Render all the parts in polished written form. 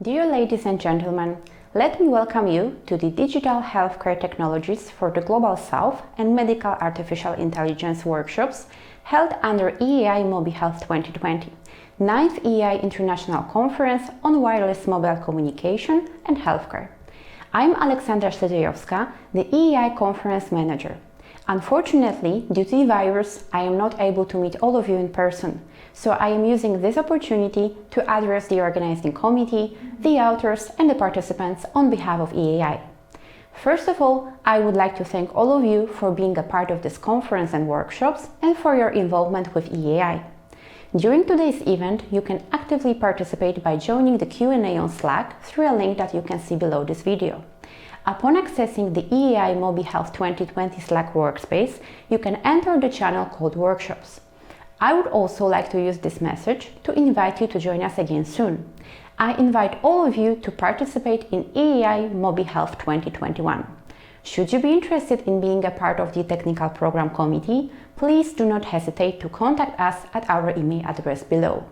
Dear ladies and gentlemen, let me welcome you to the Digital Healthcare Technologies for the Global South and Medical Artificial Intelligence workshops held under EAI MobiHealth 2020, 9th EAI International Conference on Wireless Mobile Communication and Healthcare. I'm Aleksandra Śledziejowska, the EAI Conference Manager. Unfortunately, due to the virus, I am not able to meet all of you in person, so I am using this opportunity to address the organizing committee, the authors and the participants on behalf of EAI. First of all, I would like to thank all of you for being a part of this conference and workshops and for your involvement with EAI. During today's event, you can actively participate by joining the Q&A on Slack through a link that you can see below this video. Upon accessing the EAI MobiHealth 2020 Slack workspace, you can enter the channel called Workshops. I would also like to use this message to invite you to join us again soon. I invite all of you to participate in EAI MobiHealth 2021. Should you be interested in being a part of the Technical Program Committee, please do not hesitate to contact us at our email address below.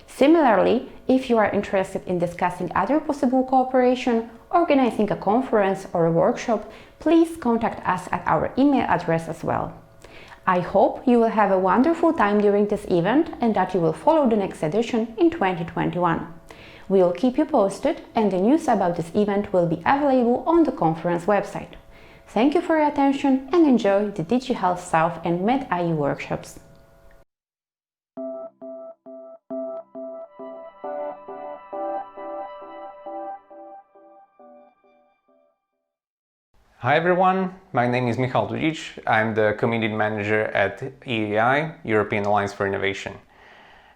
Similarly, if you are interested in discussing other possible cooperation, organizing a conference or a workshop, please contact us at our email address as well. I hope you will have a wonderful time during this event and that you will follow the next edition in 2021. We will keep you posted and the news about this event will be available on the conference website. Thank you for your attention and enjoy the DigiHealth South and MedIE workshops. Hi everyone, my name is Michal Dudic. I'm the Community Manager at EAI, European Alliance for Innovation.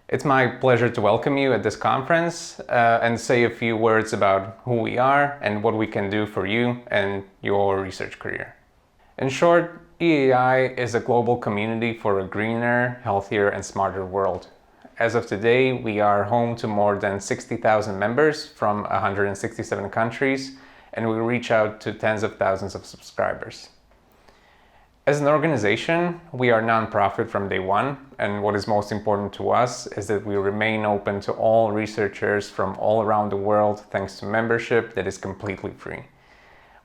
It's my pleasure to welcome you at this conference and say a few words about who we are and what we can do for you and your research career. In short, EAI is a global community for a greener, healthier and smarter world. As of today, we are home to more than 60,000 members from 167 countries, and we reach out to tens of thousands of subscribers. As an organization, we are non-profit from day one, and what is most important to us is that we remain open to all researchers from all around the world thanks to membership that is completely free.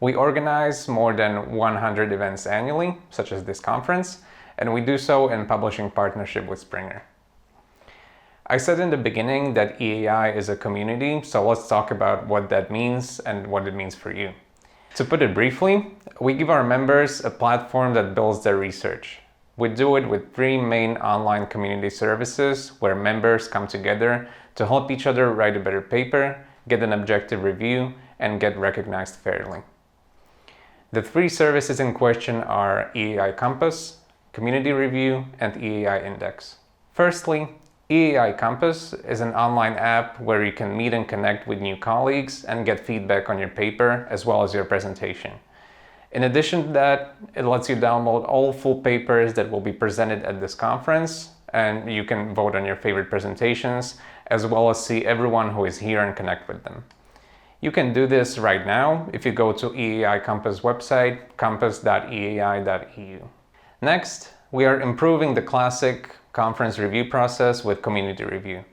We organize more than 100 events annually, such as this conference, and we do so in publishing partnership with Springer. I said in the beginning that EAI is a community, so let's talk about what that means and what it means for you. To put it briefly, we give our members a platform that builds their research. We do it with 3 main online community services where members come together to help each other write a better paper, get an objective review, and get recognized fairly. The 3 services in question are EAI Compass, Community Review, and EAI Index. Firstly, EAI Compass is an online app where you can meet and connect with new colleagues and get feedback on your paper as well as your presentation. In addition to that, it lets you download all full papers that will be presented at this conference, and you can vote on your favorite presentations as well as see everyone who is here and connect with them. You can do this right now if you go to EAI Compass website, compass.eai.eu. Next, we are improving the classic conference review process with community review.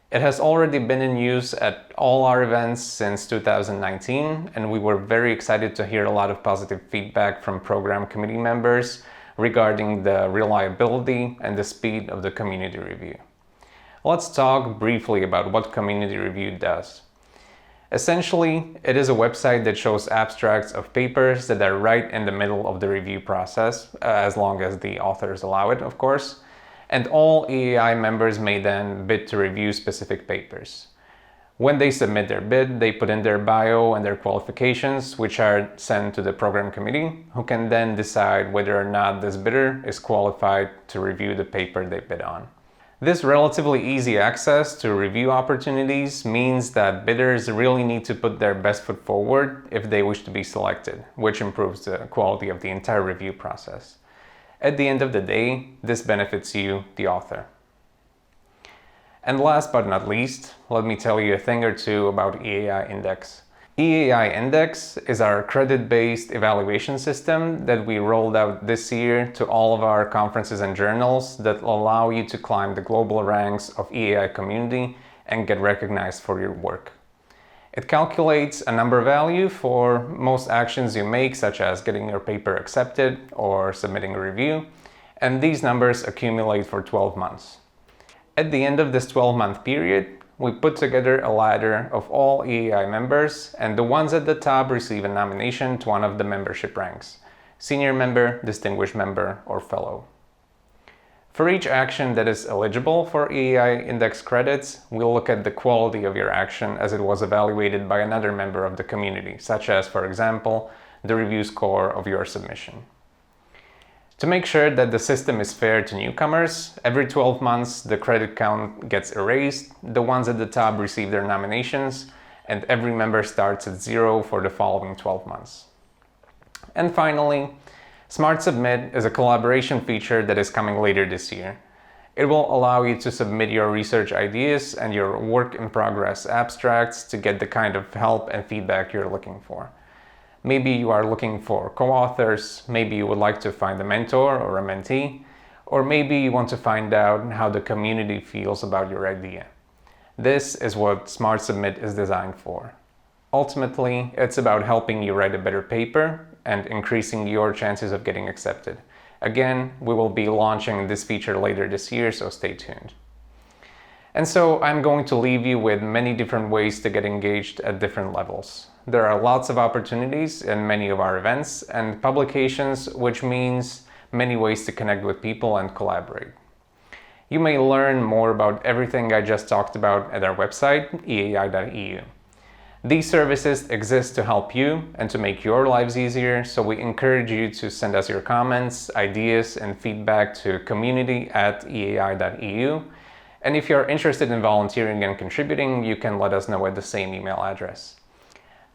It has already been in use at all our events since 2019, and we were very excited to hear a lot of positive feedback from program committee members regarding the reliability and the speed of the community review. Let's talk briefly about what community review does. Essentially, it is a website that shows abstracts of papers that are right in the middle of the review process, as long as the authors allow it, of course. And all EAI members may then bid to review specific papers. When they submit their bid, they put in their bio and their qualifications, which are sent to the program committee, who can then decide whether or not this bidder is qualified to review the paper they bid on. This relatively easy access to review opportunities means that bidders really need to put their best foot forward if they wish to be selected, which improves the quality of the entire review process. At the end of the day, this benefits you, the author. And last but not least, let me tell you a thing or two about EAI Index. EAI Index is our credit-based evaluation system that we rolled out this year to all of our conferences and journals that allow you to climb the global ranks of EAI community and get recognized for your work. It calculates a number value for most actions you make, such as getting your paper accepted or submitting a review, and these numbers accumulate for 12 months. At the end of this 12-month period, we put together a ladder of all EAI members, and the ones at the top receive a nomination to one of the membership ranks: senior member, distinguished member, or fellow. For each action that is eligible for EAI index credits, we'll look at the quality of your action as it was evaluated by another member of the community, such as, for example, the review score of your submission. To make sure that the system is fair to newcomers, every 12 months the credit count gets erased, the ones at the top receive their nominations, and every member starts at 0 for the following 12 months. And finally, Smart Submit is a collaboration feature that is coming later this year. It will allow you to submit your research ideas and your work-in-progress abstracts to get the kind of help and feedback you're looking for. Maybe you are looking for co-authors, maybe you would like to find a mentor or a mentee, or maybe you want to find out how the community feels about your idea. This is what Smart Submit is designed for. Ultimately, it's about helping you write a better paper and increasing your chances of getting accepted. Again, we will be launching this feature later this year, so stay tuned. And so I'm going to leave you with many different ways to get engaged at different levels. There are lots of opportunities in many of our events and publications, which means many ways to connect with people and collaborate. You may learn more about everything I just talked about at our website, eai.eu. These services exist to help you and to make your lives easier, so we encourage you to send us your comments, ideas, and feedback to community@eai.eu. And if you're interested in volunteering and contributing, you can let us know at the same email address.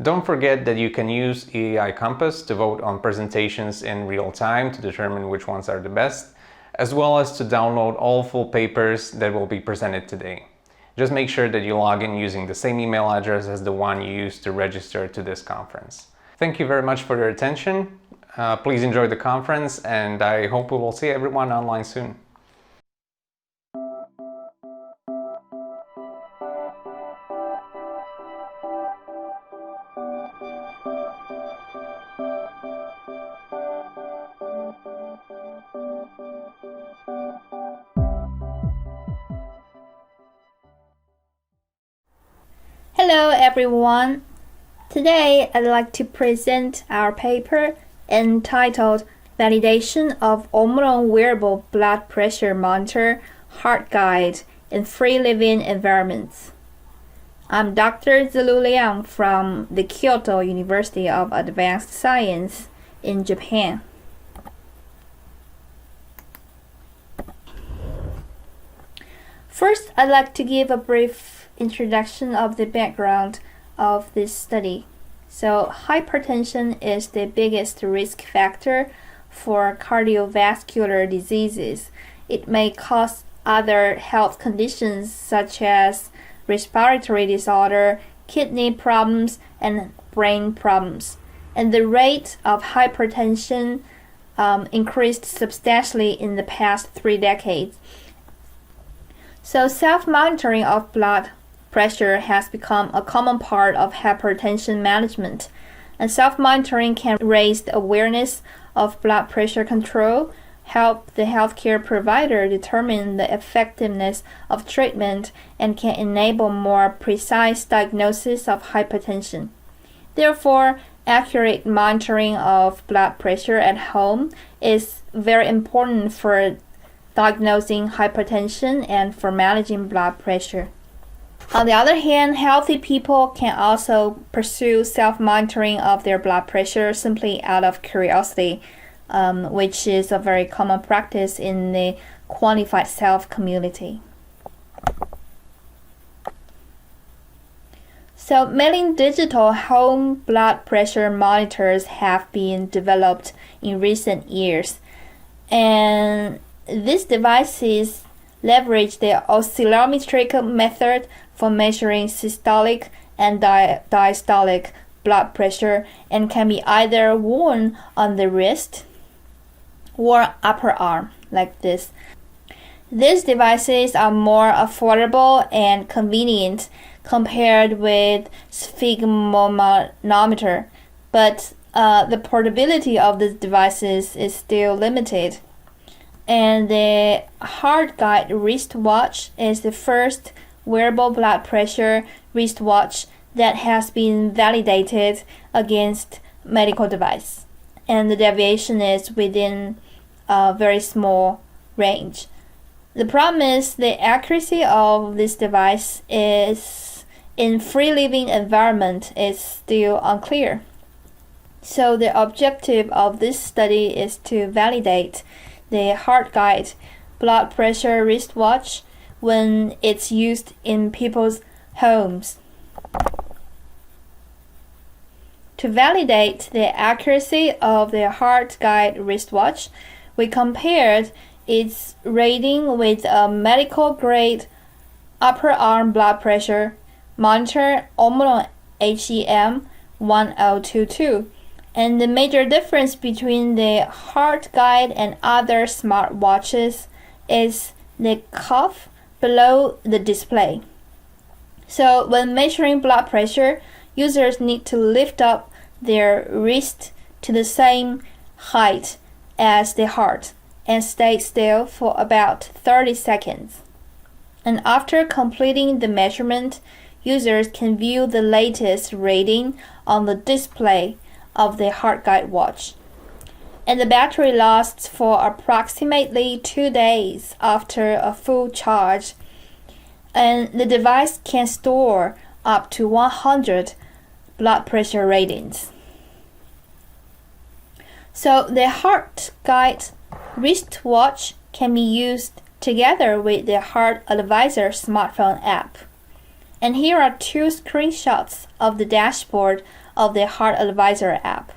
Don't forget that you can use EAI Compass to vote on presentations in real time to determine which ones are the best, as well as to download all full papers that will be presented today. Just make sure that you log in using the same email address as the one you used to register to this conference. Thank you very much for your attention. Please enjoy the conference, and I hope we will see everyone online soon. Hello everyone. Today I'd like to present our paper entitled Validation of Omron Wearable Blood Pressure Monitor HeartGuide in Free Living Environments. I'm Dr. Zilu Liang from the Kyoto University of Advanced Science in Japan. First, I'd like to give a brief introduction of the background of this study. So, hypertension is the biggest risk factor for cardiovascular diseases. It may cause other health conditions such as respiratory disorder, kidney problems, and brain problems. And the rate of hypertension increased substantially in the past 3 decades. So, self-monitoring of blood pressure has become a common part of hypertension management, and self-monitoring can raise the awareness of blood pressure control, help the healthcare provider determine the effectiveness of treatment, and can enable more precise diagnosis of hypertension. Therefore, accurate monitoring of blood pressure at home is very important for diagnosing hypertension and for managing blood pressure. On the other hand, healthy people can also pursue self-monitoring of their blood pressure simply out of curiosity, which is a very common practice in the quantified self community. So many digital home blood pressure monitors have been developed in recent years, and these devices leverage the oscillometric method for measuring systolic and diastolic blood pressure and can be either worn on the wrist or upper arm like this. These devices are more affordable and convenient compared with sphygmomanometer, but the portability of these devices is still limited. And the HeartGuide wristwatch is the first wearable blood pressure wristwatch that has been validated against medical device, and the deviation is within a very small range. The problem is the accuracy of this device is in free living environment is still unclear. So the objective of this study is to validate the HeartGuide blood pressure wristwatch when it's used in people's homes. To validate the accuracy of the HeartGuide wristwatch, we compared its rating with a medical-grade upper arm blood pressure monitor Omron HEM 1022. And the major difference between the HeartGuide and other smartwatches is the cuff below the display. So when measuring blood pressure, users need to lift up their wrist to the same height as the heart and stay still for about 30 seconds. And after completing the measurement, users can view the latest reading on the display of the HeartGuide watch. And the battery lasts for approximately 2 days after a full charge. And the device can store up to 100 blood pressure readings. So the HeartGuide wristwatch can be used together with the Heart Advisor smartphone app. And here are 2 screenshots of the dashboard of the Heart Advisor app.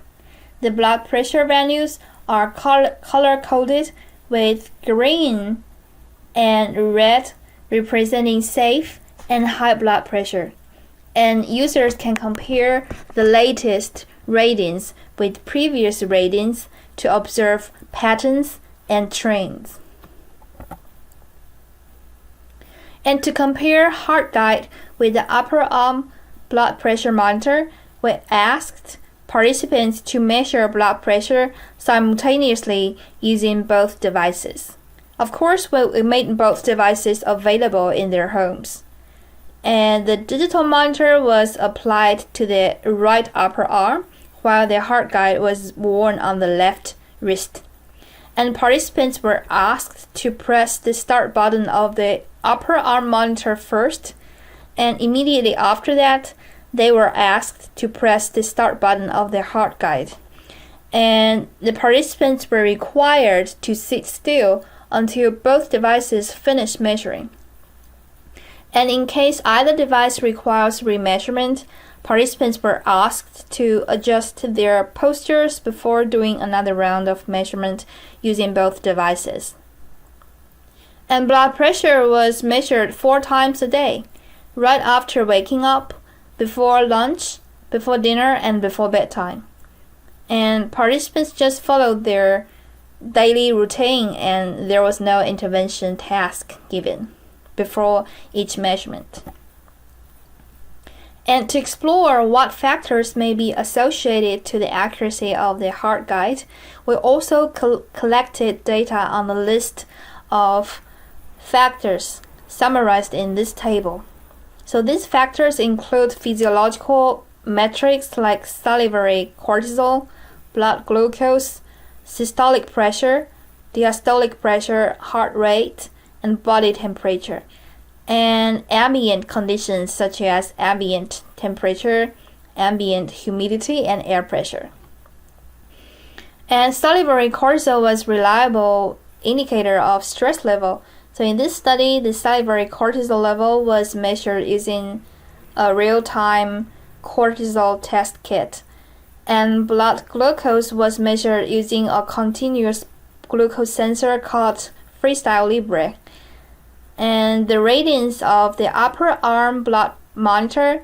The blood pressure values are color-coded with green and red representing safe and high blood pressure. And users can compare the latest ratings with previous ratings to observe patterns and trends. And to compare HeartGuide with the upper arm blood pressure monitor, we asked participants to measure blood pressure simultaneously using both devices. Of course, we made both devices available in their homes. And the digital monitor was applied to the right upper arm, while the HeartGuide was worn on the left wrist. And participants were asked to press the start button of the upper arm monitor first, and immediately after that, they were asked to press the start button of the HeartGuide. And the participants were required to sit still until both devices finished measuring. And in case either device requires remeasurement, participants were asked to adjust their postures before doing another round of measurement using both devices. And blood pressure was measured 4 times a day, right after waking up, before lunch, before dinner, and before bedtime. And participants just followed their daily routine, and there was no intervention task given before each measurement. And to explore what factors may be associated to the accuracy of the HeartGuide, we also collected data on the list of factors summarized in this table. So these factors include physiological metrics like salivary cortisol, blood glucose, systolic pressure, diastolic pressure, heart rate, and body temperature, and ambient conditions such as ambient temperature, ambient humidity, and air pressure. And salivary cortisol was a reliable indicator of stress level. So in this study, the salivary cortisol level was measured using a real-time cortisol test kit, and blood glucose was measured using a continuous glucose sensor called Freestyle Libre. And the ratings of the upper arm blood monitor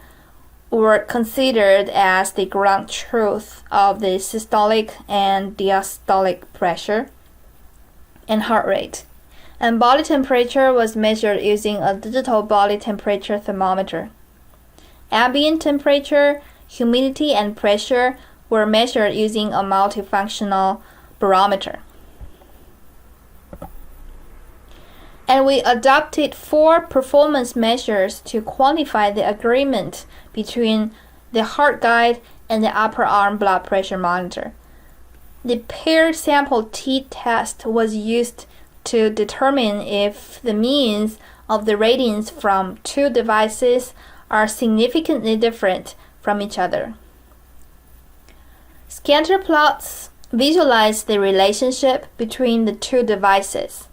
were considered as the ground truth of the systolic and diastolic pressure and heart rate. And body temperature was measured using a digital body temperature thermometer. ambient temperature, humidity, and pressure were measured using a multifunctional barometer. And we adopted 4 performance measures to quantify the agreement between the HeartGuide and the upper arm blood pressure monitor. The paired sample t-test was used to determine if the means of the ratings from 2 devices are significantly different from each other. Scatter plots visualize the relationship between the 2 devices.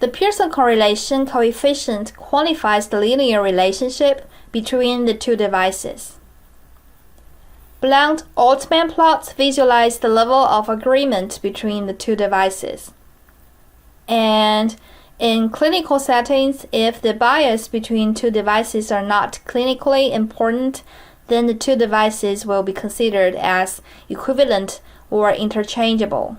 The Pearson correlation coefficient quantifies the linear relationship between the 2 devices. Blunt Altman plots visualize the level of agreement between the 2 devices. And in clinical settings, if the bias between 2 devices are not clinically important, then the 2 devices will be considered as equivalent or interchangeable.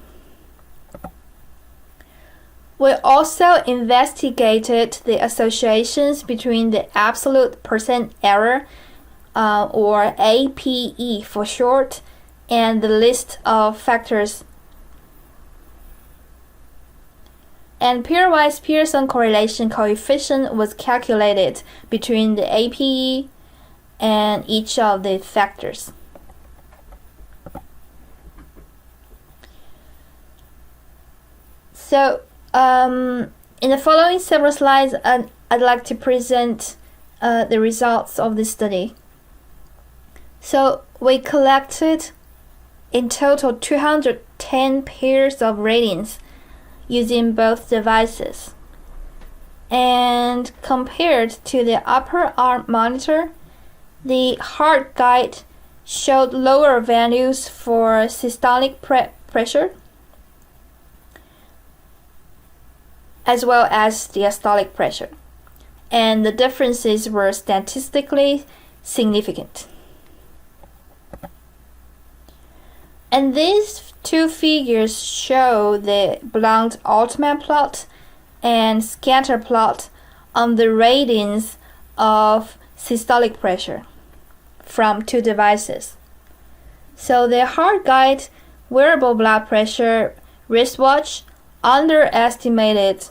We also investigated the associations between the absolute percent error, or APE for short, and the list of factors. And pairwise Pearson correlation coefficient was calculated between the APE and each of the factors. So, in the following several slides, I'd like to present the results of this study. So, we collected in total 210 pairs of ratings using both devices. And compared to the upper arm monitor, the HeartGuide showed lower values for systolic pressure as well as diastolic pressure, and the differences were statistically significant. And these 2 figures show the blunt Altman plot and scatter plot on the ratings of systolic pressure from 2 devices. So the HeartGuide wearable blood pressure wristwatch underestimated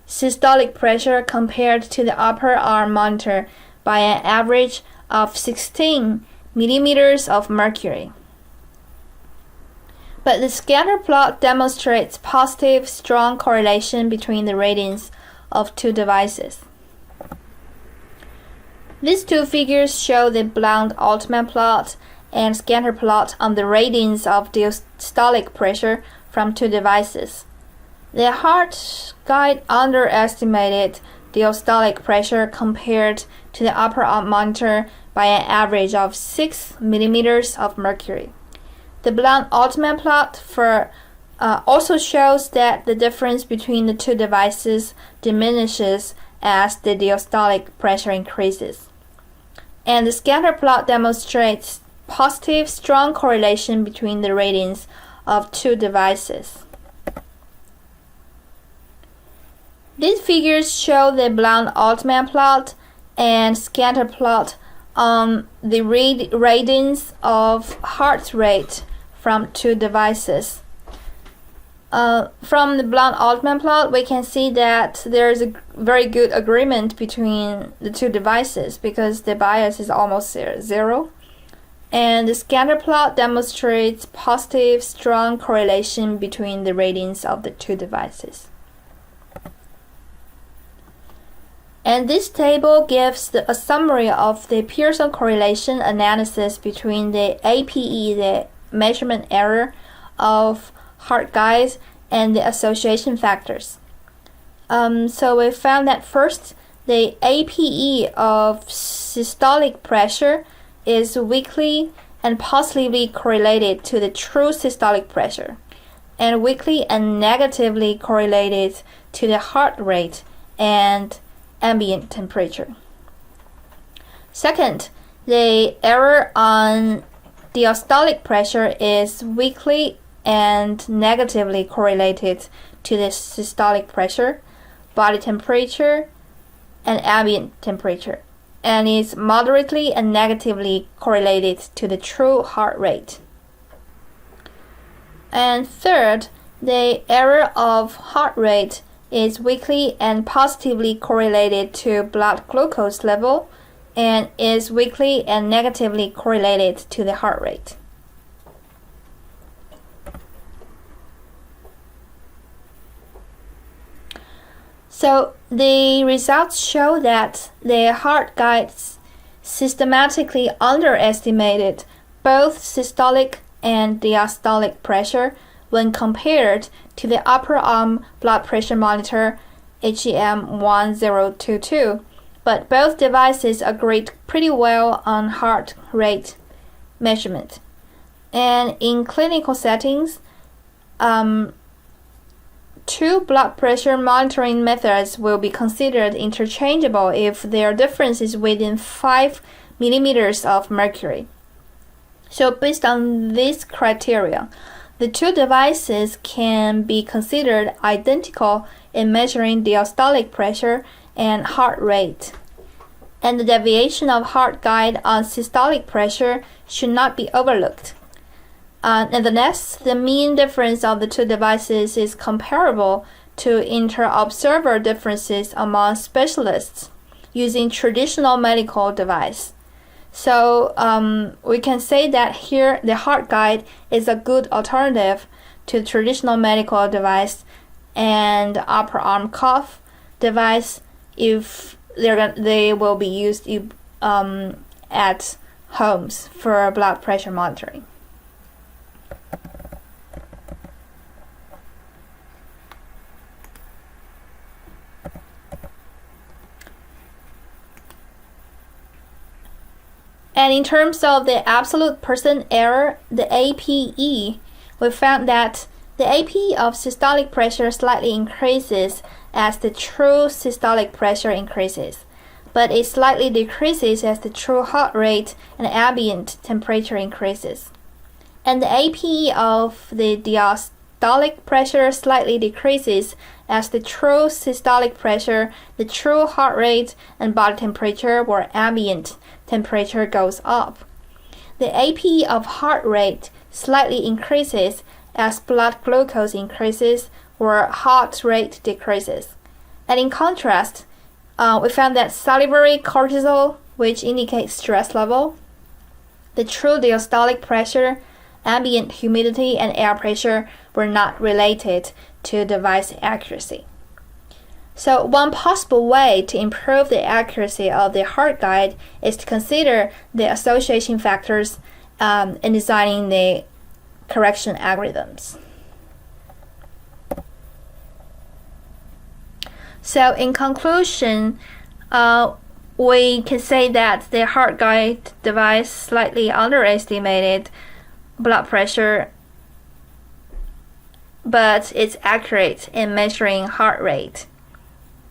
systolic pressure compared to the upper arm monitor by an average of 16 millimeters of mercury. But the scatter plot demonstrates positive, strong correlation between the ratings of 2 devices. These 2 figures show the blunt Altman plot and scatter plot on the ratings of diastolic pressure from 2 devices. The HeartGuide underestimated diastolic pressure compared to the upper arm monitor by an average of 6 millimeters of mercury. The blunt Altman plot also shows that the difference between the 2 devices diminishes as the diastolic pressure increases. And the scatter plot demonstrates positive, strong correlation between the ratings of 2 devices. These figures show the blunt Altman plot and scatter plot on the ratings of heart rate from 2 devices. From the blunt Altman plot, we can see that there is a very good agreement between the 2 devices because the bias is almost 0. And the scatter plot demonstrates positive, strong correlation between the ratings of the 2 devices. And this table gives a summary of the Pearson correlation analysis between the APE, the measurement error of HeartGuide, and the association factors. So we found that first, the APE of systolic pressure is weakly and positively correlated to the true systolic pressure, and weakly and negatively correlated to the heart rate and ambient temperature. Second, the error on diastolic pressure is weakly and negatively correlated to the systolic pressure, body temperature, and ambient temperature. and is moderately and negatively correlated to the true heart rate. And third, the error of heart rate is weakly and positively correlated to blood glucose level and is weakly and negatively correlated to the heart rate. So the results show that the HeartGuide systematically underestimated both systolic and diastolic pressure when compared to the upper arm blood pressure monitor HEM 1022, but both devices agreed pretty well on heart rate measurement. And in clinical settings, two blood pressure monitoring methods will be considered interchangeable if their difference is within 5 millimeters of mercury. So based on this criteria, the two devices can be considered identical in measuring diastolic pressure and heart rate. And the deviation of HeartGuide on systolic pressure should not be overlooked. Nevertheless, the mean difference of the two devices is comparable to inter-observer differences among specialists using traditional medical device. So we can say that here the HeartGuide is a good alternative to traditional medical device and upper arm cuff device if they will be used at homes for blood pressure monitoring. And in terms of the absolute percent error, the APE, we found that the APE of systolic pressure slightly increases as the true systolic pressure increases, but it slightly decreases as the true heart rate and ambient temperature increases. And the APE of the diastolic pressure slightly decreases as the true systolic pressure, the true heart rate, and body temperature or ambient temperature goes up. The APE of heart rate slightly increases as blood glucose increases or heart rate decreases. And in contrast, we found that salivary cortisol, which indicates stress level, the true diastolic pressure, ambient humidity, and air pressure were not related to device accuracy. So one possible way to improve the accuracy of the HeartGuide is to consider the association factors in designing the correction algorithms. So in conclusion, we can say that the HeartGuide device slightly underestimated blood pressure, but it's accurate in measuring heart rate.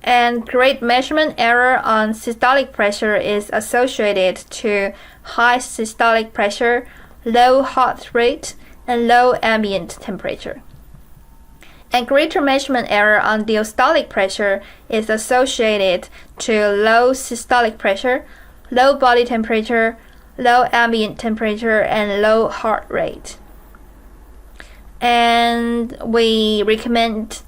And great measurement error on systolic pressure is associated to high systolic pressure, low heart rate, and low ambient temperature. And greater measurement error on diastolic pressure is associated to low systolic pressure, low body temperature, low ambient temperature, and low heart rate. And we recommend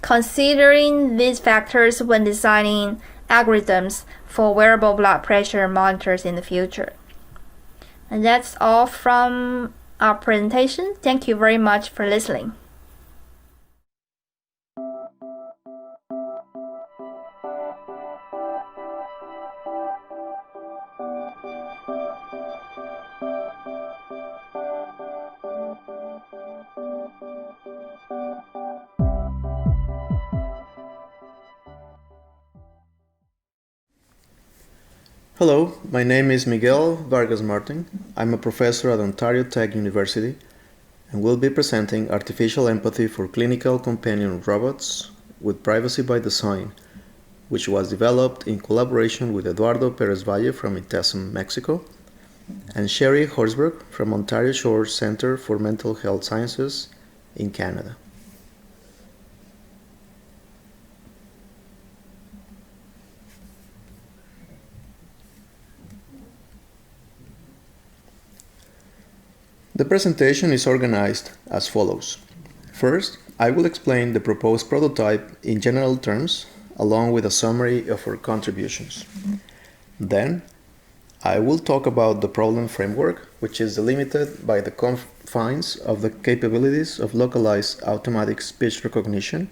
considering these factors when designing algorithms for wearable blood pressure monitors in the future. And that's all from our presentation. Thank you very much for listening. Hello, my name is Miguel Vargas Martin. I'm a professor at Ontario Tech University and will be presenting Artificial Empathy for Clinical Companion Robots with Privacy by Design, which was developed in collaboration with Eduardo Perez Valle from ITESM, Mexico, and Sherry Horsberg from Ontario Shore Centre for Mental Health Sciences in Canada. The presentation is organized as follows. First, I will explain the proposed prototype in general terms, along with a summary of our contributions. Then, I will talk about the problem framework, which is delimited by the confines of the capabilities of localized automatic speech recognition,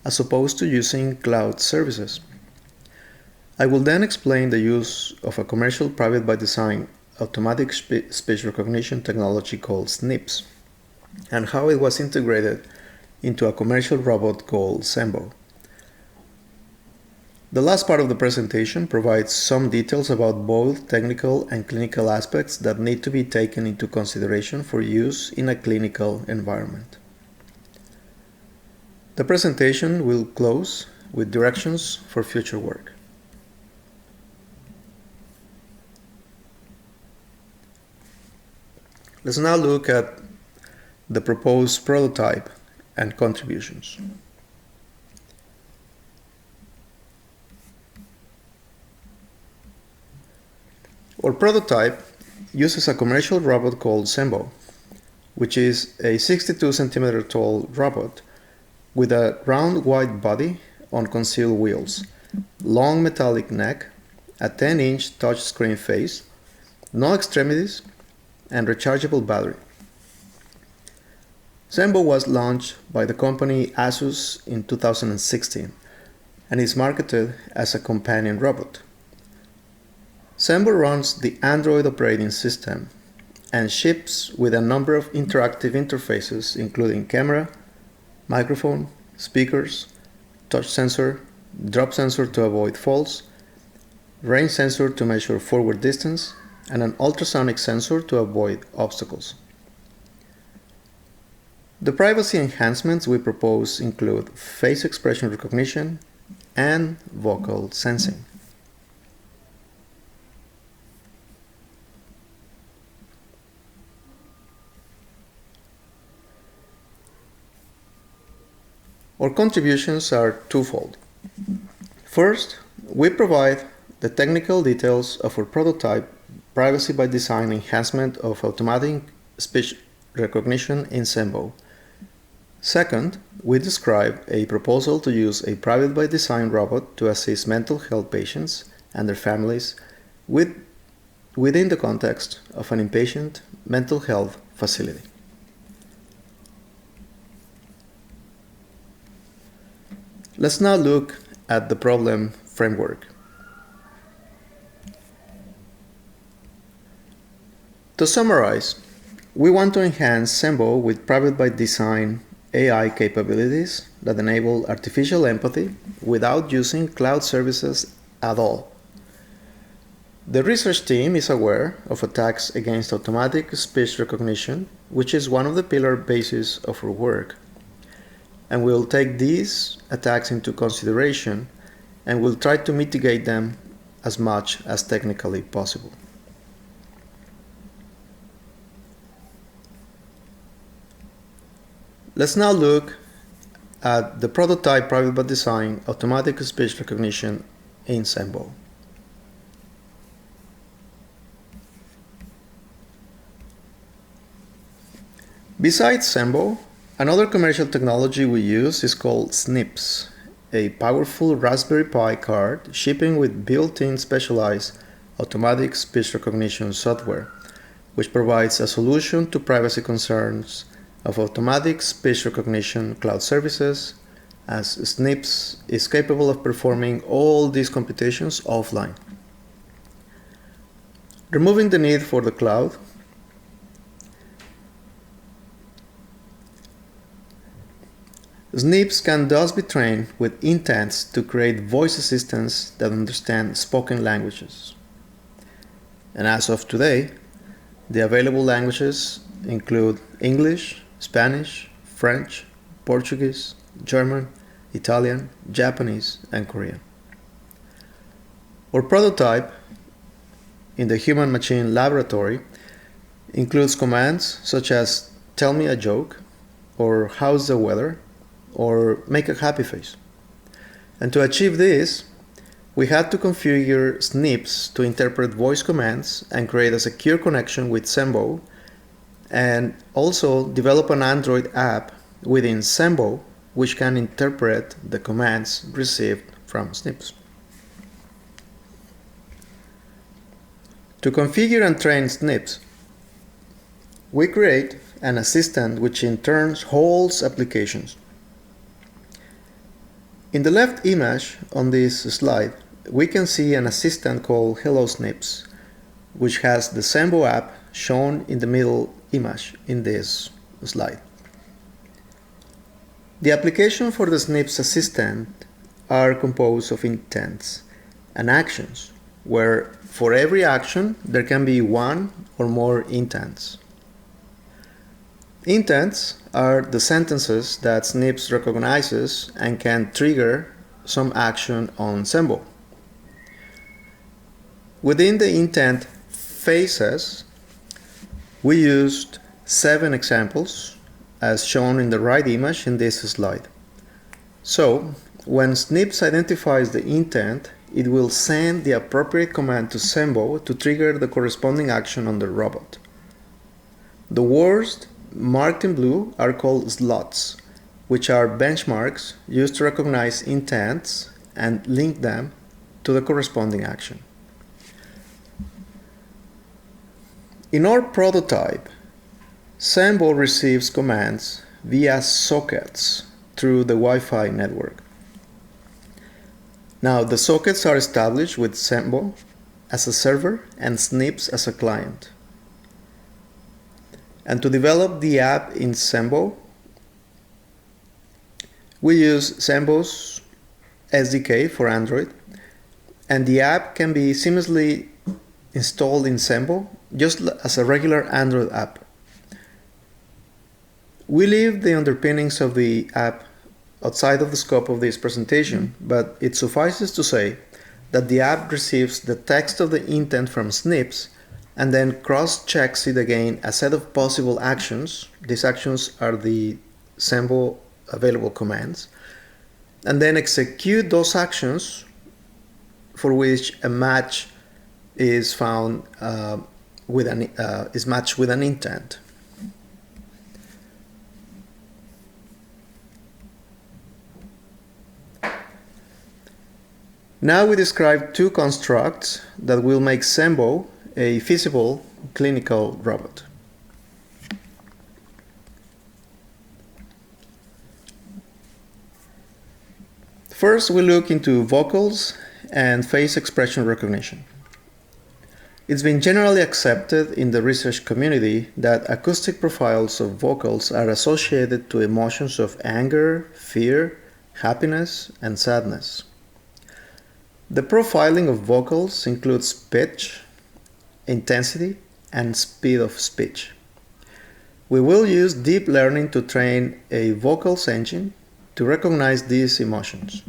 as opposed to using cloud services. I will then explain the use of a commercial private by design automatic speech recognition technology called SNPs, and how it was integrated into a commercial robot called Ensemble. The last part of the presentation provides some details about both technical and clinical aspects that need to be taken into consideration for use in a clinical environment. The presentation will close with directions for future work. Let's now look at the proposed prototype and contributions. Our prototype uses a commercial robot called Ensemble, which is a 62 centimeter tall robot with a round white body on concealed wheels, long metallic neck, a 10-inch touchscreen face, no extremities, and rechargeable battery. Ensemble was launched by the company Asus in 2016 and is marketed as a companion robot. Ensemble runs the Android operating system and ships with a number of interactive interfaces including camera, microphone, speakers, touch sensor, drop sensor to avoid falls, range sensor to measure forward distance, and an ultrasonic sensor to avoid obstacles. The privacy enhancements we propose include face expression recognition and vocal sensing. Our contributions are twofold. First, we provide the technical details of our prototype privacy by design enhancement of automatic speech recognition in Ensemble. Second, we describe a proposal to use a private by design robot to assist mental health patients and their families within the context of an inpatient mental health facility. Let's now look at the problem framework. To summarize, we want to enhance Ensemble with private by design AI capabilities that enable artificial empathy without using cloud services at all. The research team is aware of attacks against automatic speech recognition, which is one of the pillar bases of our work. And we'll take these attacks into consideration and we'll try to mitigate them as much as technically possible. Let's now look at the prototype private by design automatic speech recognition in Ensemble. Besides Ensemble, another commercial technology we use is called SNPs, a powerful Raspberry Pi card shipping with built-in specialized automatic speech recognition software, which provides a solution to privacy concerns of automatic speech recognition cloud services, as SNPs is capable of performing all these computations offline. Removing the need for the cloud, SNPs can thus be trained with intents to create voice assistants that understand spoken languages. And as of today, the available languages include English, Spanish, French, Portuguese, German, Italian, Japanese, and Korean. Our prototype in the human-machine laboratory includes commands such as tell me a joke, or how's the weather, or make a happy face. And to achieve this, we had to configure SNPs to interpret voice commands and create a secure connection with Ensemble and also develop an Android app with Ensemble which can interpret the commands received from SNPs. To configure and train SNPs, we create an assistant which in turn holds applications. In the left image on this slide, we can see an assistant called Hello SNPs, which has the Ensemble app shown in the middle image in this slide. The application for the SNPs assistant are composed of intents and actions, where for every action there can be one or more intents. Intents are the sentences that SNPs recognizes and can trigger some action on Ensemble. Within the intent phases, we used 7 examples as shown in the right image in this slide. So, when SNPs identifies the intent, it will send the appropriate command to Ensemble to trigger the corresponding action on the robot. The words marked in blue are called slots, which are benchmarks used to recognize intents and link them to the corresponding action. In our prototype, Ensemble receives commands via sockets through the Wi-Fi network. Now, the sockets are established with Ensemble as a server and SNPs as a client. And to develop the app in Ensemble, we use Ensemble's SDK for Android, and the app can be seamlessly installed in Ensemble just as a regular Android app. We leave the underpinnings of the app outside of the scope of this presentation, but it suffices to say that the app receives the text of the intent from SNPs and then cross-checks it against a set of possible actions. These actions are the Ensemble available commands, and then execute those actions for which a match is found is matched with an intent. Now we describe 2 constructs that will make Ensemble a feasible clinical robot. First, we look into vocals and face expression recognition. It's been generally accepted in the research community that acoustic profiles of vocals are associated to emotions of anger, fear, happiness, and sadness. The profiling of vocals includes pitch, intensity, and speed of speech. We will use deep learning to train a vocals engine to recognize these emotions.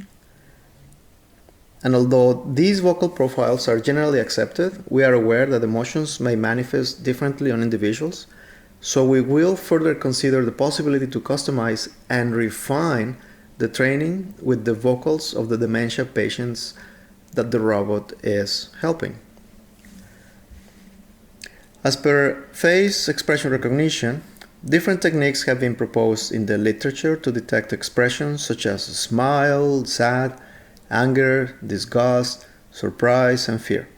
And although these vocal profiles are generally accepted, we are aware that emotions may manifest differently on individuals, so we will further consider the possibility to customize and refine the training with the vocals of the dementia patients that the robot is helping. As per face expression recognition, different techniques have been proposed in the literature to detect expressions such as smile, sad, anger, disgust, surprise, and fear.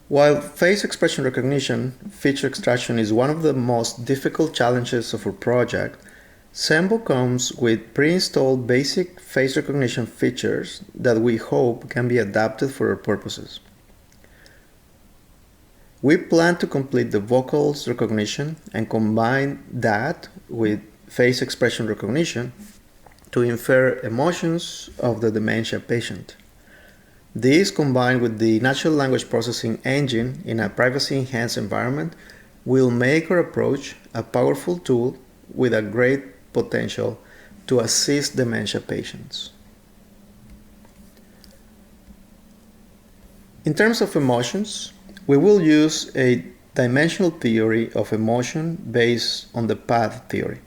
While face expression recognition feature extraction is one of the most difficult challenges of our project, Ensemble comes with pre-installed basic face recognition features that we hope can be adapted for our purposes. We plan to complete the vocals recognition and combine that with face expression recognition to infer emotions of the dementia patient. This, combined with the natural language processing engine in a privacy-enhanced environment, will make our approach a powerful tool with a great potential to assist dementia patients. In terms of emotions, we will use a dimensional theory of emotion based on the path theory.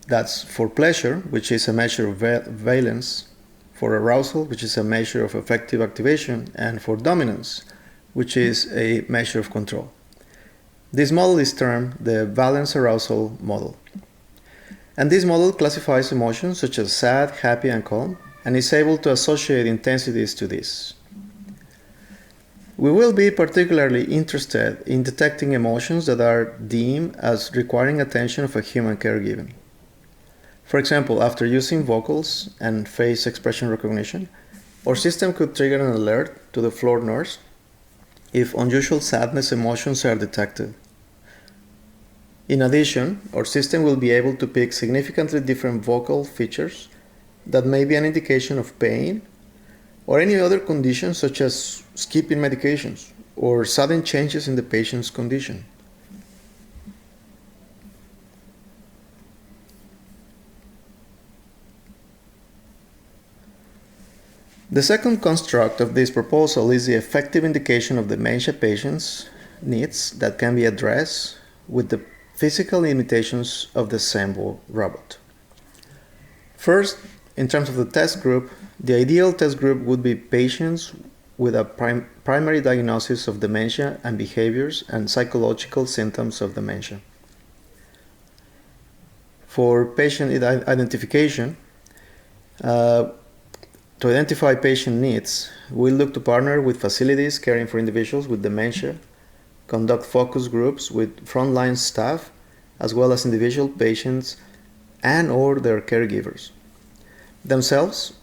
That's for pleasure, which is a measure of valence, for arousal, which is a measure of affective activation, and for dominance, which is a measure of control. This model is termed the valence arousal model. And this model classifies emotions such as sad, happy, and calm, and is able to associate intensities to this. We will be particularly interested in detecting emotions that are deemed as requiring attention of a human caregiver. For example, after using vocals and face expression recognition, our system could trigger an alert to the floor nurse if unusual sadness emotions are detected. In addition, our system will be able to pick significantly different vocal features that may be an indication of pain or any other condition such as skipping medications or sudden changes in the patient's condition. The second construct of this proposal is the effective indication of dementia patients' needs that can be addressed with the physical limitations of the Ensemble robot. First, in terms of the test group, the ideal test group would be patients with a primary diagnosis of dementia and behaviors and psychological symptoms of dementia. For patient identification, to identify patient needs, we look to partner with facilities caring for individuals with dementia, conduct focus groups with frontline staff, as well as individual patients and/or their caregivers. Themselves,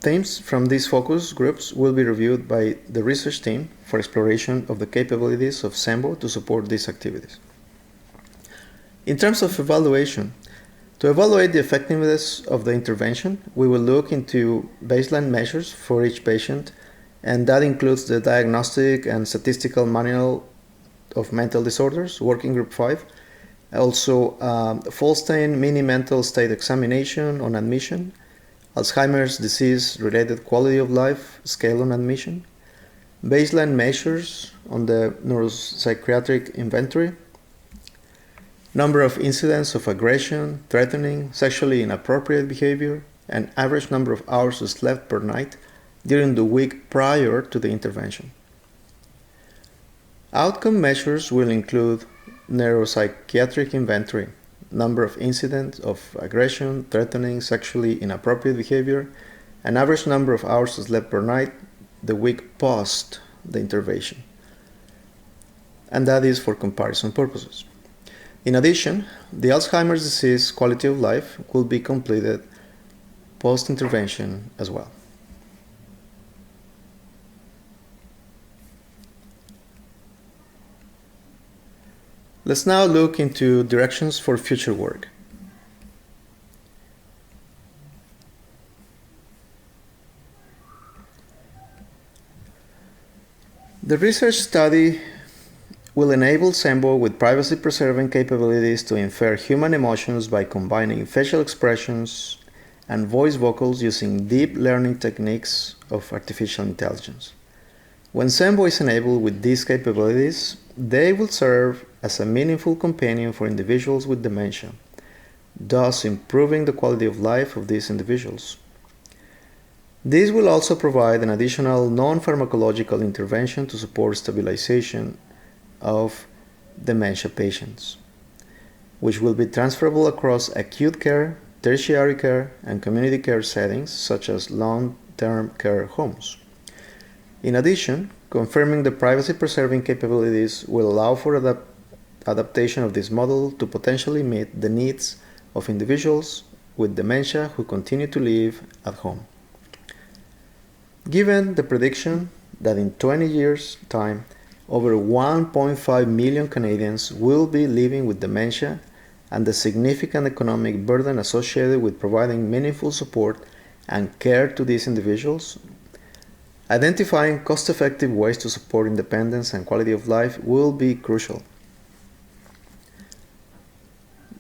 themes from these focus groups will be reviewed by the research team for exploration of the capabilities of Ensemble to support these activities. In terms of evaluation, to evaluate the effectiveness of the intervention, we will look into baseline measures for each patient, and that includes the Diagnostic and Statistical Manual of Mental Disorders, Working Group 5, also Folstein Mini Mental State Examination on admission, Alzheimer's disease-related quality of life scale on admission, baseline measures on the neuropsychiatric inventory, number of incidents of aggression, threatening, sexually inappropriate behavior, and average number of hours slept per night during the week prior to the intervention. Outcome measures will include neuropsychiatric inventory, number of incidents of aggression, threatening, sexually inappropriate behavior, and average number of hours slept per night the week post the intervention. And that is for comparison purposes. In addition, the Alzheimer's disease quality of life will be completed post-intervention as well. Let's now look into directions for future work. The research study will enable Ensemble with privacy-preserving capabilities to infer human emotions by combining facial expressions and voice vocals using deep learning techniques of artificial intelligence. When Ensemble is enabled with these capabilities, they will serve as a meaningful companion for individuals with dementia, thus improving the quality of life of these individuals. This will also provide an additional non-pharmacological intervention to support stabilization of dementia patients, which will be transferable across acute care, tertiary care, and community care settings such as long-term care homes. In addition, confirming the privacy-preserving capabilities will allow for adaptation of this model to potentially meet the needs of individuals with dementia who continue to live at home. Given the prediction that in 20 years' time, over 1.5 million Canadians will be living with dementia and the significant economic burden associated with providing meaningful support and care to these individuals, identifying cost-effective ways to support independence and quality of life will be crucial.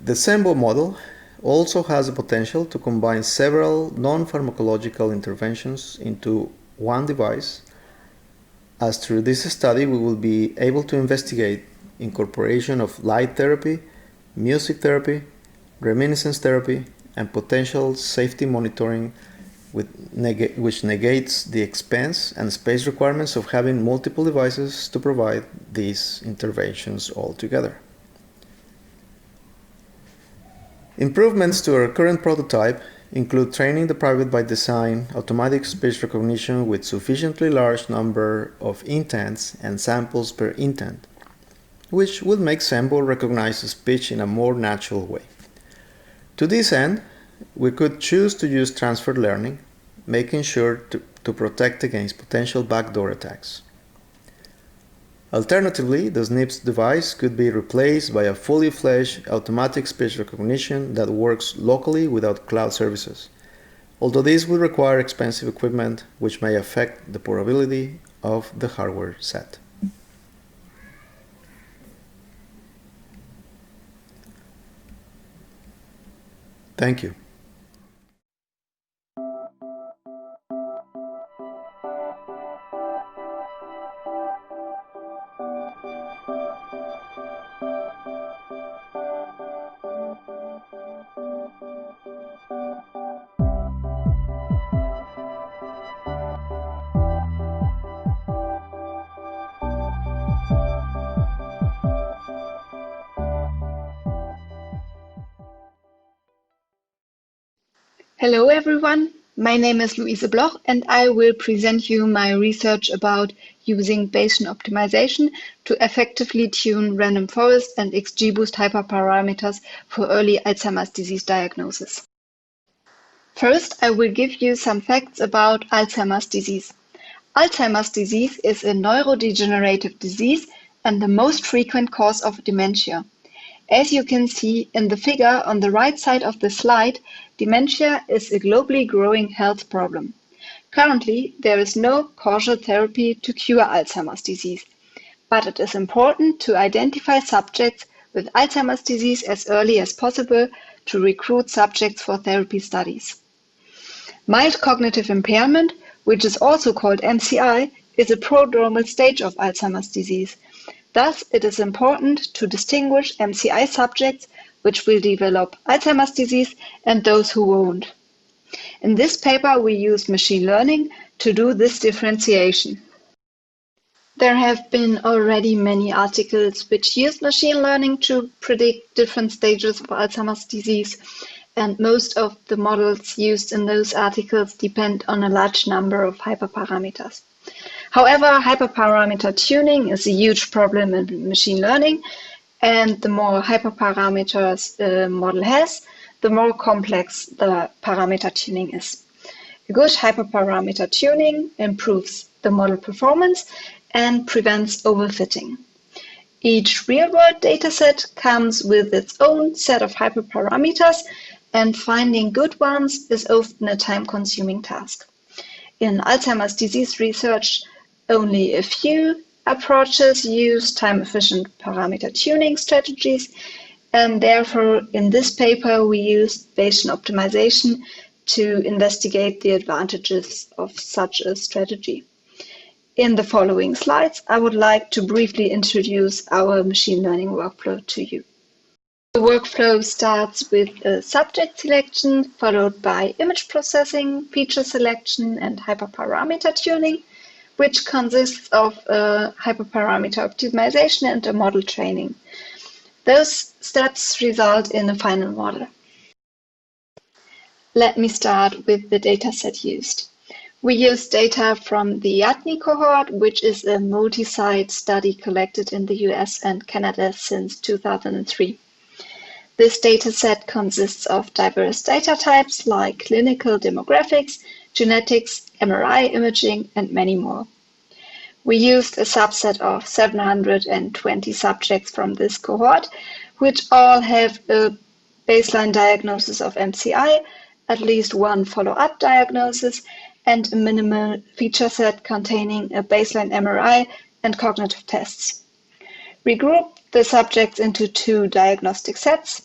The Ensemble model also has the potential to combine several non-pharmacological interventions into one device, as through this study we will be able to investigate incorporation of light therapy, music therapy, reminiscence therapy, and potential safety monitoring which negates the expense and space requirements of having multiple devices to provide these interventions altogether. Improvements to our current prototype include training the private by design automatic speech recognition with sufficiently large number of intents and samples per intent, which will make Ensemble recognize speech in a more natural way. To this end, we could choose to use transfer learning, making sure to protect against potential backdoor attacks. Alternatively, the SNPs device could be replaced by a fully fledged automatic speech recognition that works locally without cloud services, although this would require expensive equipment which may affect the portability of the hardware set. Thank you. Hello everyone, my name is Luise Bloch and I will present you my research about using Bayesian optimization to effectively tune random forest and XGBoost hyperparameters for early Alzheimer's disease diagnosis. First, I will give you some facts about Alzheimer's disease. Alzheimer's disease is a neurodegenerative disease and the most frequent cause of dementia. As you can see in the figure on the right side of the slide, dementia is a globally growing health problem. Currently, there is no causal therapy to cure Alzheimer's disease, but it is important to identify subjects with Alzheimer's disease as early as possible to recruit subjects for therapy studies. Mild cognitive impairment, which is also called MCI, is a prodromal stage of Alzheimer's disease. Thus, it is important to distinguish MCI subjects which will develop Alzheimer's disease and those who won't. In this paper, we use machine learning to do this differentiation. There have been already many articles which use machine learning to predict different stages of Alzheimer's disease, and most of the models used in those articles depend on a large number of hyperparameters. However, hyperparameter tuning is a huge problem in machine learning, and the more hyperparameters the model has, the more complex the parameter tuning is. A good hyperparameter tuning improves the model performance and prevents overfitting. Each real-world dataset comes with its own set of hyperparameters, and finding good ones is often a time-consuming task. In Alzheimer's disease research, only a few approaches use time-efficient parameter tuning strategies, and therefore in this paper we used Bayesian optimization to investigate the advantages of such a strategy. In the following slides, I would like to briefly introduce our machine learning workflow to you. The workflow starts with a subject selection, followed by image processing, feature selection, and hyperparameter tuning, which consists of a hyperparameter optimization and a model training. Those steps result in a final model. Let me start with the dataset used. We use data from the ATNI cohort, which is a multi-site study collected in the US and Canada since 2003. This dataset consists of diverse data types like clinical demographics, genetics, MRI imaging, and many more. We used a subset of 720 subjects from this cohort, which all have a baseline diagnosis of MCI, at least one follow-up diagnosis, and a minimal feature set containing a baseline MRI and cognitive tests. We grouped the subjects into two diagnostic sets.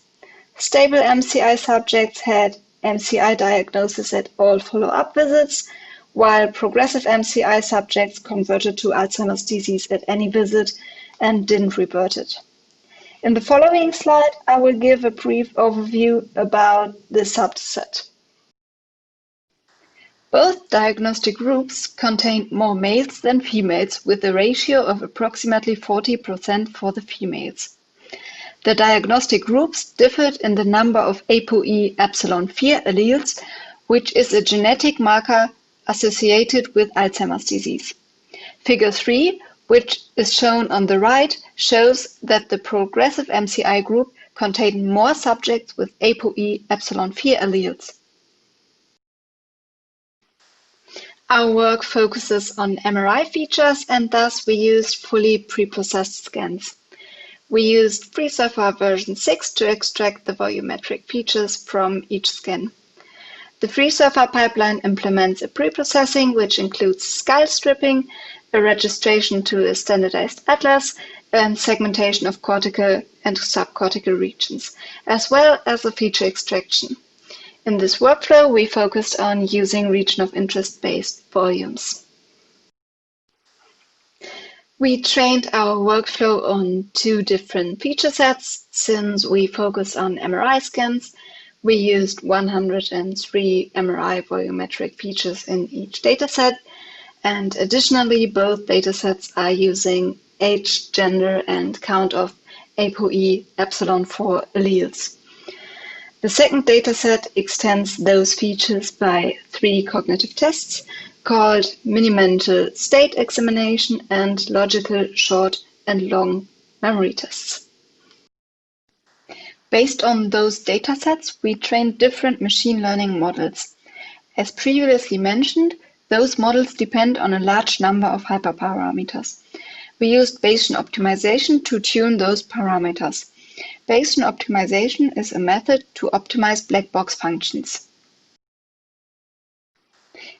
Stable MCI subjects had MCI diagnosis at all follow-up visits, while progressive MCI subjects converted to Alzheimer's disease at any visit and didn't revert it. In the following slide, I will give a brief overview about this subset. Both diagnostic groups contained more males than females, with a ratio of approximately 40% for the females. The diagnostic groups differed in the number of ApoE epsilon 4 alleles, which is a genetic marker associated with Alzheimer's disease. Figure 3, which is shown on the right, shows that the progressive MCI group contained more subjects with ApoE epsilon 4 alleles. Our work focuses on MRI features, and thus we used fully preprocessed scans. We used FreeSurfer version 6 to extract the volumetric features from each scan. The FreeSurfer pipeline implements a preprocessing which includes skull stripping, a registration to a standardized atlas, and segmentation of cortical and subcortical regions, as well as a feature extraction. In this workflow, we focused on using region of interest-based volumes. We trained our workflow on 2 different feature sets. Since we focused on MRI scans, we used 103 MRI volumetric features in each dataset, and additionally, both datasets are using age, gender, and count of ApoE epsilon 4 alleles. The second dataset extends those features by 3 cognitive tests called mini-mental state examination and logical short and long memory tests. Based on those datasets, we trained different machine learning models. As previously mentioned, those models depend on a large number of hyperparameters. We used Bayesian optimization to tune those parameters. Bayesian optimization is a method to optimize black box functions.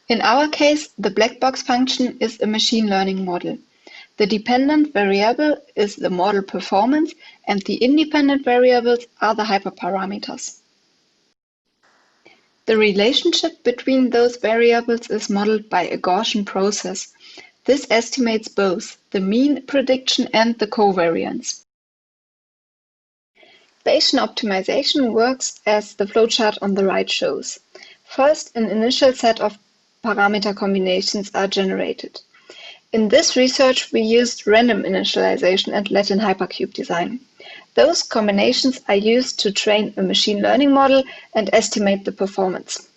In our case, the black box function is a machine learning model. The dependent variable is the model performance, and the independent variables are the hyperparameters. The relationship between those variables is modeled by a Gaussian process. This estimates both the mean prediction and the covariance. Bayesian optimization works as the flowchart on the right shows. First, an initial set of parameter combinations are generated. In this research, we used random initialization and Latin hypercube design. Those combinations are used to train a machine learning model and estimate the performance.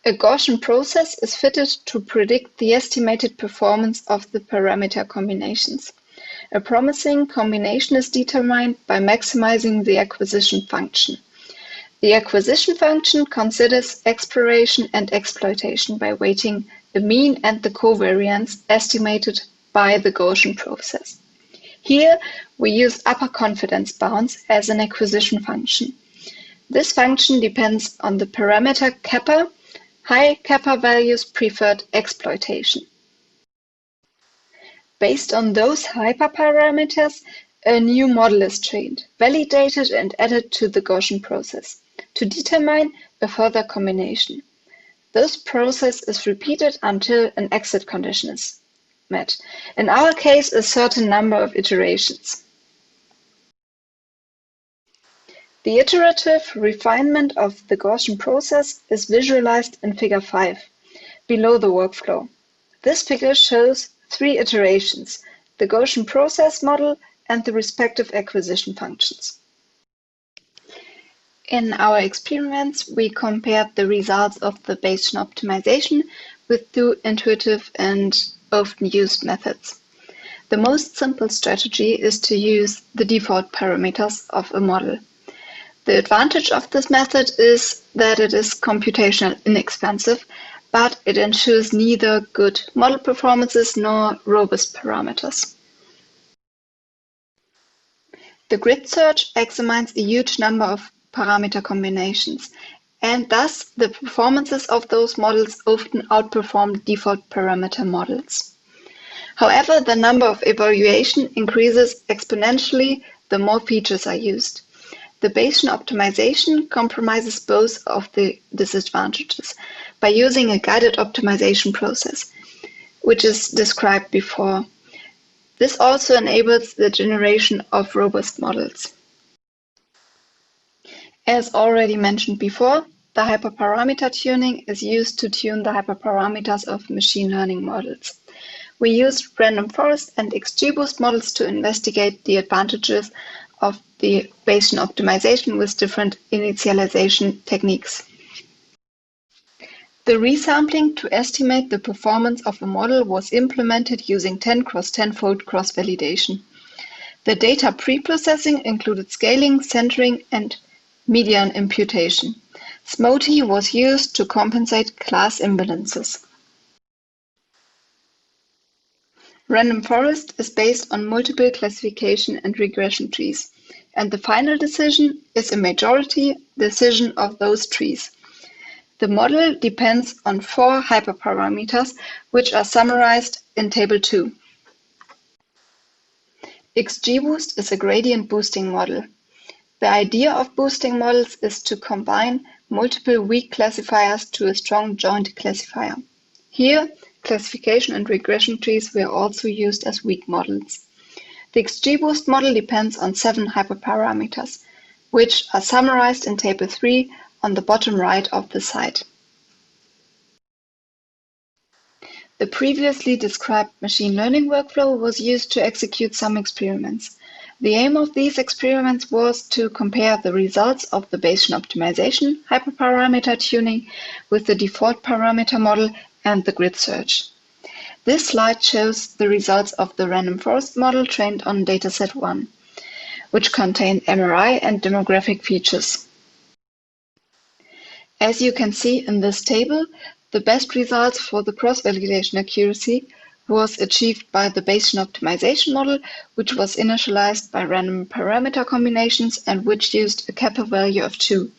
A Gaussian process is fitted to predict the estimated performance of the parameter combinations. A promising combination is determined by maximizing the acquisition function. The acquisition function considers exploration and exploitation by weighting the mean and the covariance estimated by the Gaussian process. Here, we use upper confidence bounds as an acquisition function. This function depends on the parameter kappa. High kappa values preferred exploitation. Based on those hyperparameters, a new model is trained, validated, and added to the Gaussian process to determine a further combination. This process is repeated until an exit condition is met. In our case, a certain number of iterations. The iterative refinement of the Gaussian process is visualized in Figure 5, below the workflow. This figure shows 3 iterations, the Gaussian process model and the respective acquisition functions. In our experiments, we compared the results of the Bayesian optimization with 2 intuitive and often used methods. The most simple strategy is to use the default parameters of a model. The advantage of this method is that it is computationally inexpensive, but it ensures neither good model performances nor robust parameters. The grid search examines a huge number of parameter combinations, and thus the performances of those models often outperform default parameter models. However, the number of evaluation increases exponentially the more features are used. The Bayesian optimization compromises both of the disadvantages by using a guided optimization process, which is described before. This also enables the generation of robust models. As already mentioned before, the hyperparameter tuning is used to tune the hyperparameters of machine learning models. We used random forest and XGBoost models to investigate the advantages of the Bayesian optimization with different initialization techniques. The resampling to estimate the performance of a model was implemented using 10x10-fold cross-validation. The data preprocessing included scaling, centering, and median imputation. SMOTI was used to compensate class imbalances. Random forest is based on multiple classification and regression trees, and the final decision is a majority decision of those trees. The model depends on 4 hyperparameters, which are summarized in Table 2. XGBoost is a gradient boosting model. The idea of boosting models is to combine multiple weak classifiers to a strong joint classifier. Here, classification and regression trees were also used as weak models. The XGBoost model depends on 7 hyperparameters, which are summarized in Table 3 on the bottom right of the slide. The previously described machine learning workflow was used to execute some experiments. The aim of these experiments was to compare the results of the Bayesian optimization hyperparameter tuning with the default parameter model and the grid search. This slide shows the results of the random forest model trained on dataset 1, which contained MRI and demographic features. As you can see in this table, the best results for the cross-validation accuracy was achieved by the Bayesian optimization model, which was initialized by random parameter combinations and which used a kappa value of 2.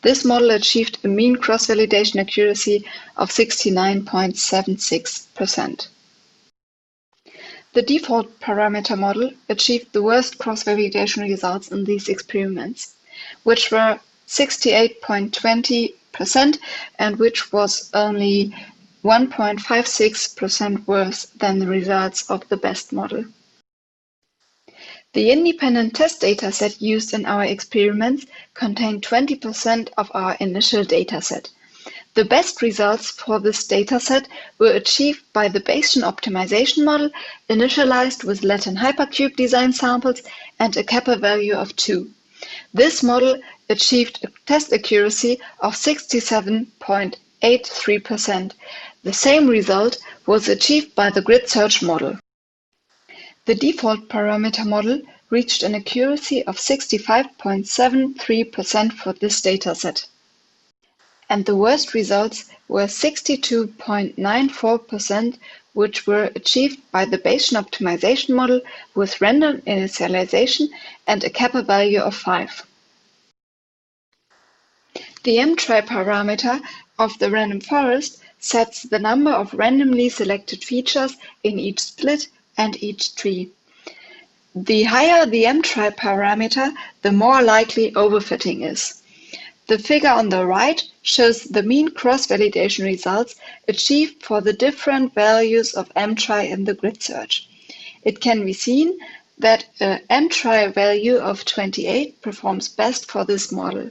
This model achieved a mean cross-validation accuracy of 69.76%. The default parameter model achieved the worst cross-validation results in these experiments, which were 68.20% and which was only 1.56% worse than the results of the best model. The independent test dataset used in our experiments contained 20% of our initial dataset. The best results for this dataset were achieved by the Bayesian optimization model, initialized with Latin hypercube design samples and a kappa value of 2. This model achieved a test accuracy of 67.83%. The same result was achieved by the grid search model. The default parameter model reached an accuracy of 65.73% for this dataset. And the worst results were 62.94%, which were achieved by the Bayesian optimization model with random initialization and a kappa value of 5. The M-try parameter of the random forest sets the number of randomly selected features in each split and each tree. The higher the M-try parameter, the more likely overfitting is. The figure on the right shows the mean cross-validation results achieved for the different values of M-try in the grid search. It can be seen that an M-try value of 28 performs best for this model.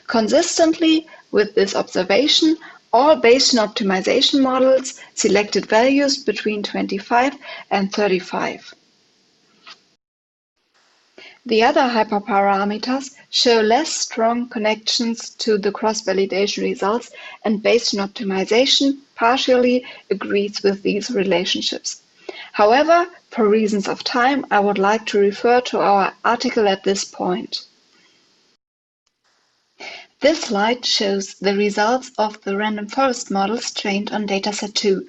Consistently with this observation, all Bayesian optimization models selected values between 25 and 35. The other hyperparameters show less strong connections to the cross-validation results, and Bayesian optimization partially agrees with these relationships. However, for reasons of time, I would like to refer to our article at this point. This slide shows the results of the random forest models trained on dataset 2.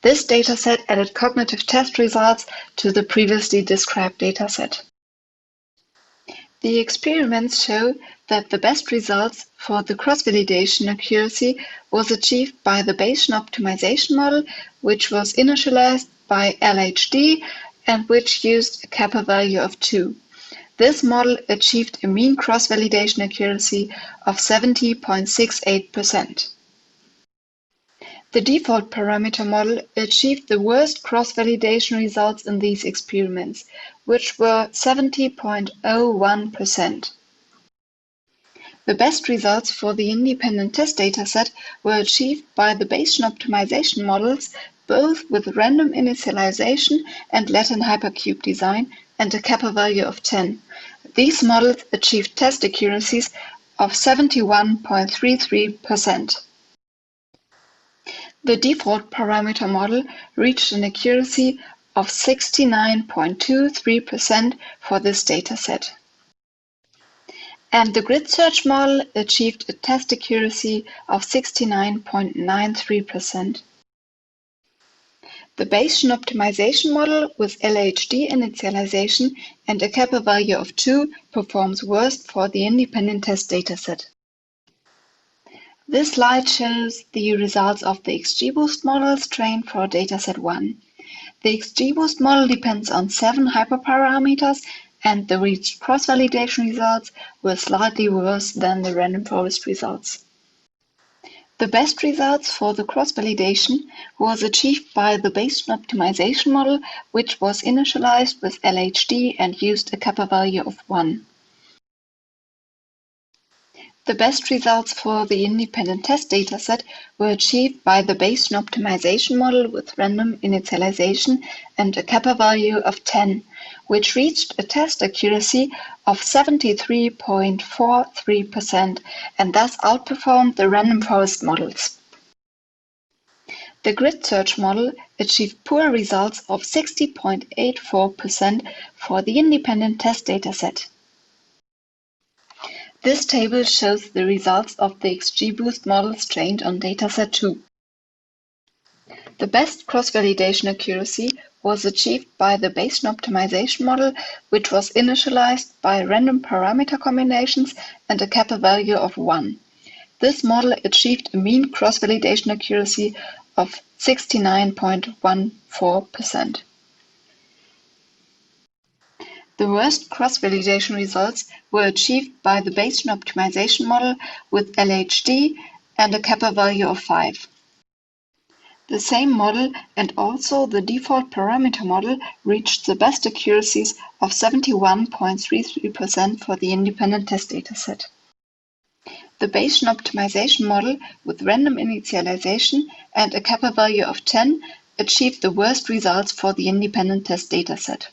This dataset added cognitive test results to the previously described dataset. The experiments show that the best results for the cross-validation accuracy was achieved by the Bayesian optimization model, which was initialized by LHD and which used a kappa value of 2. This model achieved a mean cross-validation accuracy of 70.68%. The default parameter model achieved the worst cross-validation results in these experiments, which were 70.01%. The best results for the independent test dataset were achieved by the Bayesian optimization models, both with random initialization and Latin hypercube design and a kappa value of 10. These models achieved test accuracies of 71.33%. The default parameter model reached an accuracy of 69.23% for this dataset. And the grid search model achieved a test accuracy of 69.93%. The Bayesian optimization model with LHD initialization and a kappa value of 2 performs worst for the independent test dataset. This slide shows the results of the XGBoost models trained for dataset 1. The XGBoost model depends on 7 hyperparameters, and the reached cross-validation results were slightly worse than the random forest results. The best results for the cross-validation was achieved by the Bayesian optimization model, which was initialized with LHD and used a kappa value of 1. The best results for the independent test dataset were achieved by the Bayesian optimization model with random initialization and a kappa value of 10, which reached a test accuracy of 73.43% and thus outperformed the random forest models. The grid search model achieved poor results of 60.84% for the independent test dataset. This table shows the results of the XGBoost models trained on dataset 2. The best cross-validation accuracy was achieved by the Bayesian optimization model, which was initialized by random parameter combinations and a kappa value of 1. This model achieved a mean cross-validation accuracy of 69.14%. The worst cross-validation results were achieved by the Bayesian optimization model with LHD and a kappa value of 5. The same model and also the default parameter model reached the best accuracies of 71.33% for the independent test dataset. The Bayesian optimization model with random initialization and a kappa value of 10 achieved the worst results for the independent test dataset.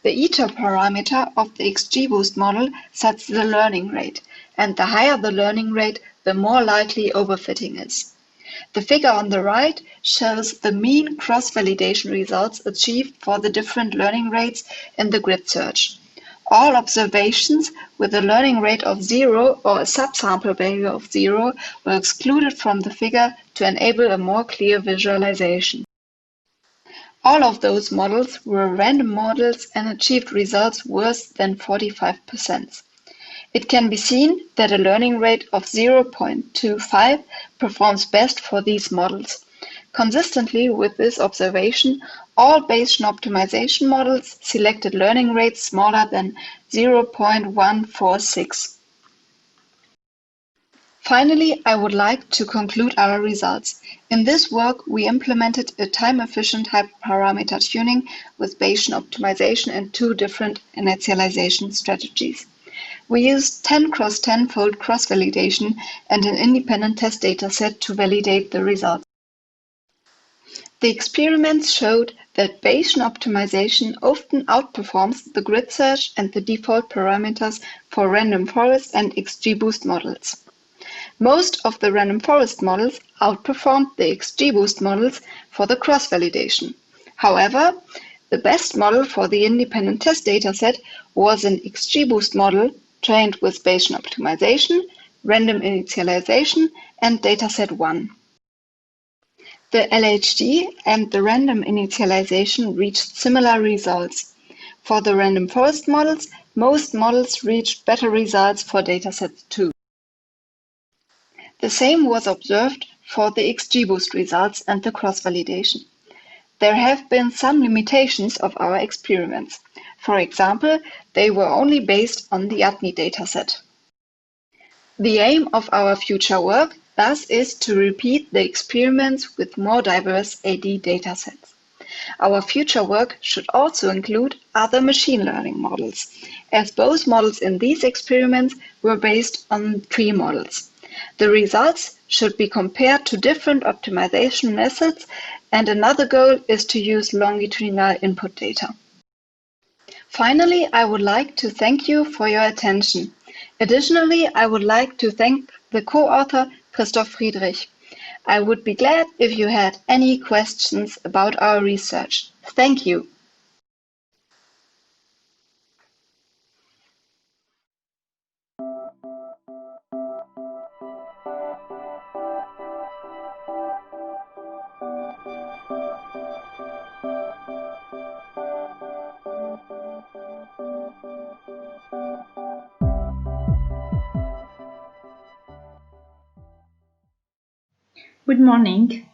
The eta parameter of the XGBoost model sets the learning rate, and the higher the learning rate, the more likely overfitting is. The figure on the right shows the mean cross-validation results achieved for the different learning rates in the grid search. All observations with a learning rate of 0 or a subsample value of 0 were excluded from the figure to enable a more clear visualization. All of those models were random models and achieved results worse than 45%. It can be seen that a learning rate of 0.25 performs best for these models. Consistently with this observation, all Bayesian optimization models selected learning rates smaller than 0.146. Finally, I would like to conclude our results. In this work, we implemented a time-efficient hyperparameter tuning with Bayesian optimization and 2 different initialization strategies. We used 10 x 10-fold cross-validation and an independent test dataset to validate the results. The experiments showed that Bayesian optimization often outperforms the grid search and the default parameters for random forest and XGBoost models. Most of the random forest models outperformed the XGBoost models for the cross-validation. However, the best model for the independent test dataset was an XGBoost model trained with Bayesian optimization, random initialization, and dataset 1. The LHD and the random initialization reached similar results. For the random forest models, most models reached better results for dataset 2. The same was observed for the XGBoost results and the cross-validation. There have been some limitations of our experiments. For example, they were only based on the ADNI dataset. The aim of our future work thus is to repeat the experiments with more diverse AD datasets. Our future work should also include other machine learning models, as both models in these experiments were based on tree models. The results should be compared to different optimization methods, and another goal is to use longitudinal input data. Finally, I would like to thank you for your attention. Additionally, I would like to thank the co-author Christoph Friedrich. I would be glad if you had any questions about our research. Thank you. Good morning.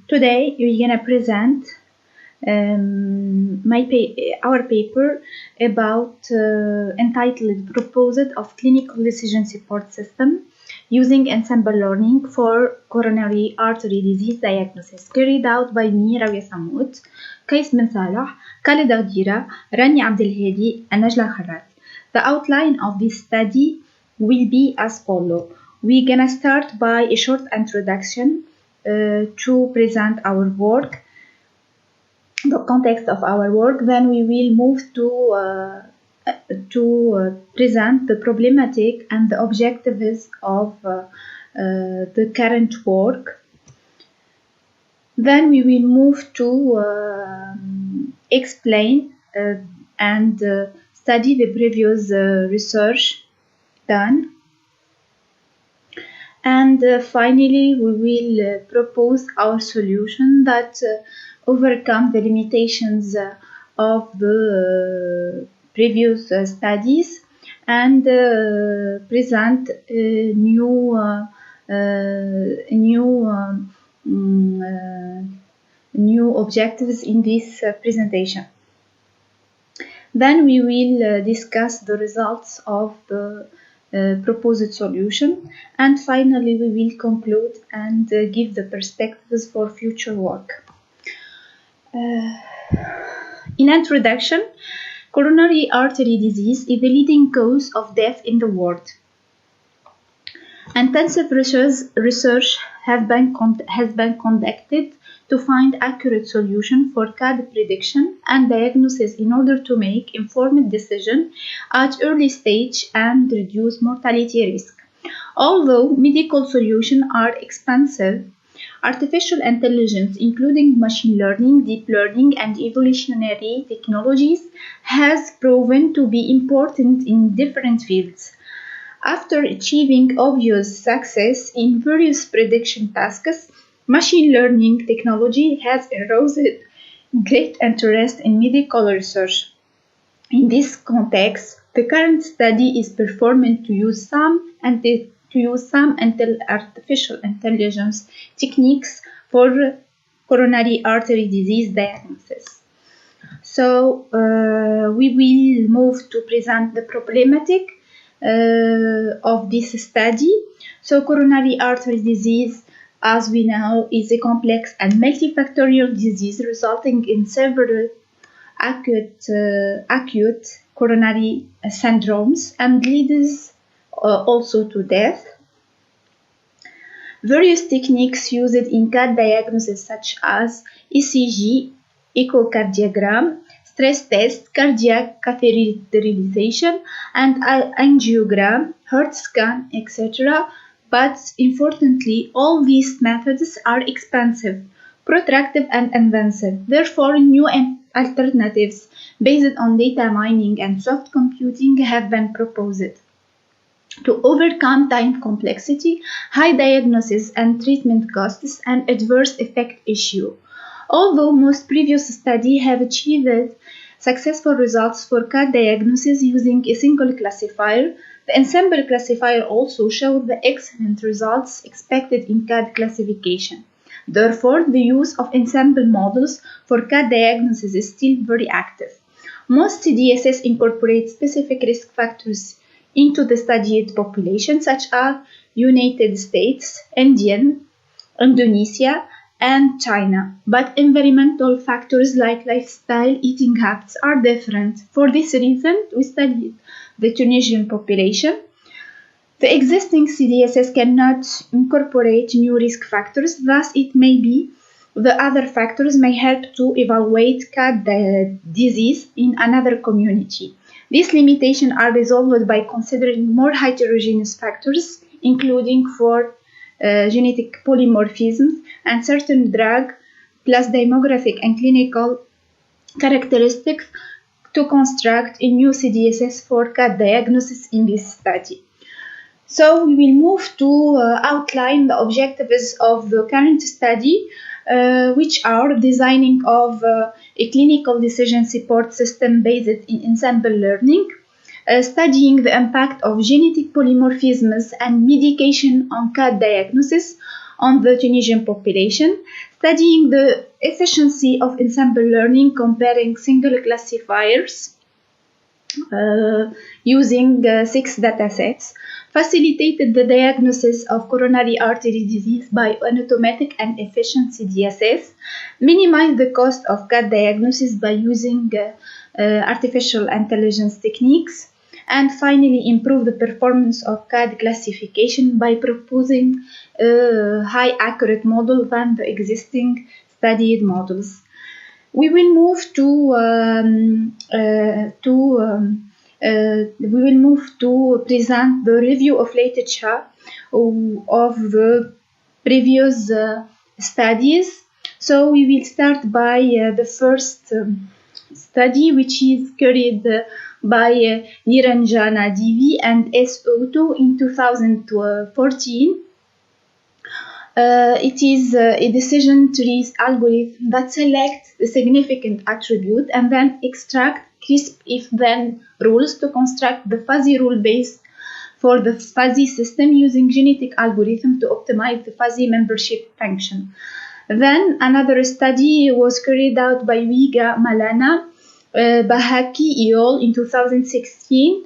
Today we're gonna present our paper about entitled "Proposal of Clinical Decision Support System Using Ensemble Learning for Coronary Artery Disease Diagnosis", carried out by me, Rawia Samout, Kais Ben Salah, Khaled Ghadira, Rani Abdelhadi, and Najla Kharrat. The outline of this study will be as follows. We're gonna start by a short introduction to present our work, the context of our work. Then we will move to present the problematic and the objectives of the current work. Then we will move to explain and study the previous research done. And finally, we will propose our solution that overcome the limitations of the previous studies and present new objectives in this presentation. Then we will discuss the results of the proposed solution, and finally we will conclude and give the perspectives for future work. In introduction, coronary artery disease is the leading cause of death in the world. Intensive research has been conducted to find accurate solution for CAD prediction and diagnosis in order to make informed decisions at early stage and reduce mortality risk. Although medical solutions are expensive, artificial intelligence, including machine learning, deep learning, and evolutionary technologies, has proven to be important in different fields. After achieving obvious success in various prediction tasks, machine learning technology has aroused great interest in medical research. In this context, the current study is performed to use some artificial intelligence techniques for coronary artery disease diagnosis. So we will move to present the problematic of this study. So coronary artery disease, as we know, is a complex and multifactorial disease resulting in several acute coronary syndromes and leads also to death. Various techniques used in CAD diagnosis such as ECG, echocardiogram, stress test, cardiac catheterization, and angiogram, heart scan, etc. But importantly, all these methods are expensive, protracted, and invasive. Therefore, new alternatives based on data mining and soft computing have been proposed. To overcome time complexity, high diagnosis and treatment costs, and adverse effect issue. Although most previous studies have achieved successful results for CAD diagnosis using a single classifier, the Ensemble classifier also showed the excellent results expected in CAD classification. Therefore, the use of Ensemble models for CAD diagnosis is still very active. Most CDSS incorporate specific risk factors into the studied population, such as United States, India, Indonesia, and China, but environmental factors like lifestyle, eating habits are different. For this reason, we studied the Tunisian population. The existing CDSS cannot incorporate new risk factors, thus it may be the other factors may help to evaluate CAD disease in another community. These limitations are resolved by considering more heterogeneous factors, including for genetic polymorphisms and certain drug plus demographic and clinical characteristics to construct a new CDSS for CAD diagnosis in this study. So we will move to outline the objectives of the current study, which are designing of a clinical decision support system based in Ensemble learning, studying the impact of genetic polymorphisms and medication on CAD diagnosis on the Tunisian population, studying the efficiency of Ensemble learning comparing single classifiers using 6 datasets, facilitated the diagnosis of coronary artery disease by an automatic and efficient CDSS, minimized the cost of CAD diagnosis by using artificial intelligence techniques, and finally improve the performance of CAD classification by proposing a high accurate model than the existing studied models. We will move to present the review of literature of the previous studies. So we will start by the first study, which is carried by Niranjana Divi and SO2 in 2014. It is a decision trees algorithm that selects the significant attribute and then extract crisp if-then rules to construct the fuzzy rule base for the fuzzy system using genetic algorithm to optimize the fuzzy membership function. Then another study was carried out by Wiga Malana, Bahaki et al. In 2016.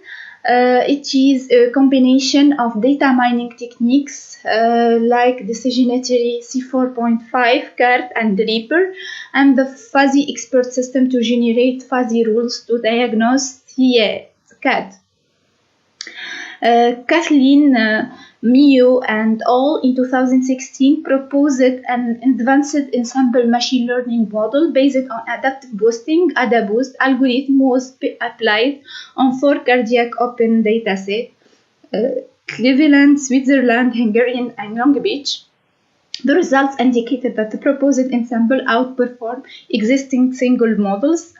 It is a combination of data mining techniques like decisionatory C4.5, CART, and Reaper, and the fuzzy expert system to generate fuzzy rules to diagnose CAD. Kathleen Mio and all in 2016 proposed an advanced ensemble machine learning model based on adaptive boosting. AdaBoost algorithm was applied on 4 cardiac open datasets, Cleveland, Switzerland, Hungarian, and Long Beach. The results indicated that the proposed ensemble outperformed existing single models.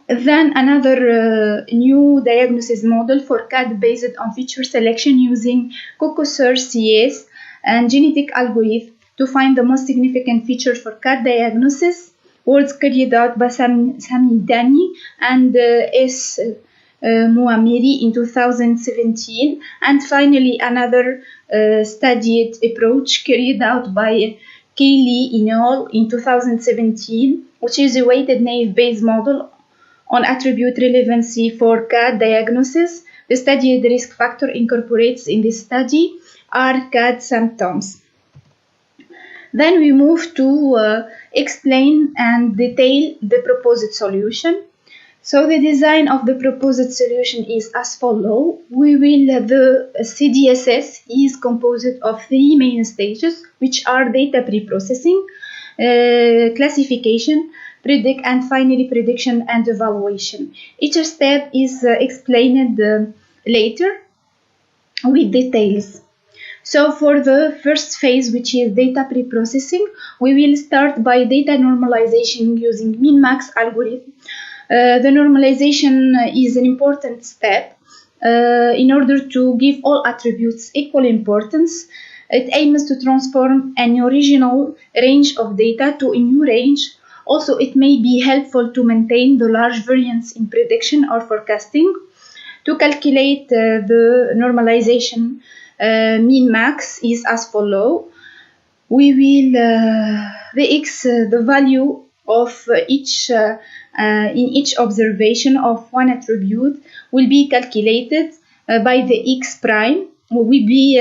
Then another new diagnosis model for CAD based on feature selection using CocoSur CS and genetic algorithm to find the most significant features for CAD diagnosis was carried out by Samidani and S. Mouamiri in 2017. And finally another studied approach carried out by Kaylee et al. In 2017, which is a weighted naive-based model on attribute relevancy for CAD diagnosis. The studied risk factor incorporates in this study are CAD symptoms. Then we move to explain and detail the proposed solution. So the design of the proposed solution is as follows. The CDSS is composed of 3 main stages, which are data pre-processing, classification, and finally prediction and evaluation. Each step is explained later with details. So for the first phase, which is data pre-processing, we will start by data normalization using min-max algorithm. The normalization is an important step in order to give all attributes equal importance. It aims to transform an original range of data to a new range. Also, it may be helpful to maintain the large variance in prediction or forecasting. To calculate the normalization min-max is as follows. We will the value of each in each observation of one attribute will be calculated by the x prime will be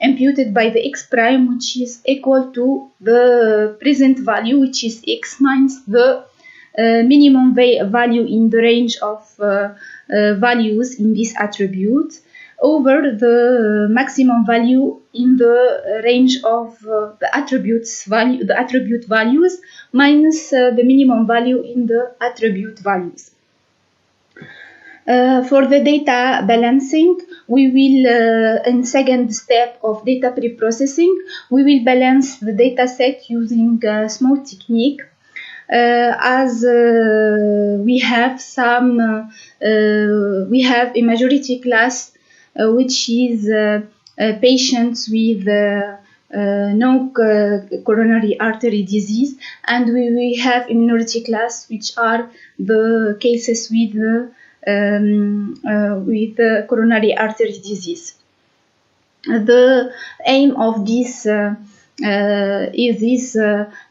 imputed by the x prime, which is equal to the present value, which is x minus the minimum value in the range of values in this attribute, over the maximum value in the range of the attribute values minus the minimum value in the attribute values. For the data balancing, we will, in second step of data preprocessing, we will balance the data set using a small technique. As we have a majority class which is patients with no coronary artery disease, and we have a minority class which are the cases with coronary artery disease. The aim of this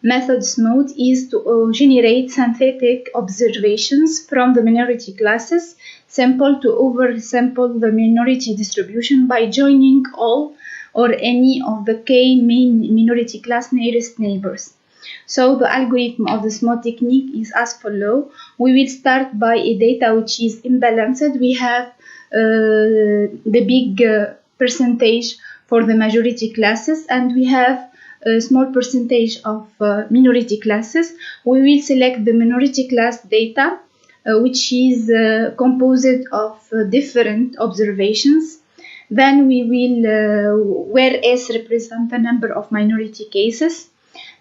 methods mode is to generate synthetic observations from the minority classes, sample to oversample the minority distribution by joining all or any of the k main minority class nearest neighbors. So the algorithm of the small technique is as follows. We will start by a data which is imbalanced. We have the big percentage for the majority classes, and we have a small percentage of minority classes. We will select the minority class data, which is composed of different observations. Then we will, where S represents the number of minority cases,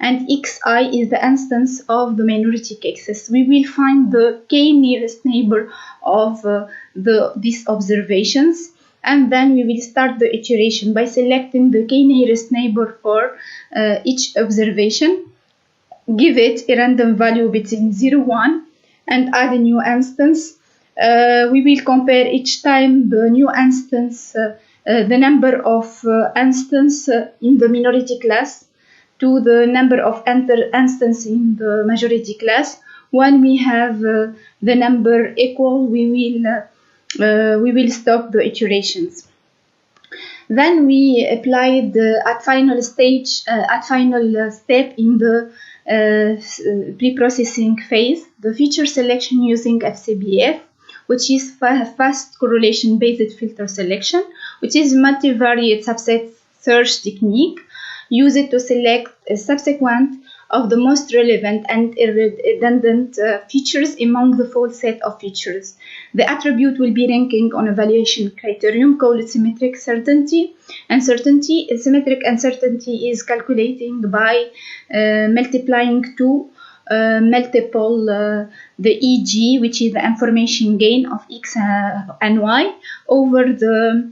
and xi is the instance of the minority cases. We will find the k nearest neighbor of these observations, and then we will start the iteration by selecting the k nearest neighbor for each observation, give it a random value between 0 and 1, and add a new instance. We will compare each time the new instance, the number of instances in the minority class to the number of instances in the majority class. When we have the number equal, we will stop the iterations. Then we applied at final step in the pre-processing phase, the feature selection using FCBF, which is fast correlation-based filter selection, which is multivariate subset search technique, used to select a subsequent of the most relevant and redundant features among the full set of features. The attribute will be ranking on a valuation criterion called symmetric certainty. Symmetric uncertainty is calculating by multiplying two multiple the EG, which is the information gain of X and Y, over the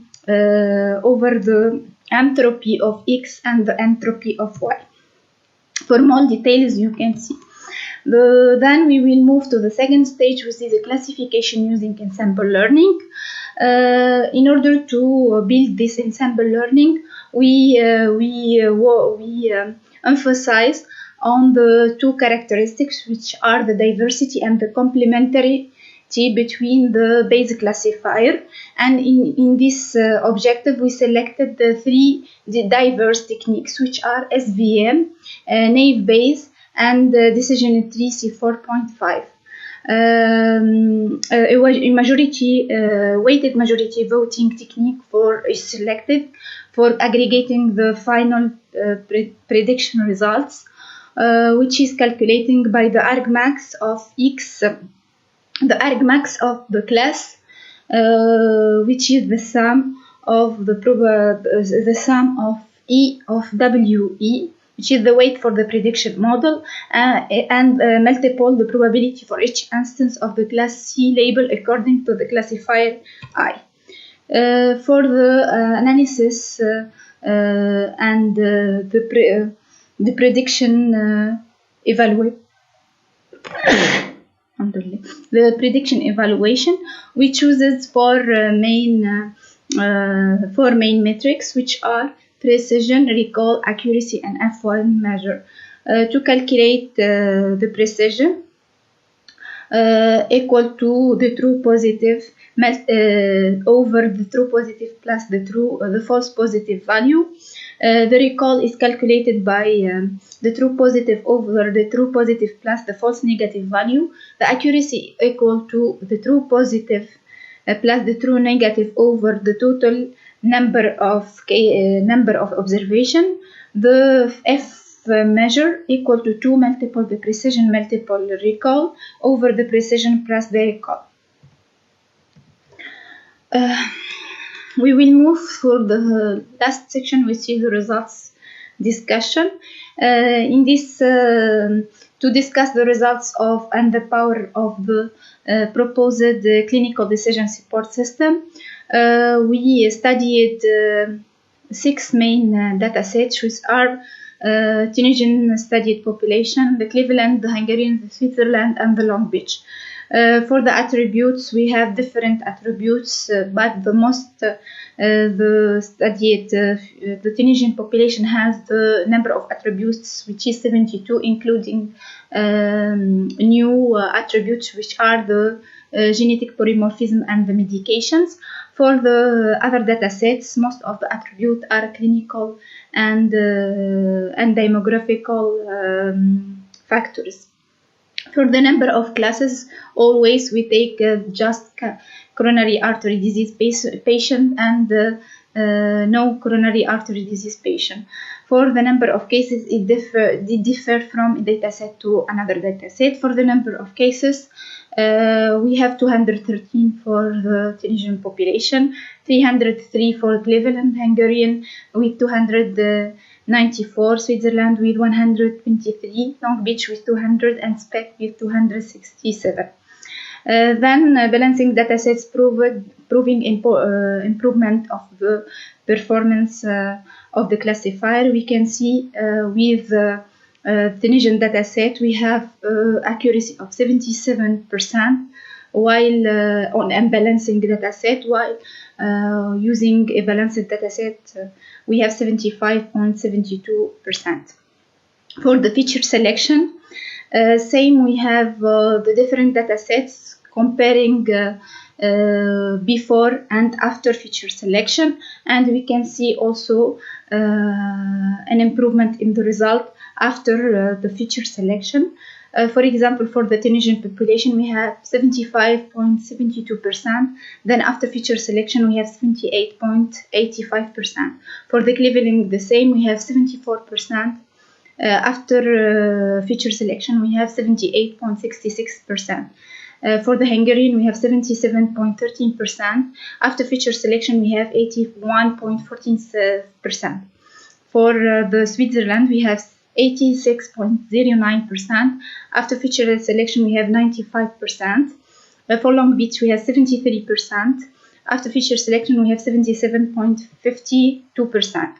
entropy of X and the entropy of Y. For more details, you can see. Then we will move to the second stage, which is the classification using ensemble learning. In order to build this ensemble learning, we emphasize on the two characteristics, which are the diversity and the complementarity between the base classifier. And in this objective, we selected the three diverse techniques, which are SVM, naive Bayes, and decision tree C4.5. A weighted majority voting technique is selected for aggregating the final prediction results, which is calculating by the argmax of X, the argmax of the class, which is the sum of the sum of E of WE, which is the weight for the prediction model, and multiple the probability for each instance of the class C label according to the classifier I. For the analysis and the prediction evaluation, we chooses four main metrics, which are precision, recall, accuracy, and F1 measure. To calculate the precision, equal to the true positive over the true positive plus the false positive value. The recall is calculated by the true positive over the true positive plus the false negative value. The accuracy equal to the true positive plus the true negative over the total number of observation. The F measure equal to 2 multiple the precision multiple recall over the precision plus the recall. We will move for the last section, which is the results discussion. In this, to discuss the results of and the power of the proposed clinical decision support system, we studied 6 main data sets, which are Tunisian studied population, the Cleveland, the Hungarian, the Switzerland, and the Long Beach. For the attributes, we have different attributes, but the most the studied the Tunisian population has the number of attributes, which is 72, including new attributes, which are the genetic polymorphism and the medications. For the other data sets, most of the attributes are clinical and demographical factors. For the number of classes, always we take just coronary artery disease patient and no coronary artery disease patient. For the number of cases, it differ from a data set to another data set. For the number of cases, we have 213 for the Tunisian population, 303 for Cleveland, Hungarian with 294, Switzerland with 123, Long Beach with 200, and Spec with 267. Then balancing datasets proving improvement of the performance of the classifier. We can see with the Tunisian dataset we have accuracy of 77%, while on unbalancing dataset, while using a balanced dataset we have 75.72%. For the feature selection, same, we have the different datasets comparing before and after feature selection, and we can see also an improvement in the result after the feature selection. For example, for the Tunisian population, we have 75.72%. Then after feature selection, we have 78.85%. For the Cleveland, the same, we have 74%. After feature selection, we have 78.66%. For the Hungarian, we have 77.13%. After feature selection, we have 81.14%. For the Switzerland, we have 86.09%. After feature selection, we have 95%. For Long Beach, we have 73%. After feature selection, we have 77.52%.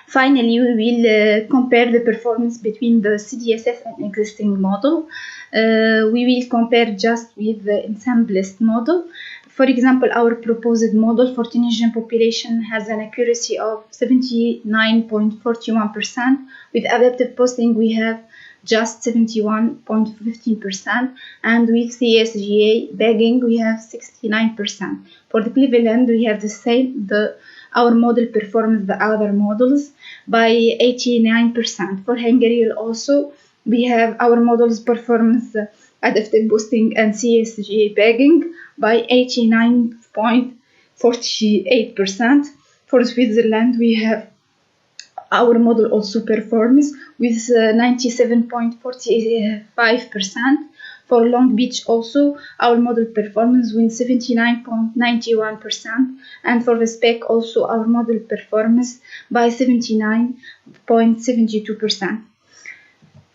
Finally, we will compare the performance between the CDSS and existing model. We will compare just with the Ensemblist model. For example, our proposed model for Tunisian population has an accuracy of 79.41%. With adaptive posting, we have just 71.15%, and with CSGA bagging, we have 69%. For the Cleveland, we have the same. Our model performs the other models by 89%. For Hungary also, we have our models performs adaptive boosting and CSGA bagging by 89.48%. For Switzerland, we have our model also performs with 97.45%. For Long Beach also, our model performs with 79.91%, and for the Spec also, our model performs by 79.72%.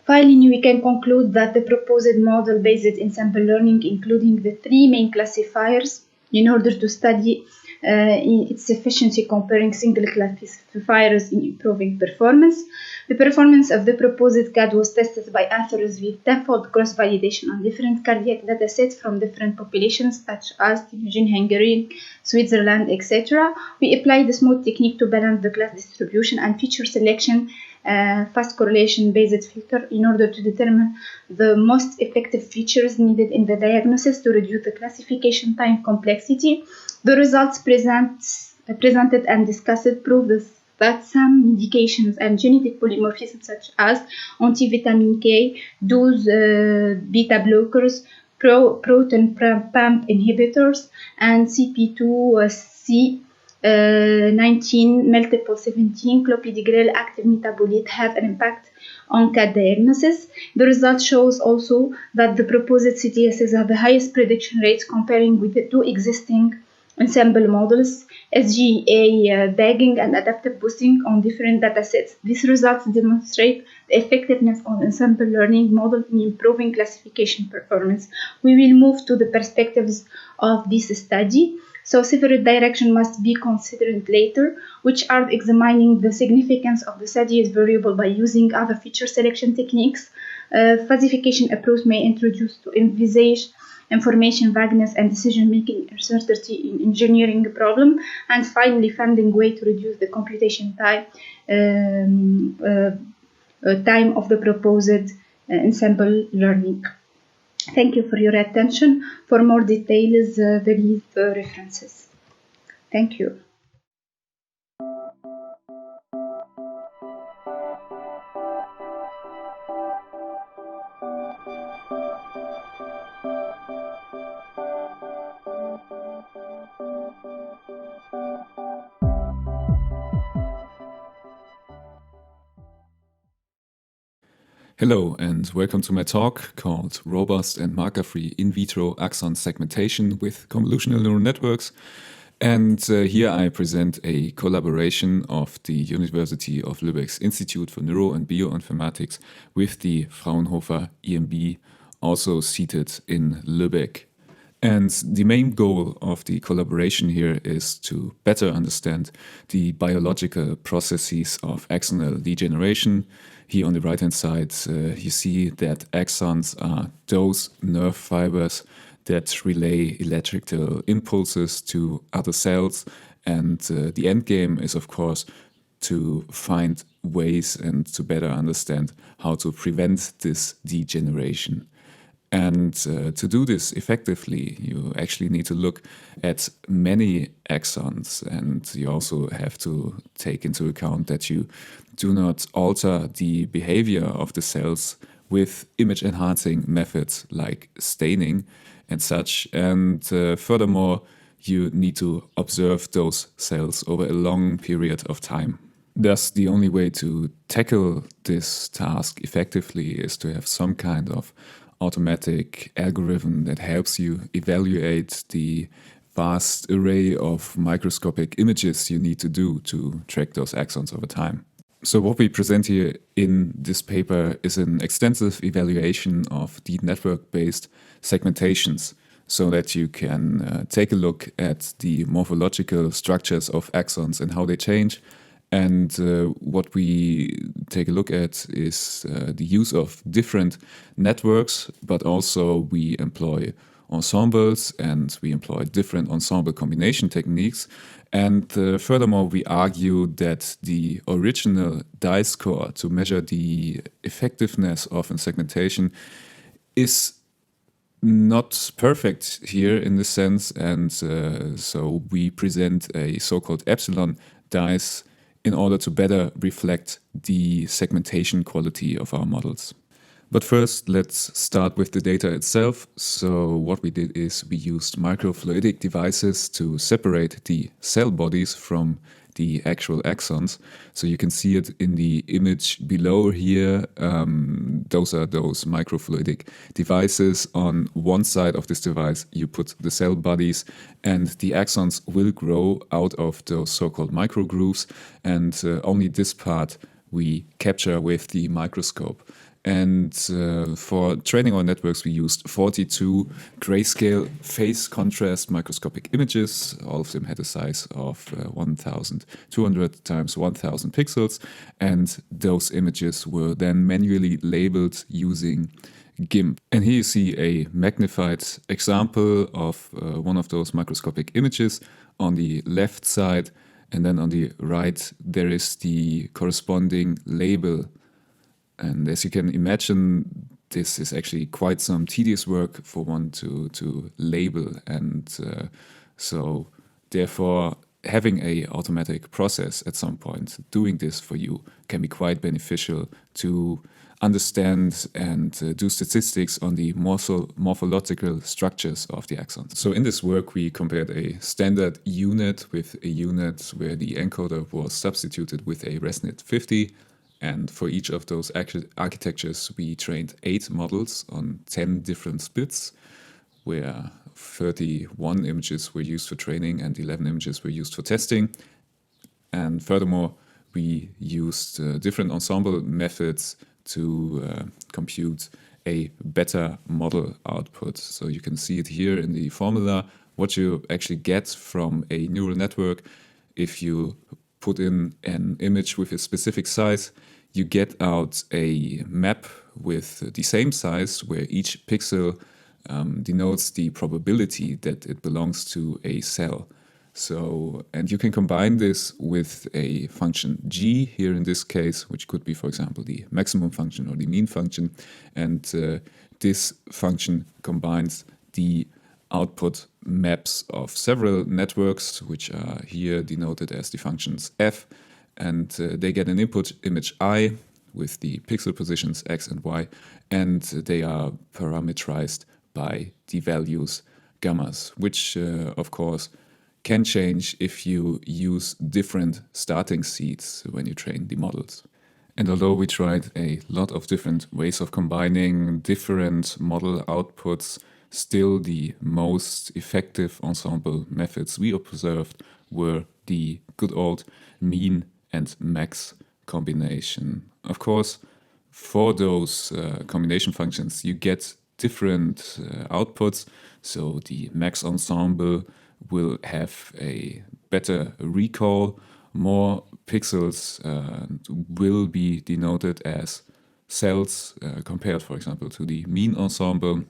Finally, we can conclude that the proposed model-based ensemble learning, including the 3 main classifiers, in order to study its efficiency comparing single classifiers in improving performance. The performance of the proposed CAD was tested by authors with tenfold cross-validation on different cardiac datasets from different populations, such as Tunisian, Hungarian, Switzerland, etc. We applied the smooth technique to balance the class distribution and feature selection fast correlation-based filter in order to determine the most effective features needed in the diagnosis to reduce the classification time complexity. The results presented and discussed prove that some medications and genetic polymorphisms such as anti-vitamin K, those beta blockers, proton pump inhibitors, and CP2C 19 multiple 17 clopidogrel active metabolite have an impact on CAD diagnosis. The result shows also that the proposed CTSs have the highest prediction rates comparing with the two existing Ensemble models, SGA bagging and adaptive boosting on different datasets. These results demonstrate the effectiveness of Ensemble learning model in improving classification performance. We will move to the perspectives of this study. So several directions must be considered later, which are examining the significance of the study as variable by using other feature selection techniques. Falsification approach may introduce to envisage information vagueness and decision-making uncertainty in engineering problem, and finally finding way to reduce the computation time of the proposed ensemble learning. Thank you for your attention. For more details, there is references. Thank you. Hello and welcome to my talk called Robust and Marker-Free In Vitro Axon Segmentation with Convolutional Neural Networks. And here I present a collaboration of the University of Lübeck's Institute for Neuro and Bioinformatics with the Fraunhofer EMB, also seated in Lübeck. And the main goal of the collaboration here is to better understand the biological processes of axonal degeneration. Here on the right-hand side, you see that axons are those nerve fibers that relay electrical impulses to other cells. And the end game is, of course, to find ways and to better understand how to prevent this degeneration. And to do this effectively, you actually need to look at many axons, and you also have to take into account that you do not alter the behavior of the cells with image-enhancing methods like staining and such. And furthermore, you need to observe those cells over a long period of time. Thus, the only way to tackle this task effectively is to have some kind of automatic algorithm that helps you evaluate the vast array of microscopic images you need to do to track those axons over time. So what we present here in this paper is an extensive evaluation of deep network-based segmentations so that you can take a look at the morphological structures of axons and how they change. And what we take a look at is the use of different networks, but also we employ ensembles and we employ different ensemble combination techniques. And furthermore, we argue that the original DICE score to measure the effectiveness of a segmentation is not perfect here in this sense. And so we present a so-called epsilon DICE in order to better reflect the segmentation quality of our models. But first, let's start with the data itself. So what we did is we used microfluidic devices to separate the cell bodies from the actual axons. So you can see it in the image below here. Those are those microfluidic devices. On one side of this device, you put the cell bodies, and the axons will grow out of those so-called microgrooves. And only this part we capture with the microscope. And for training our networks, we used 42 grayscale phase contrast microscopic images. All of them had a size of 1200 times 1000 pixels. And those images were then manually labeled using GIMP. And here you see a magnified example of one of those microscopic images on the left side. And then on the right, there is the corresponding label. And as you can imagine, this is actually quite some tedious work for one to label. And so therefore, having a automatic process at some point doing this for you can be quite beneficial to understand and do statistics on the morphological structures of the axons. So in this work, we compared a standard unit with a unit where the encoder was substituted with a ResNet 50. And for each of those architectures, we trained 8 models on 10 different splits, where 31 images were used for training and 11 images were used for testing. And furthermore, we used different ensemble methods to compute a better model output. So you can see it here in the formula, what you actually get from a neural network. If you put in an image with a specific size, you get out a map with the same size where each pixel denotes the probability that it belongs to a cell. So, and you can combine this with a function g here in this case, which could be, for example, the maximum function or the mean function. And this function combines the output maps of several networks, which are here denoted as the functions f. And they get an input image I with the pixel positions x and y, and they are parameterized by the values gammas, which of course can change if you use different starting seeds when you train the models. And although we tried a lot of different ways of combining different model outputs, still the most effective ensemble methods we observed were the good old mean and max combination. Of course, for those combination functions, you get different outputs. So the max ensemble will have a better recall. More pixels will be denoted as cells compared, for example, to the mean ensemble.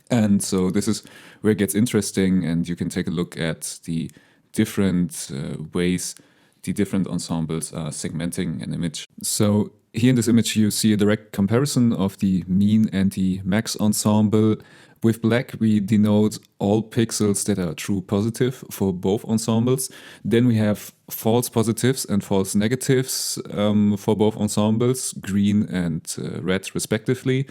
And so this is where it gets interesting, and you can take a look at the different ways the different ensembles are segmenting an image. So here in this image, you see a direct comparison of the mean and the max ensemble. With black, we denote all pixels that are true positive for both ensembles. Then we have false positives and false negatives for both ensembles, green and red respectively.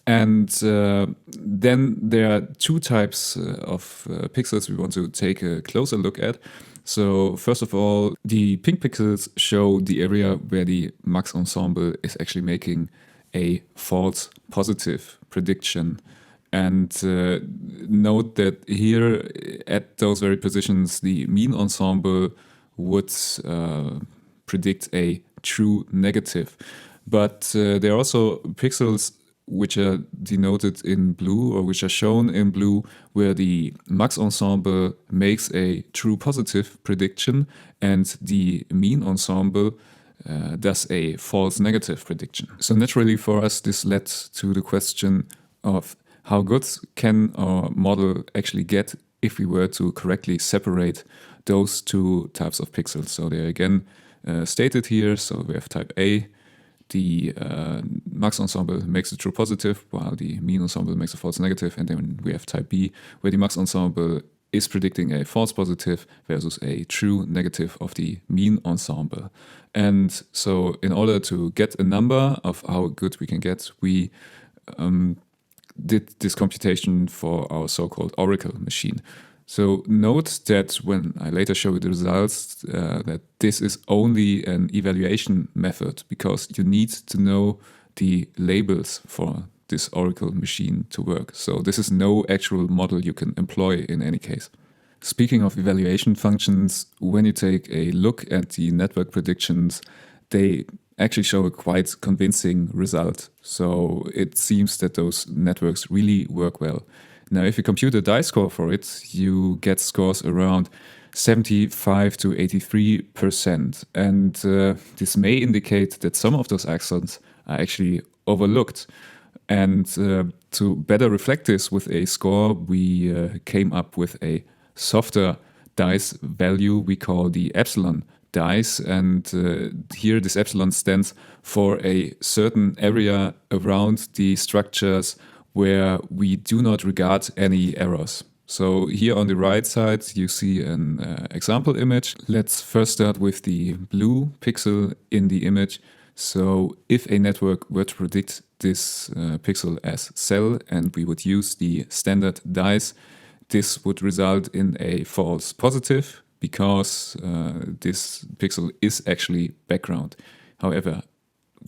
And then there are 2 types of pixels we want to take a closer look at. So first of all, the pink pixels show the area where the max ensemble is actually making a false positive prediction. And note that here at those very positions, the mean ensemble would predict a true negative. But there are also pixels which are denoted in blue or which are shown in blue, where the max ensemble makes a true positive prediction and the mean ensemble does a false negative prediction. So naturally for us, this led to the question of how good can our model actually get if we were to correctly separate those 2 types of pixels. So they're again stated here. So we have type A. The max ensemble makes a true positive, while the mean ensemble makes a false negative. And then we have type B, where the max ensemble is predicting a false positive versus a true negative of the mean ensemble. And so in order to get a number of how good we can get, we did this computation for our so-called Oracle machine. So note that when I later show you the results, that this is only an evaluation method, because you need to know the labels for this Oracle machine to work. So this is no actual model you can employ in any case. Speaking of evaluation functions, when you take a look at the network predictions, they actually show a quite convincing result. So it seems that those networks really work well. Now, if you compute a die score for it, you get scores around 75 to 83%. And this may indicate that some of those axons are actually overlooked. And to better reflect this with a score, we came up with a softer dice value we call the epsilon dice, and here this epsilon stands for a certain area around the structures where we do not regard any errors. So here on the right side you see an example image. Let's first start with the blue pixel in the image. So if a network were to predict this pixel as cell and we would use the standard dice, this would result in a false positive because this pixel is actually background. However,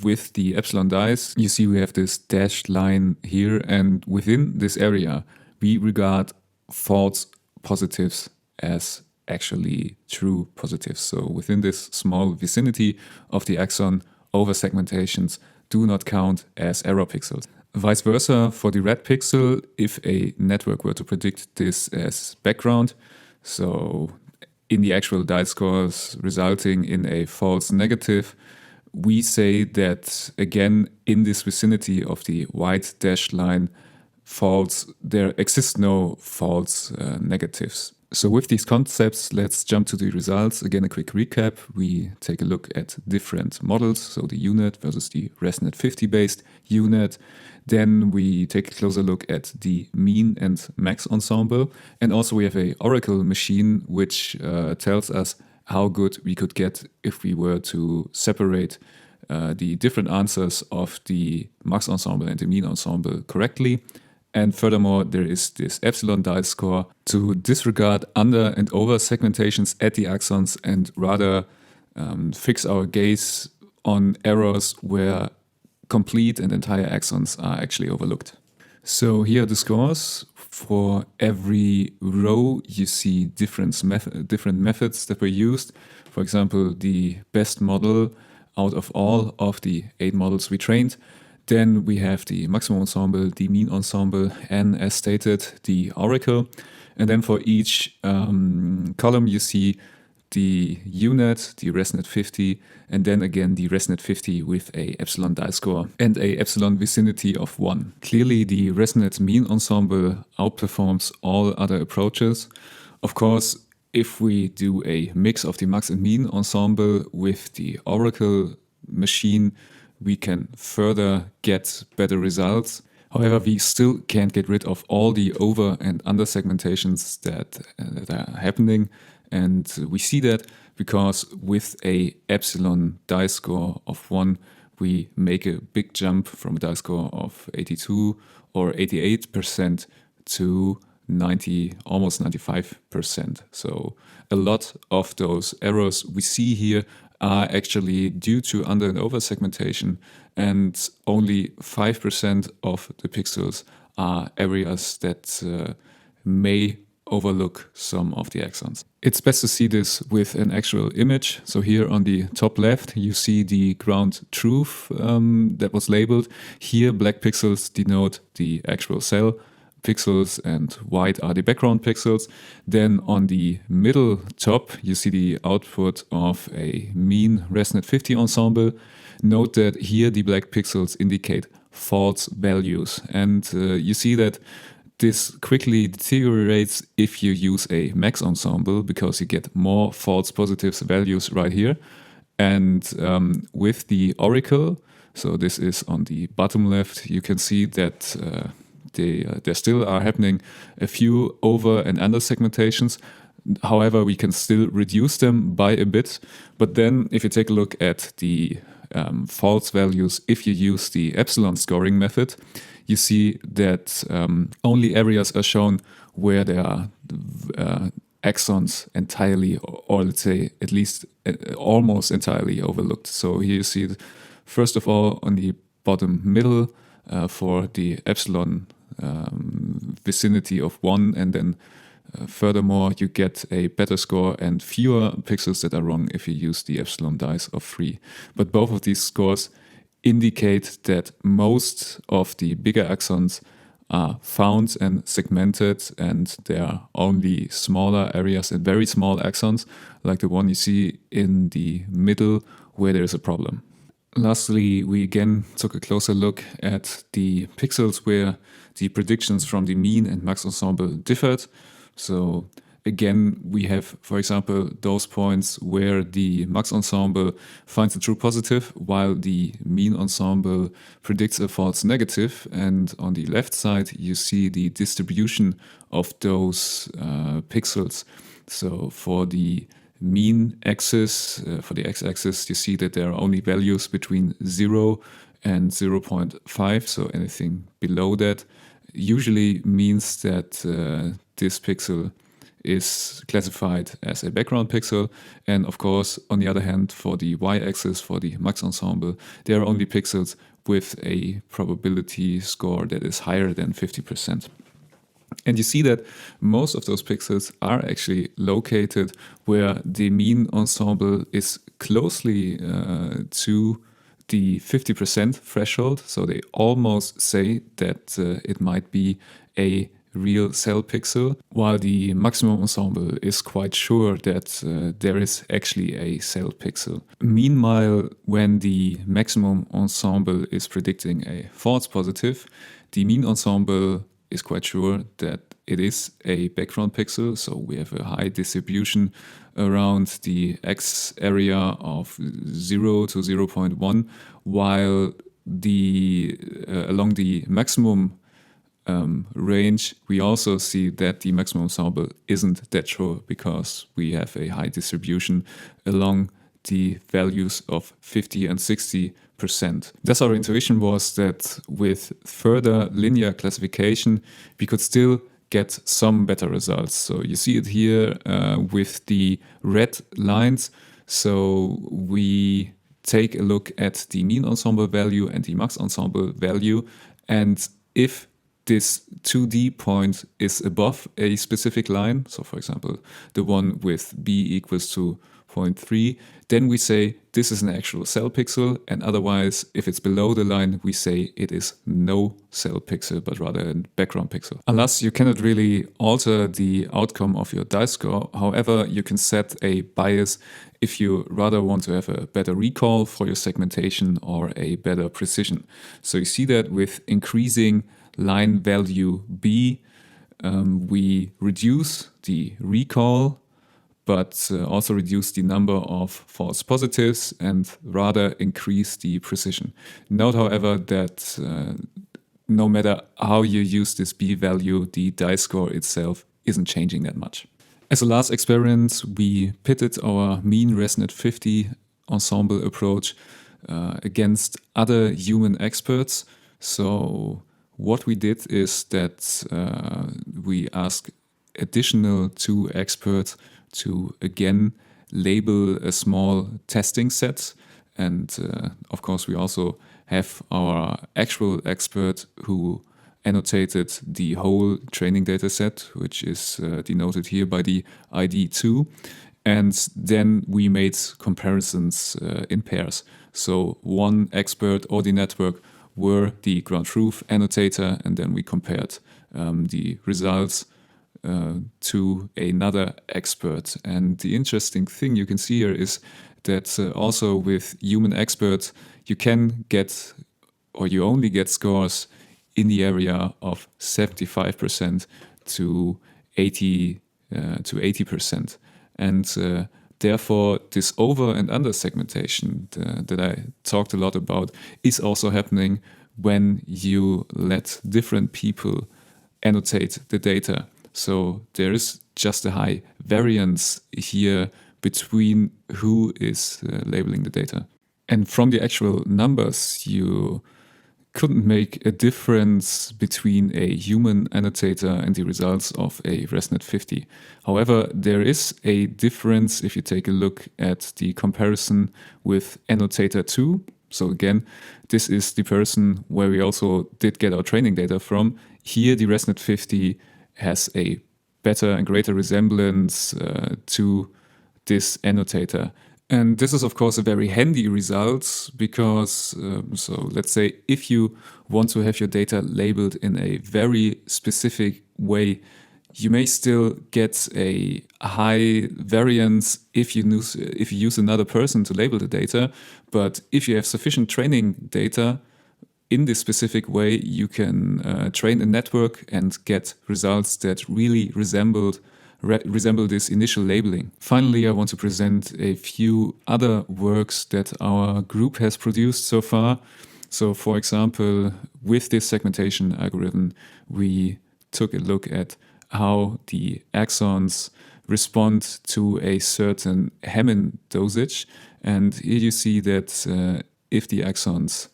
with the epsilon dice, you see we have this dashed line here, and within this area we regard false positives as actually true positives. So within this small vicinity of the axon, over segmentations do not count as error pixels. Vice versa for the red pixel, if a network were to predict this as background, so in the actual dice scores resulting in a false negative, we say that again in this vicinity of the white dashed line, there exist no false negatives. So with these concepts, let's jump to the results. Again, a quick recap. We take a look at different models, so the UNet versus the ResNet 50 based UNet. Then we take a closer look at the mean and max ensemble. And also we have a Oracle machine, which tells us how good we could get if we were to separate the different answers of the max ensemble and the mean ensemble correctly. And furthermore, there is this epsilon dice score to disregard under and over segmentations at the axons and rather fix our gaze on errors where complete and entire axons are actually overlooked. So here are the scores. For every row, you see different methods that were used. For example, the best model out of all of the 8 models we trained. Then we have the maximum ensemble, the mean ensemble, and as stated, the Oracle. And then for each column, you see the UNet, the ResNet 50, and then again the ResNet 50 with a epsilon dice score and a epsilon vicinity of 1. Clearly, the ResNet mean ensemble outperforms all other approaches. Of course, if we do a mix of the max and mean ensemble with the Oracle machine, we can further get better results. However, we still can't get rid of all the over and under segmentations that are happening. And we see that because with a epsilon dice score of 1, we make a big jump from a dice score of 82 or 88% to 90, almost 95%. So a lot of those errors we see here are actually due to under and over segmentation, and only 5% of the pixels are areas that may overlook some of the axons. It's best to see this with an actual image. So here on the top left, you see the ground truth that was labeled. Here, black pixels denote the actual cell pixels and white are the background pixels. Then on the middle top, you see the output of a mean ResNet 50 ensemble. Note that here the black pixels indicate false values. And you see that this quickly deteriorates if you use a max ensemble because you get more false positives values right here. And with the Oracle, so this is on the bottom left, you can see that there still are happening a few over and under segmentations. However, we can still reduce them by a bit. But then if you take a look at the false values, if you use the epsilon scoring method, you see that only areas are shown where there are axons entirely, or let's say at least almost entirely overlooked. So here you see, first of all, on the bottom middle for the epsilon vicinity of 1, and then furthermore you get a better score and fewer pixels that are wrong if you use the epsilon dice of 3. But both of these scores indicate that most of the bigger axons are found and segmented, and there are only smaller areas and very small axons, like the one you see in the middle, where there is a problem. Lastly, we again took a closer look at the pixels where the predictions from the mean and max ensemble differed. So again, we have, for example, those points where the max ensemble finds a true positive, while the mean ensemble predicts a false negative. And on the left side, you see the distribution of those pixels. So for the mean axis, for the x-axis, you see that there are only values between 0 and 0.5, so anything below that usually means that this pixel is classified as a background pixel. And of course, on the other hand, for the y-axis, for the max ensemble, there are only pixels with a probability score that is higher than 50%. And you see that most of those pixels are actually located where the mean ensemble is closely to the 50% threshold. So they almost say that it might be a real cell pixel, while the maximum ensemble is quite sure that there is actually a cell pixel. Meanwhile, when the maximum ensemble is predicting a false positive, the mean ensemble is quite sure that it is a background pixel. So we have a high distribution around the X area of 0 to 0.1, while along the maximum range, we also see that the maximum ensemble isn't that sure because we have a high distribution along the values of 50 and 60%. Thus, our intuition was that with further linear classification, we could still get some better results. So you see it here with the red lines. So we take a look at the mean ensemble value and the max ensemble value. And if this 2D point is above a specific line, so for example, the one with b equals to 0.3, then we say this is an actual cell pixel, and otherwise, if it's below the line, we say it is no cell pixel, but rather a background pixel. Alas, you cannot really alter the outcome of your dice score. However, you can set a bias if you rather want to have a better recall for your segmentation or a better precision. So you see that with increasing line value b, we reduce the recall, but also reduce the number of false positives and rather increase the precision. Note, however, that no matter how you use this b value, the dice score itself isn't changing that much. As a last experiment, we pitted our mean ResNet 50 ensemble approach against other human experts. So what we did is that we asked additional 2 experts to again label a small testing set. And of course, we also have our actual expert who annotated the whole training data set, which is denoted here by the ID 2. And then we made comparisons in pairs. So one expert or the network were the ground truth annotator, and then we compared the results to another expert. And the interesting thing you can see here is that also with human experts, you can get, or you only get scores in the area of 75% to 80%. And therefore, this over and under segmentation that I talked a lot about is also happening when you let different people annotate the data. So there is just a high variance here between who is labeling the data. And from the actual numbers, you couldn't make a difference between a human annotator and the results of a ResNet 50. However, there is a difference if you take a look at the comparison with annotator 2. So again, this is the person where we also did get our training data from. Here, the ResNet 50 has a better and greater resemblance to this annotator. And this is, of course, a very handy result because, so let's say if you want to have your data labeled in a very specific way, you may still get a high variance if you use another person to label the data. But if you have sufficient training data in this specific way, you can train a network and get results that really resembled resemble this initial labeling. Finally, I want to present a few other works that our group has produced so far. So, for example, with this segmentation algorithm, we took a look at how the axons respond to a certain Hammond dosage. And here you see that if the axons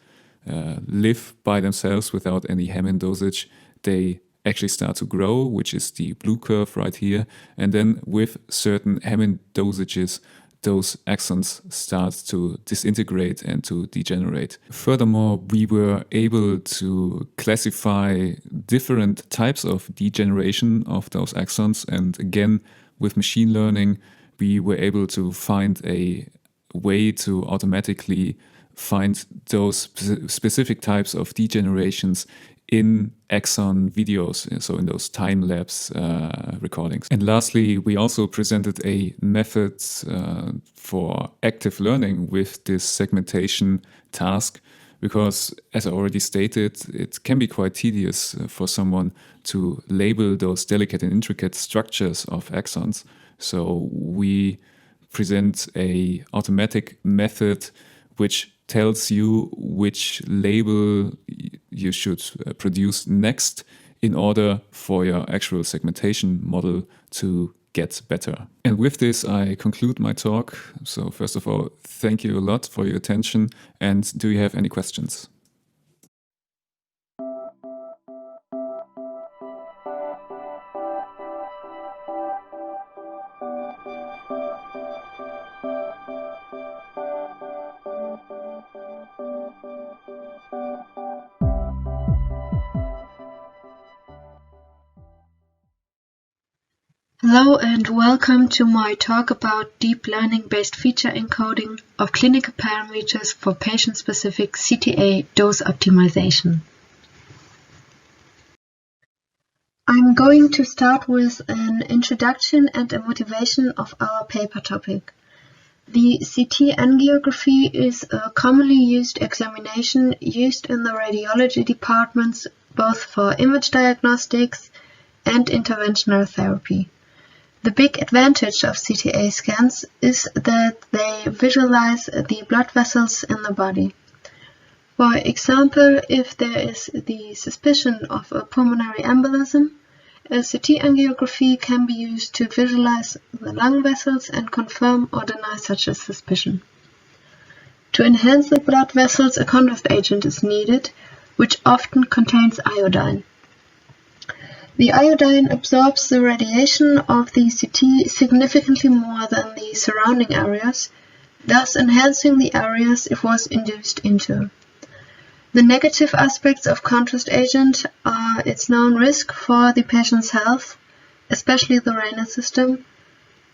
live by themselves without any Hammond dosage, they actually start to grow, which is the blue curve right here. And then with certain Hammond dosages, those axons start to disintegrate and to degenerate. Furthermore, we were able to classify different types of degeneration of those axons. And again, with machine learning, we were able to find a way to automatically find those specific types of degenerations in axon videos, so in those time-lapse recordings. And lastly, we also presented a method for active learning with this segmentation task, because as I already stated, it can be quite tedious for someone to label those delicate and intricate structures of axons. So we present a automatic method which tells you which label you should produce next in order for your actual segmentation model to get better. And with this, I conclude my talk. So first of all, thank you a lot for your attention. And do you have any questions? Hello and welcome to my talk about deep learning-based feature encoding of clinical parameters for patient-specific CTA dose optimization. I'm going to start with an introduction and a motivation of our paper topic. The CT angiography is a commonly used examination used in the radiology departments both for image diagnostics and interventional therapy. The big advantage of CTA scans is that they visualize the blood vessels in the body. For example, if there is the suspicion of a pulmonary embolism, a CT angiography can be used to visualize the lung vessels and confirm or deny such a suspicion. To enhance the blood vessels, a contrast agent is needed, which often contains iodine. The iodine absorbs the radiation of the CT significantly more than the surrounding areas, thus enhancing the areas it was induced into. The negative aspects of contrast agent are its known risk for the patient's health, especially the renal system,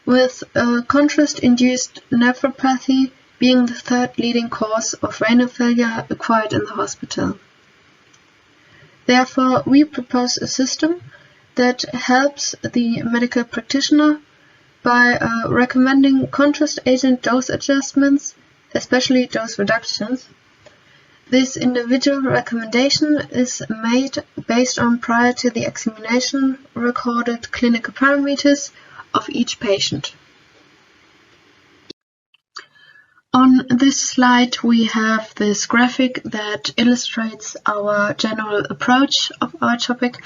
with contrast-induced nephropathy being the third leading cause of renal failure acquired in the hospital. Therefore, we propose a system that helps the medical practitioner by recommending contrast agent dose adjustments, especially dose reductions. This individual recommendation is made based on prior to the examination recorded clinical parameters of each patient. On this slide we have this graphic that illustrates our general approach of our topic.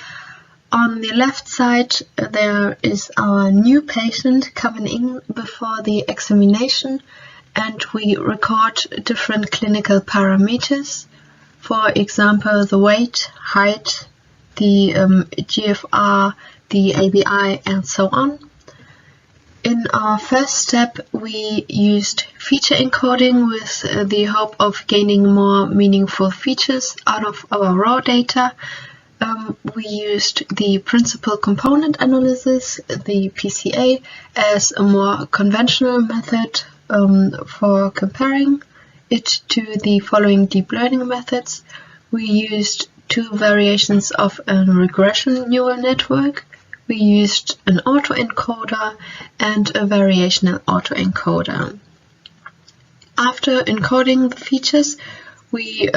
On the left side there is our new patient coming in before the examination, and we record different clinical parameters, for example the weight, height, the GFR, the ABI and so on. In our first step we used feature encoding with the hope of gaining more meaningful features out of our raw data. We used the principal component analysis, the PCA, as a more conventional method for comparing it to the following deep learning methods. We used two variations of a regression neural network. We used an autoencoder and a variational autoencoder. After encoding the features, we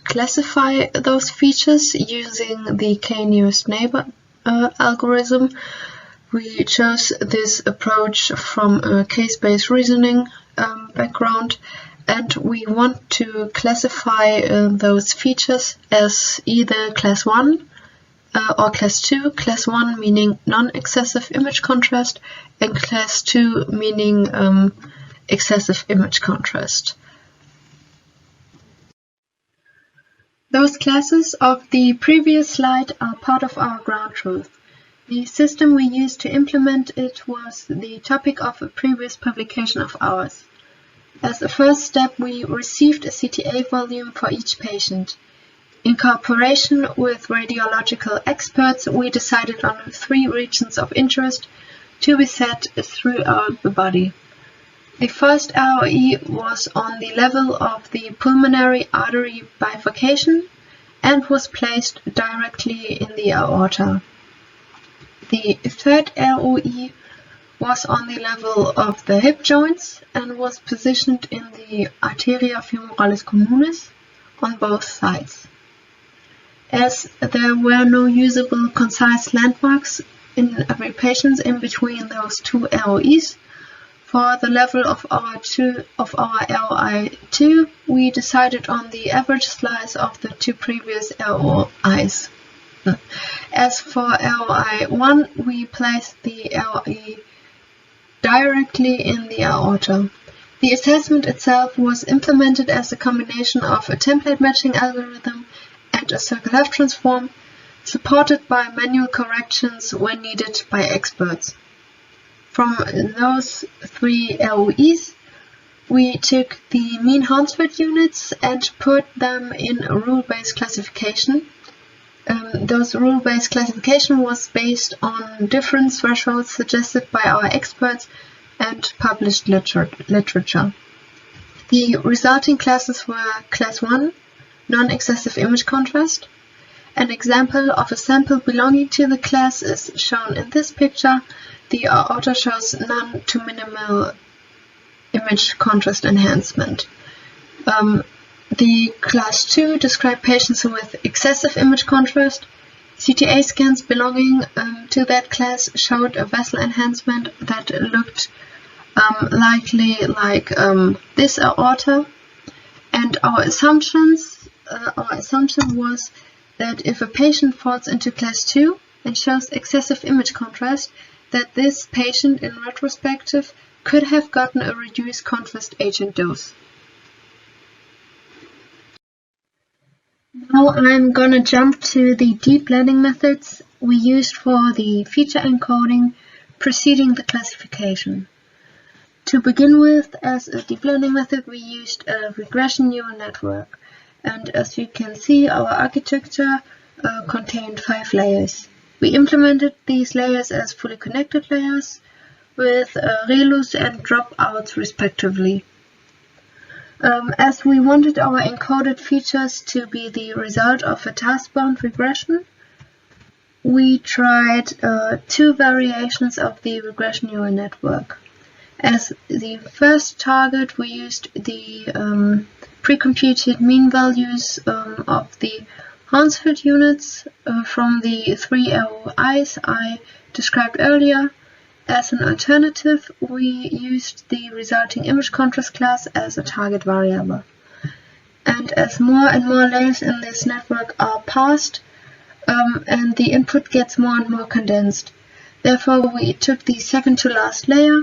classify those features using the k-nearest neighbor algorithm. We chose this approach from a case-based reasoning background, and we want to classify those features as either class 1 or class 2. Class 1 meaning non-excessive image contrast, and class 2 meaning excessive image contrast. Those classes of the previous slide are part of our ground truth. The system we used to implement it was the topic of a previous publication of ours. As a first step, we received a CTA volume for each patient. In cooperation with radiological experts, we decided on 3 regions of interest to be set throughout the body. The first ROE was on the level of the pulmonary artery bifurcation and was placed directly in the aorta. The third ROE was on the level of the hip joints and was positioned in the arteria femoralis communis on both sides. As there were no usable concise landmarks in every patient in between those 2 ROEs, for the level of our ROI2, we decided on the average slice of the 2 previous ROIs. As for ROI1, we placed the ROE directly in the aorta. The assessment itself was implemented as a combination of a template matching algorithm and a circle-F transform, supported by manual corrections when needed by experts. From those 3 ROEs, we took the mean Hounsfield units and put them in a rule-based classification. Those rule-based classification was based on different thresholds suggested by our experts and published literature. The resulting classes were class 1, non-excessive image contrast. An example of a sample belonging to the class is shown in this picture. The aorta shows none to minimal image contrast enhancement. The class 2 described patients with excessive image contrast. CTA scans belonging to that class showed a vessel enhancement that looked likely like this aorta. And our assumption was that if a patient falls into class 2 and shows excessive image contrast, that this patient in retrospective could have gotten a reduced contrast agent dose. Now I'm gonna jump to the deep learning methods we used for the feature encoding preceding the classification. To begin with, as a deep learning method, we used a regression neural network. And as you can see, our architecture contained 5 layers. We implemented these layers as fully connected layers with relus and dropouts respectively. As we wanted our encoded features to be the result of a task-bound regression, we tried 2 variations of the regression neural network. As the first target, we used the pre-computed mean values of the Hounsfield units from the 3 ROIs I described earlier. As an alternative, we used the resulting image contrast class as a target variable. And as more and more layers in this network are passed, and the input gets more and more condensed. Therefore, we took the second to last layer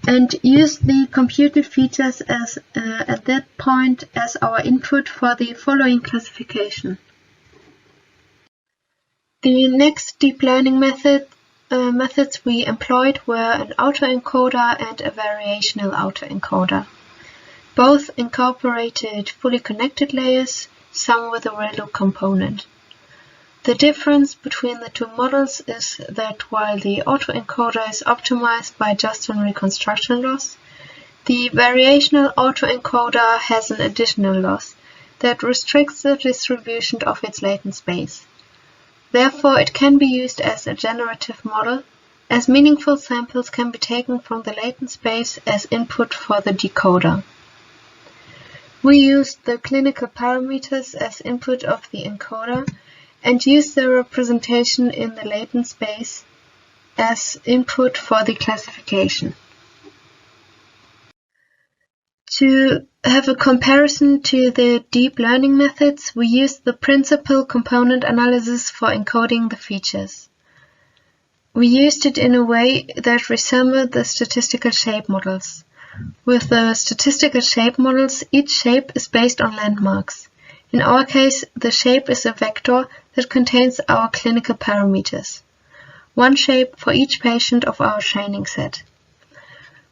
and used the computed features as at that point as our input for the following classification. The next deep learning methods we employed were an autoencoder and a variational autoencoder. Both incorporated fully connected layers, some with a ReLU component. The difference between the 2 models is that while the autoencoder is optimized by just on reconstruction loss, the variational autoencoder has an additional loss that restricts the distribution of its latent space. Therefore, it can be used as a generative model, as meaningful samples can be taken from the latent space as input for the decoder. We used the clinical parameters as input of the encoder and used their representation in the latent space as input for the classification. To have a comparison to the deep learning methods, we use the principal component analysis for encoding the features. We used it in a way that resembled the statistical shape models. With the statistical shape models, each shape is based on landmarks. In our case, the shape is a vector that contains our clinical parameters. One shape for each patient of our training set.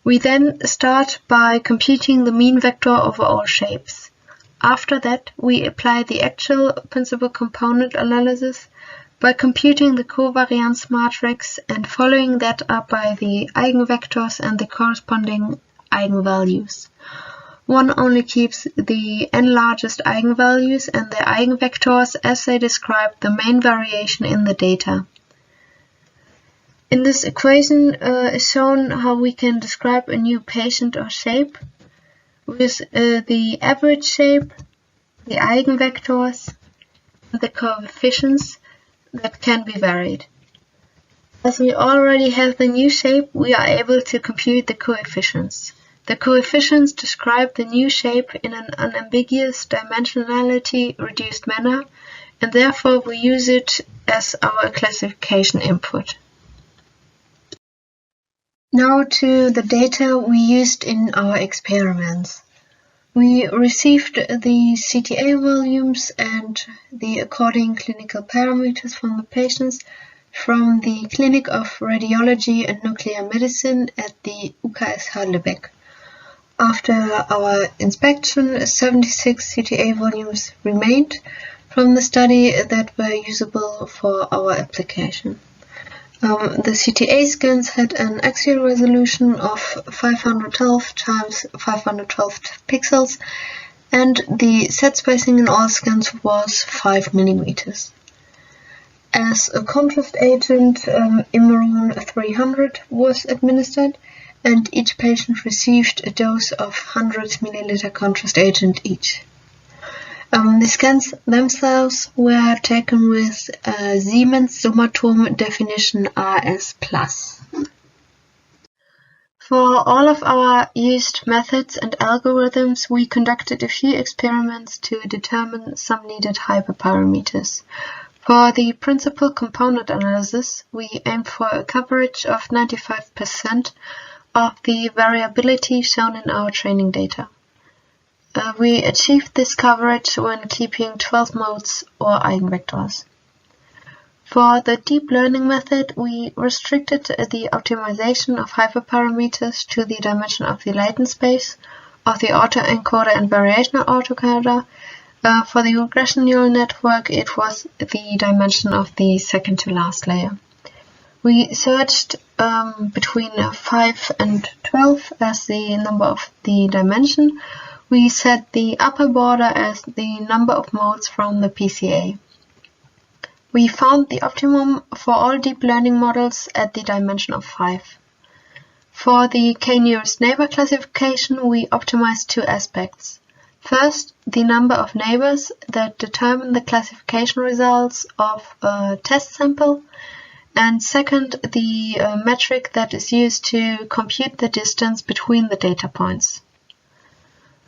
We then start by computing the mean vector over all shapes. After that, we apply the actual principal component analysis by computing the covariance matrix and following that up by the eigenvectors and the corresponding eigenvalues. One only keeps the n largest eigenvalues and the eigenvectors as they describe the main variation in the data. In this equation is shown how we can describe a new patient or shape with the average shape, the eigenvectors, and the coefficients that can be varied. As we already have the new shape, we are able to compute the coefficients. The coefficients describe the new shape in an unambiguous dimensionality reduced manner, and therefore we use it as our classification input. Now to the data we used in our experiments. We received the CTA volumes and the according clinical parameters from the patients from the Clinic of Radiology and Nuclear Medicine at the UKSH Lübeck. After our inspection, 76 CTA volumes remained from the study that were usable for our application. The CTA scans had an axial resolution of 512 times 512 pixels, and the set spacing in all scans was 5 mm. As a contrast agent, Omron 300 was administered, and each patient received a dose of 100 ml contrast agent each. The scans themselves were taken with Siemens Summatom definition RS+. For all of our used methods and algorithms, we conducted a few experiments to determine some needed hyperparameters. For the principal component analysis, we aimed for a coverage of 95% of the variability shown in our training data. We achieved this coverage when keeping 12 modes or eigenvectors. For the deep learning method, we restricted the optimization of hyperparameters to the dimension of the latent space of the autoencoder and variational autoencoder. For the regression neural network, it was the dimension of the second to last layer. We searched between 5 and 12 as the number of the dimension. We set the upper border as the number of modes from the PCA. We found the optimum for all deep learning models at the dimension of 5. For the k-nearest neighbor classification, we optimized two aspects. First, the number of neighbors that determine the classification results of a test sample, and second, the metric that is used to compute the distance between the data points.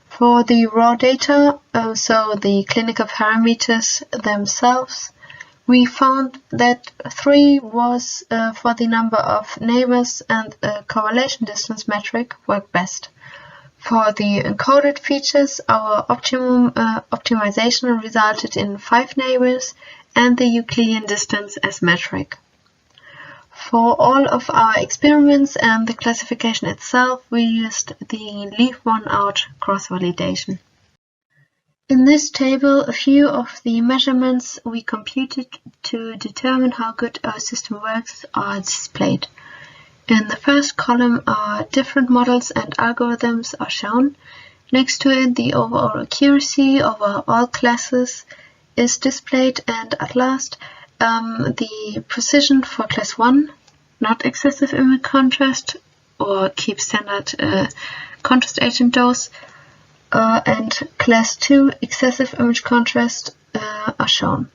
For the raw data, so the clinical parameters themselves, we found that 3 was for the number of neighbors, and a correlation distance metric worked best. For the encoded features, our optimum optimization resulted in 5 neighbors and the Euclidean distance as metric. For all of our experiments and the classification itself, we used the leave one out cross-validation. In this table, a few of the measurements we computed to determine how good our system works are displayed. In the first column, our different models and algorithms are shown. Next to it, the overall accuracy over all classes is displayed, and at last, the precision for class 1, not excessive image contrast, or keep standard contrast agent dose, and class 2, excessive image contrast, are shown.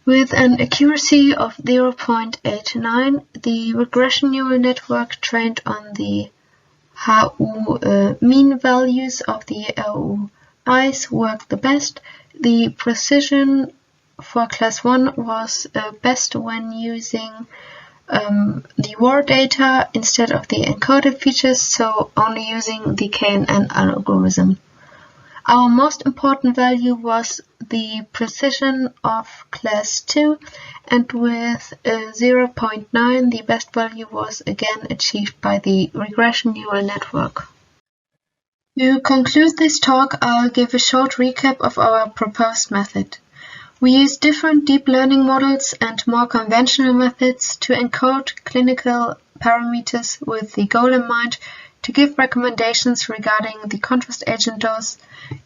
With an accuracy of 0.89, the regression neural network trained on the HU mean values of the ROIs worked the best. The precision for class 1 was best when using the raw data instead of the encoded features, so only using the KNN algorithm. Our most important value was the precision of class 2, and with 0.9 the best value was again achieved by the regression neural network. To conclude this talk, I'll give a short recap of our proposed method. We use different deep learning models and more conventional methods to encode clinical parameters with the goal in mind to give recommendations regarding the contrast agent dose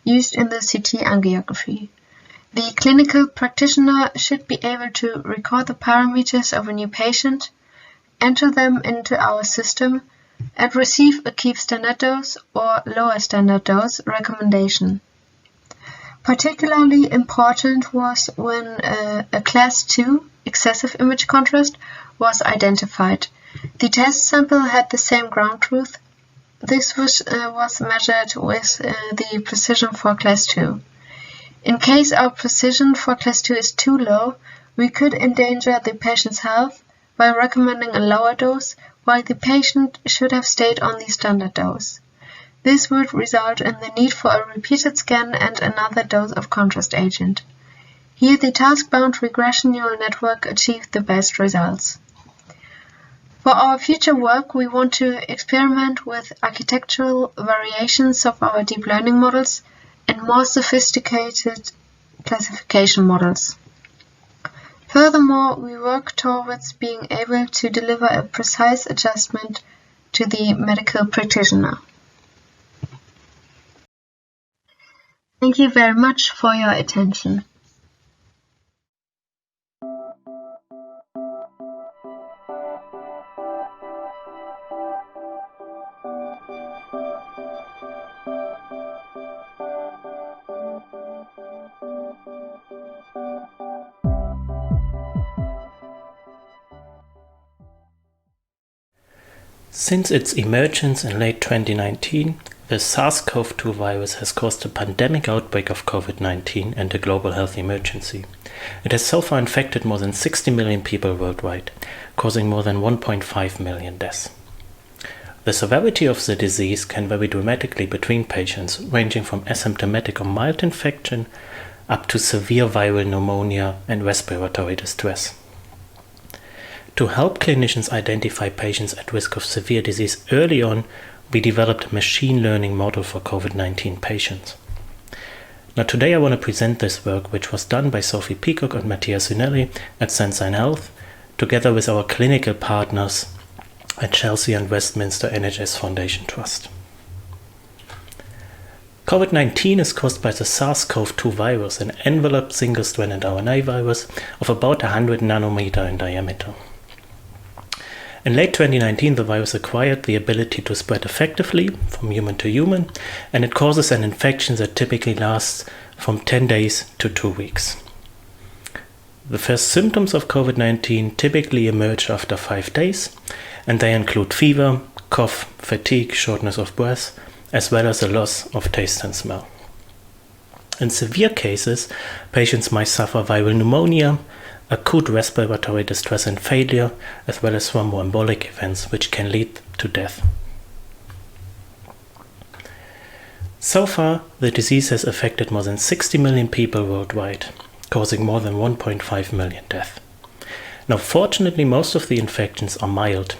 used in the CT angiography. The clinical practitioner should be able to record the parameters of a new patient, enter them into our system, and receive a keep standard dose or lower standard dose recommendation. Particularly important was when a class 2 excessive image contrast was identified. The test sample had the same ground truth. This was measured with the precision for class 2. In case our precision for class 2 is too low, we could endanger the patient's health by recommending a lower dose, while the patient should have stayed on the standard dose. This would result in the need for a repeated scan and another dose of contrast agent. Here the task-bound regression neural network achieved the best results. For our future work, we want to experiment with architectural variations of our deep learning models and more sophisticated classification models. Furthermore, we work towards being able to deliver a precise adjustment to the medical practitioner. Thank you very much for your attention. Since its emergence in late 2019, the SARS-CoV-2 virus has caused a pandemic outbreak of COVID-19 and a global health emergency. It has so far infected more than 60 million people worldwide, causing more than 1.5 million deaths. The severity of the disease can vary dramatically between patients, ranging from asymptomatic or mild infection up to severe viral pneumonia and respiratory distress. To help clinicians identify patients at risk of severe disease early on, we developed a machine learning model for COVID-19 patients. Now today I want to present this work, which was done by Sophie Peacock and Matthias Unelli at Sensine Health, together with our clinical partners at Chelsea and Westminster NHS Foundation Trust. COVID-19 is caused by the SARS-CoV-2 virus, an enveloped single-stranded RNA virus of about 100 nanometer in diameter. In late 2019, the virus acquired the ability to spread effectively from human to human, and it causes an infection that typically lasts from 10 days to 2 weeks. The first symptoms of COVID-19 typically emerge after 5 days, and they include fever, cough, fatigue, shortness of breath, as well as a loss of taste and smell. In severe cases, patients might suffer viral pneumonia, acute respiratory distress and failure, as well as thromboembolic events, which can lead to death. So far, the disease has affected more than 60 million people worldwide, causing more than 1.5 million deaths. Now, fortunately, most of the infections are mild,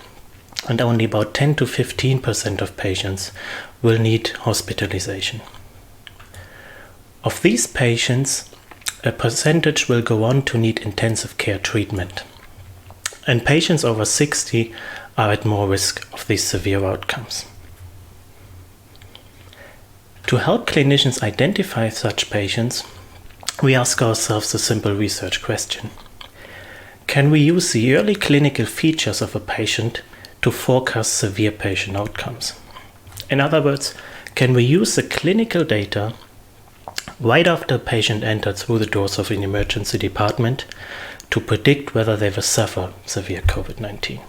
and only about 10 to 15% of patients will need hospitalization. Of these patients, a percentage will go on to need intensive care treatment, and patients over 60 are at more risk of these severe outcomes. To help clinicians identify such patients, we ask ourselves a simple research question. Can we use the early clinical features of a patient to forecast severe patient outcomes? In other words, can we use the clinical data right after a patient entered through the doors of an emergency department to predict whether they will suffer severe COVID-19.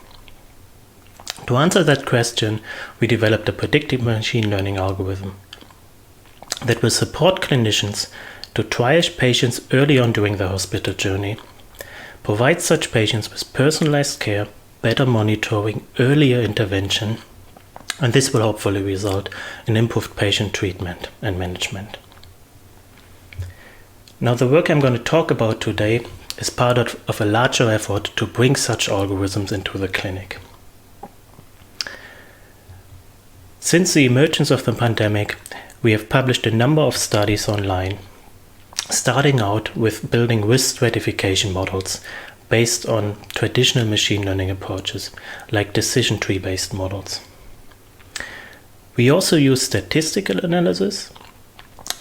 To answer that question, we developed a predictive machine learning algorithm that will support clinicians to triage patients early on during their hospital journey, provide such patients with personalized care, better monitoring, earlier intervention, and this will hopefully result in improved patient treatment and management. Now, the work I'm going to talk about today is part of a larger effort to bring such algorithms into the clinic. Since the emergence of the pandemic, we have published a number of studies online, starting out with building risk stratification models based on traditional machine learning approaches, like decision tree-based models. We also use statistical analysis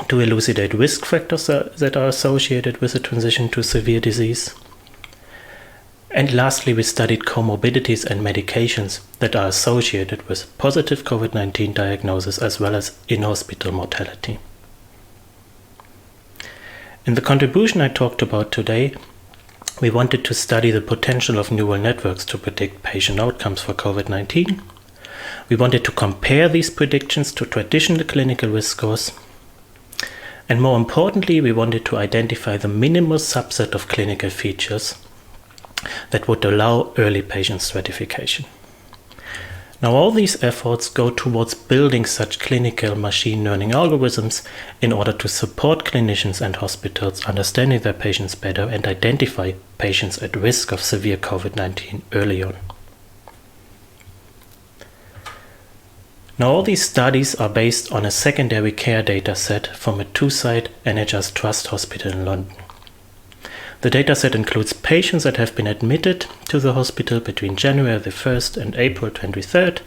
to elucidate risk factors that are associated with the transition to severe disease. And lastly, we studied comorbidities and medications that are associated with positive COVID-19 diagnosis as well as in-hospital mortality. In the contribution I talked about today, we wanted to study the potential of neural networks to predict patient outcomes for COVID-19. We wanted to compare these predictions to traditional clinical risk scores. And more importantly, we wanted to identify the minimal subset of clinical features that would allow early patient stratification. Now, all these efforts go towards building such clinical machine learning algorithms in order to support clinicians and hospitals understanding their patients better and identify patients at risk of severe COVID-19 early on. Now, all these studies are based on a secondary care data set from a two-site NHS Trust hospital in London. The dataset includes patients that have been admitted to the hospital between January the 1st and April 23rd,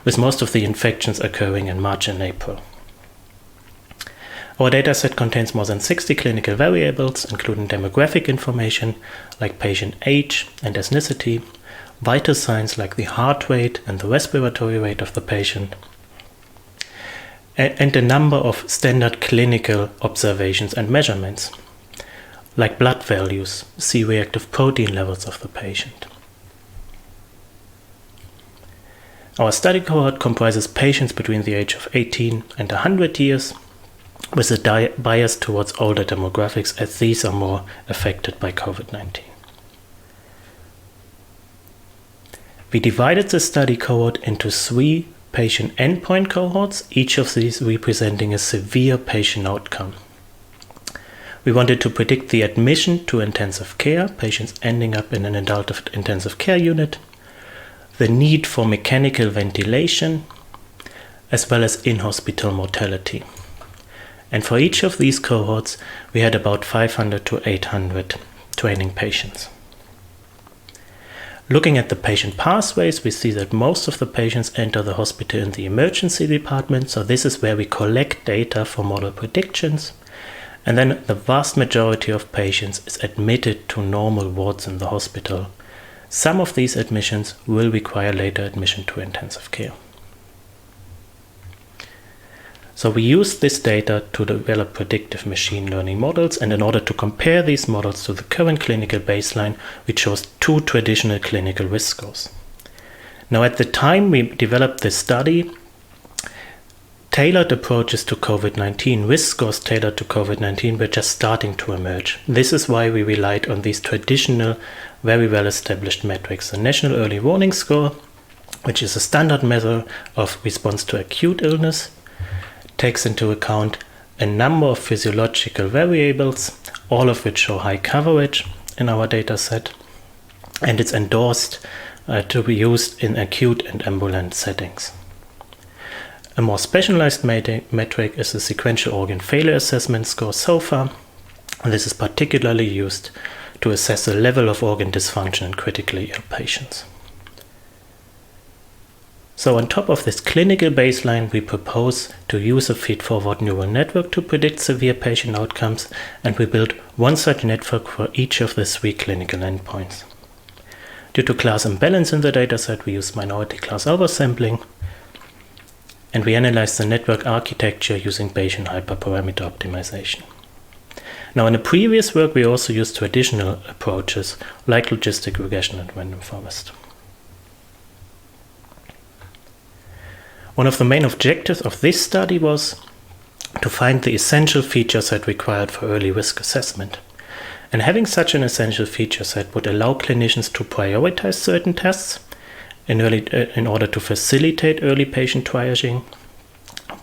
with most of the infections occurring in March and April. Our dataset contains more than 60 clinical variables, including demographic information like patient age and ethnicity, vital signs like the heart rate and the respiratory rate of the patient, and a number of standard clinical observations and measurements, like blood values, C-reactive protein levels of the patient. Our study cohort comprises patients between the age of 18 and 100 years, with a bias towards older demographics, as these are more affected by COVID-19. We divided the study cohort into 3 patient endpoint cohorts, each of these representing a severe patient outcome. We wanted to predict the admission to intensive care, patients ending up in an adult intensive care unit, the need for mechanical ventilation, as well as in-hospital mortality. And for each of these cohorts, we had about 500 to 800 training patients. Looking at the patient pathways, we see that most of the patients enter the hospital in the emergency department, so this is where we collect data for model predictions. And then the vast majority of patients is admitted to normal wards in the hospital. Some of these admissions will require later admission to intensive care. So we used this data to develop predictive machine learning models, and in order to compare these models to the current clinical baseline, we chose 2 traditional clinical risk scores. Now, at the time we developed this study, tailored approaches to COVID-19, risk scores tailored to COVID-19, were just starting to emerge. This is why we relied on these traditional, very well-established metrics. The National Early Warning Score, which is a standard measure of response to acute illness, takes into account a number of physiological variables, all of which show high coverage in our data set, and it's endorsed to be used in acute and ambulant settings. A more specialized metric is the Sequential Organ Failure Assessment Score, SOFA. This is particularly used to assess the level of organ dysfunction in critically ill patients. So on top of this clinical baseline, we propose to use a feed-forward neural network to predict severe patient outcomes, and we built one such network for each of the 3 clinical endpoints. Due to class imbalance in the dataset, we used minority class oversampling, and we analyzed the network architecture using Bayesian hyperparameter optimization. Now, in the previous work, we also used traditional approaches like logistic regression and random forest. One of the main objectives of this study was to find the essential feature set required for early risk assessment. And having such an essential feature set would allow clinicians to prioritize certain tests in order to facilitate early patient triaging,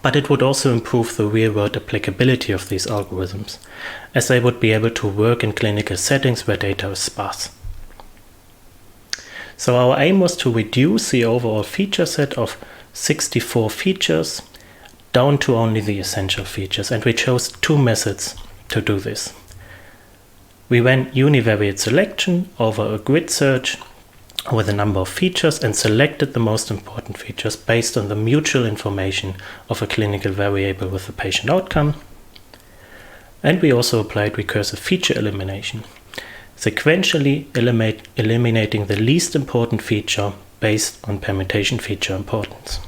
but it would also improve the real-world applicability of these algorithms, as they would be able to work in clinical settings where data is sparse. So our aim was to reduce the overall feature set of 64 features down to only the essential features, and we chose two methods to do this. We ran univariate selection over a grid search with a number of features and selected the most important features based on the mutual information of a clinical variable with the patient outcome. And we also applied recursive feature elimination, sequentially eliminating the least important feature based on permutation feature importance.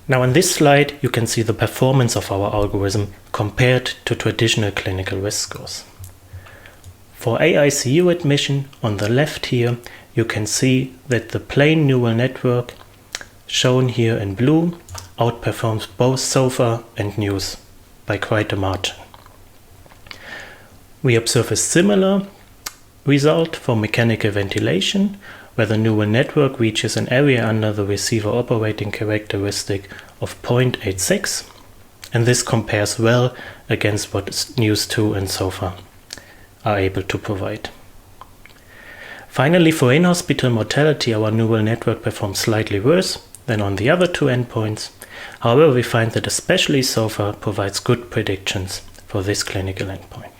Now in this slide, you can see the performance of our algorithm compared to traditional clinical risk scores. For AICU admission, on the left here, you can see that the plain neural network, shown here in blue, outperforms both SOFA and NEWS by quite a margin. We observe a similar result for mechanical ventilation, where the neural network reaches an area under the receiver operating characteristic of 0.86, and this compares well against what NEWS2 and SOFA are able to provide. Finally, for in-hospital mortality, our neural network performs slightly worse than on the other two endpoints. However, we find that especially SOFA provides good predictions for this clinical endpoint.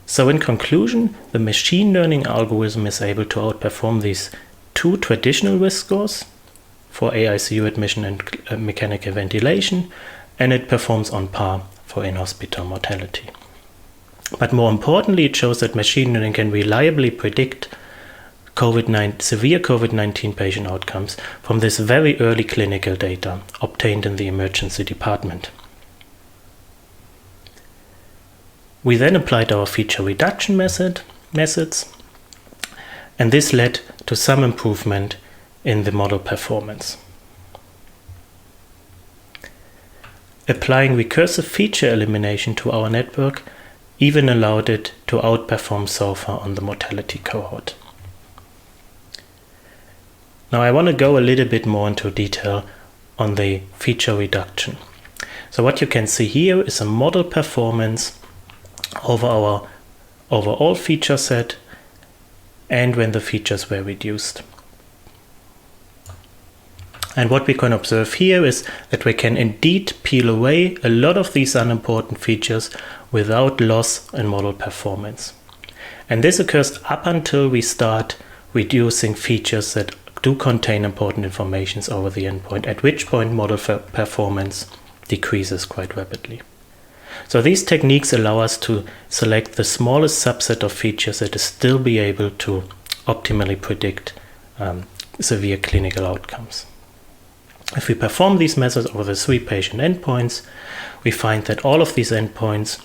So in conclusion, the machine learning algorithm is able to outperform these two traditional risk scores for AICU admission and mechanical ventilation, and it performs on par for in-hospital mortality. But more importantly, it shows that machine learning can reliably predict severe COVID-19 patient outcomes from this very early clinical data obtained in the emergency department. We then applied our feature reduction methods, and this led to some improvement in the model performance. Applying recursive feature elimination to our network even allowed it to outperform SOFA on the mortality cohort. Now I want to go a little bit more into detail on the feature reduction. So what you can see here is a model performance over our overall feature set and when the features were reduced. And what we can observe here is that we can indeed peel away a lot of these unimportant features without loss in model performance. And this occurs up until we start reducing features that do contain important information over the endpoint, at which point model performance decreases quite rapidly. So these techniques allow us to select the smallest subset of features that is still be able to optimally predict severe clinical outcomes. If we perform these methods over the 3 patient endpoints, we find that all of these endpoints,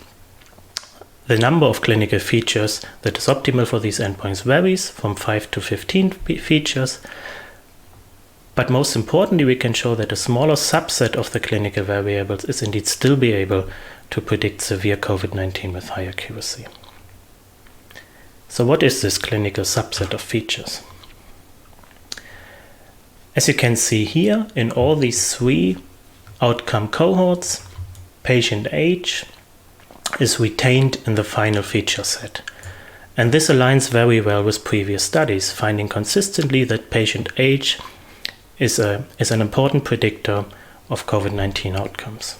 the number of clinical features that is optimal for these endpoints varies from 5 to 15 features. But most importantly, we can show that a smaller subset of the clinical variables is indeed still be able to predict severe COVID-19 with high accuracy. So what is this clinical subset of features? As you can see here, in all these 3 outcome cohorts, patient age is retained in the final feature set. And this aligns very well with previous studies, finding consistently that patient age is an important predictor of COVID-19 outcomes.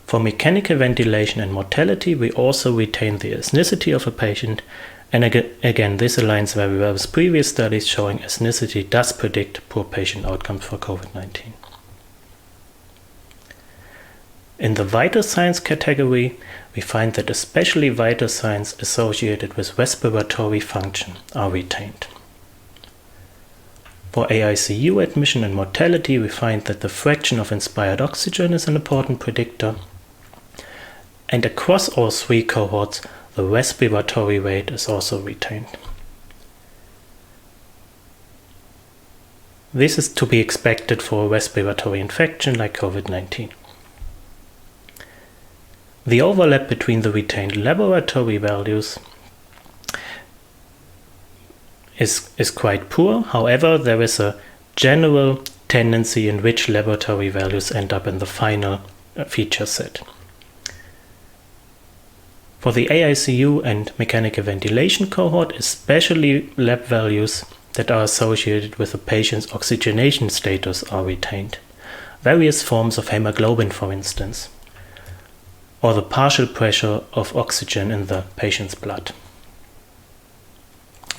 For mechanical ventilation and mortality, we also retain the ethnicity of a patient, and again, this aligns very well with previous studies showing ethnicity does predict poor patient outcomes for COVID-19. In the vital signs category, we find that especially vital signs associated with respiratory function are retained. For AICU admission and mortality, we find that the fraction of inspired oxygen is an important predictor. And across all three cohorts, the respiratory rate is also retained. This is to be expected for a respiratory infection like COVID-19. The overlap between the retained laboratory values is quite poor. However, there is a general tendency in which laboratory values end up in the final feature set. For the AICU and mechanical ventilation cohort, especially lab values that are associated with the patient's oxygenation status are retained. Various forms of hemoglobin, for instance, or the partial pressure of oxygen in the patient's blood.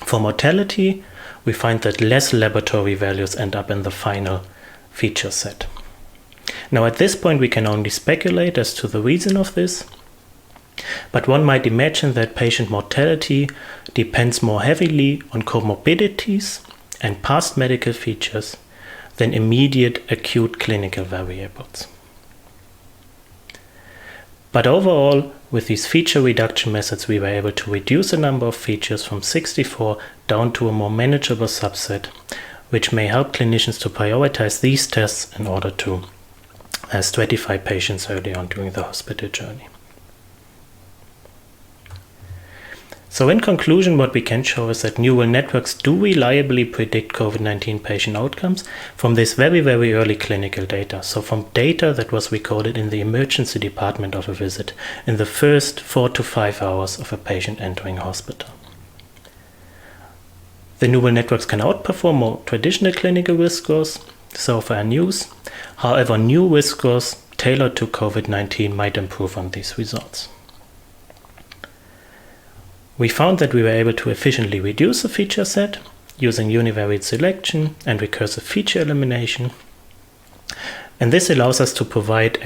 For mortality, we find that less laboratory values end up in the final feature set. Now, at this point, we can only speculate as to the reason of this, but one might imagine that patient mortality depends more heavily on comorbidities and past medical features than immediate acute clinical variables. But overall, with these feature reduction methods, we were able to reduce the number of features from 64 down to a more manageable subset, which may help clinicians to prioritize these tests in order to stratify patients early on during the hospital journey. So in conclusion, what we can show is that neural networks do reliably predict COVID-19 patient outcomes from this very, very early clinical data. So from data that was recorded in the emergency department of a visit in the first 4 to 5 hours of a patient entering hospital. The neural networks can outperform more traditional clinical risk scores, so far in use. However, new risk scores tailored to COVID-19 might improve on these results. We found that we were able to efficiently reduce the feature set using univariate selection and recursive feature elimination. And this allows us to provide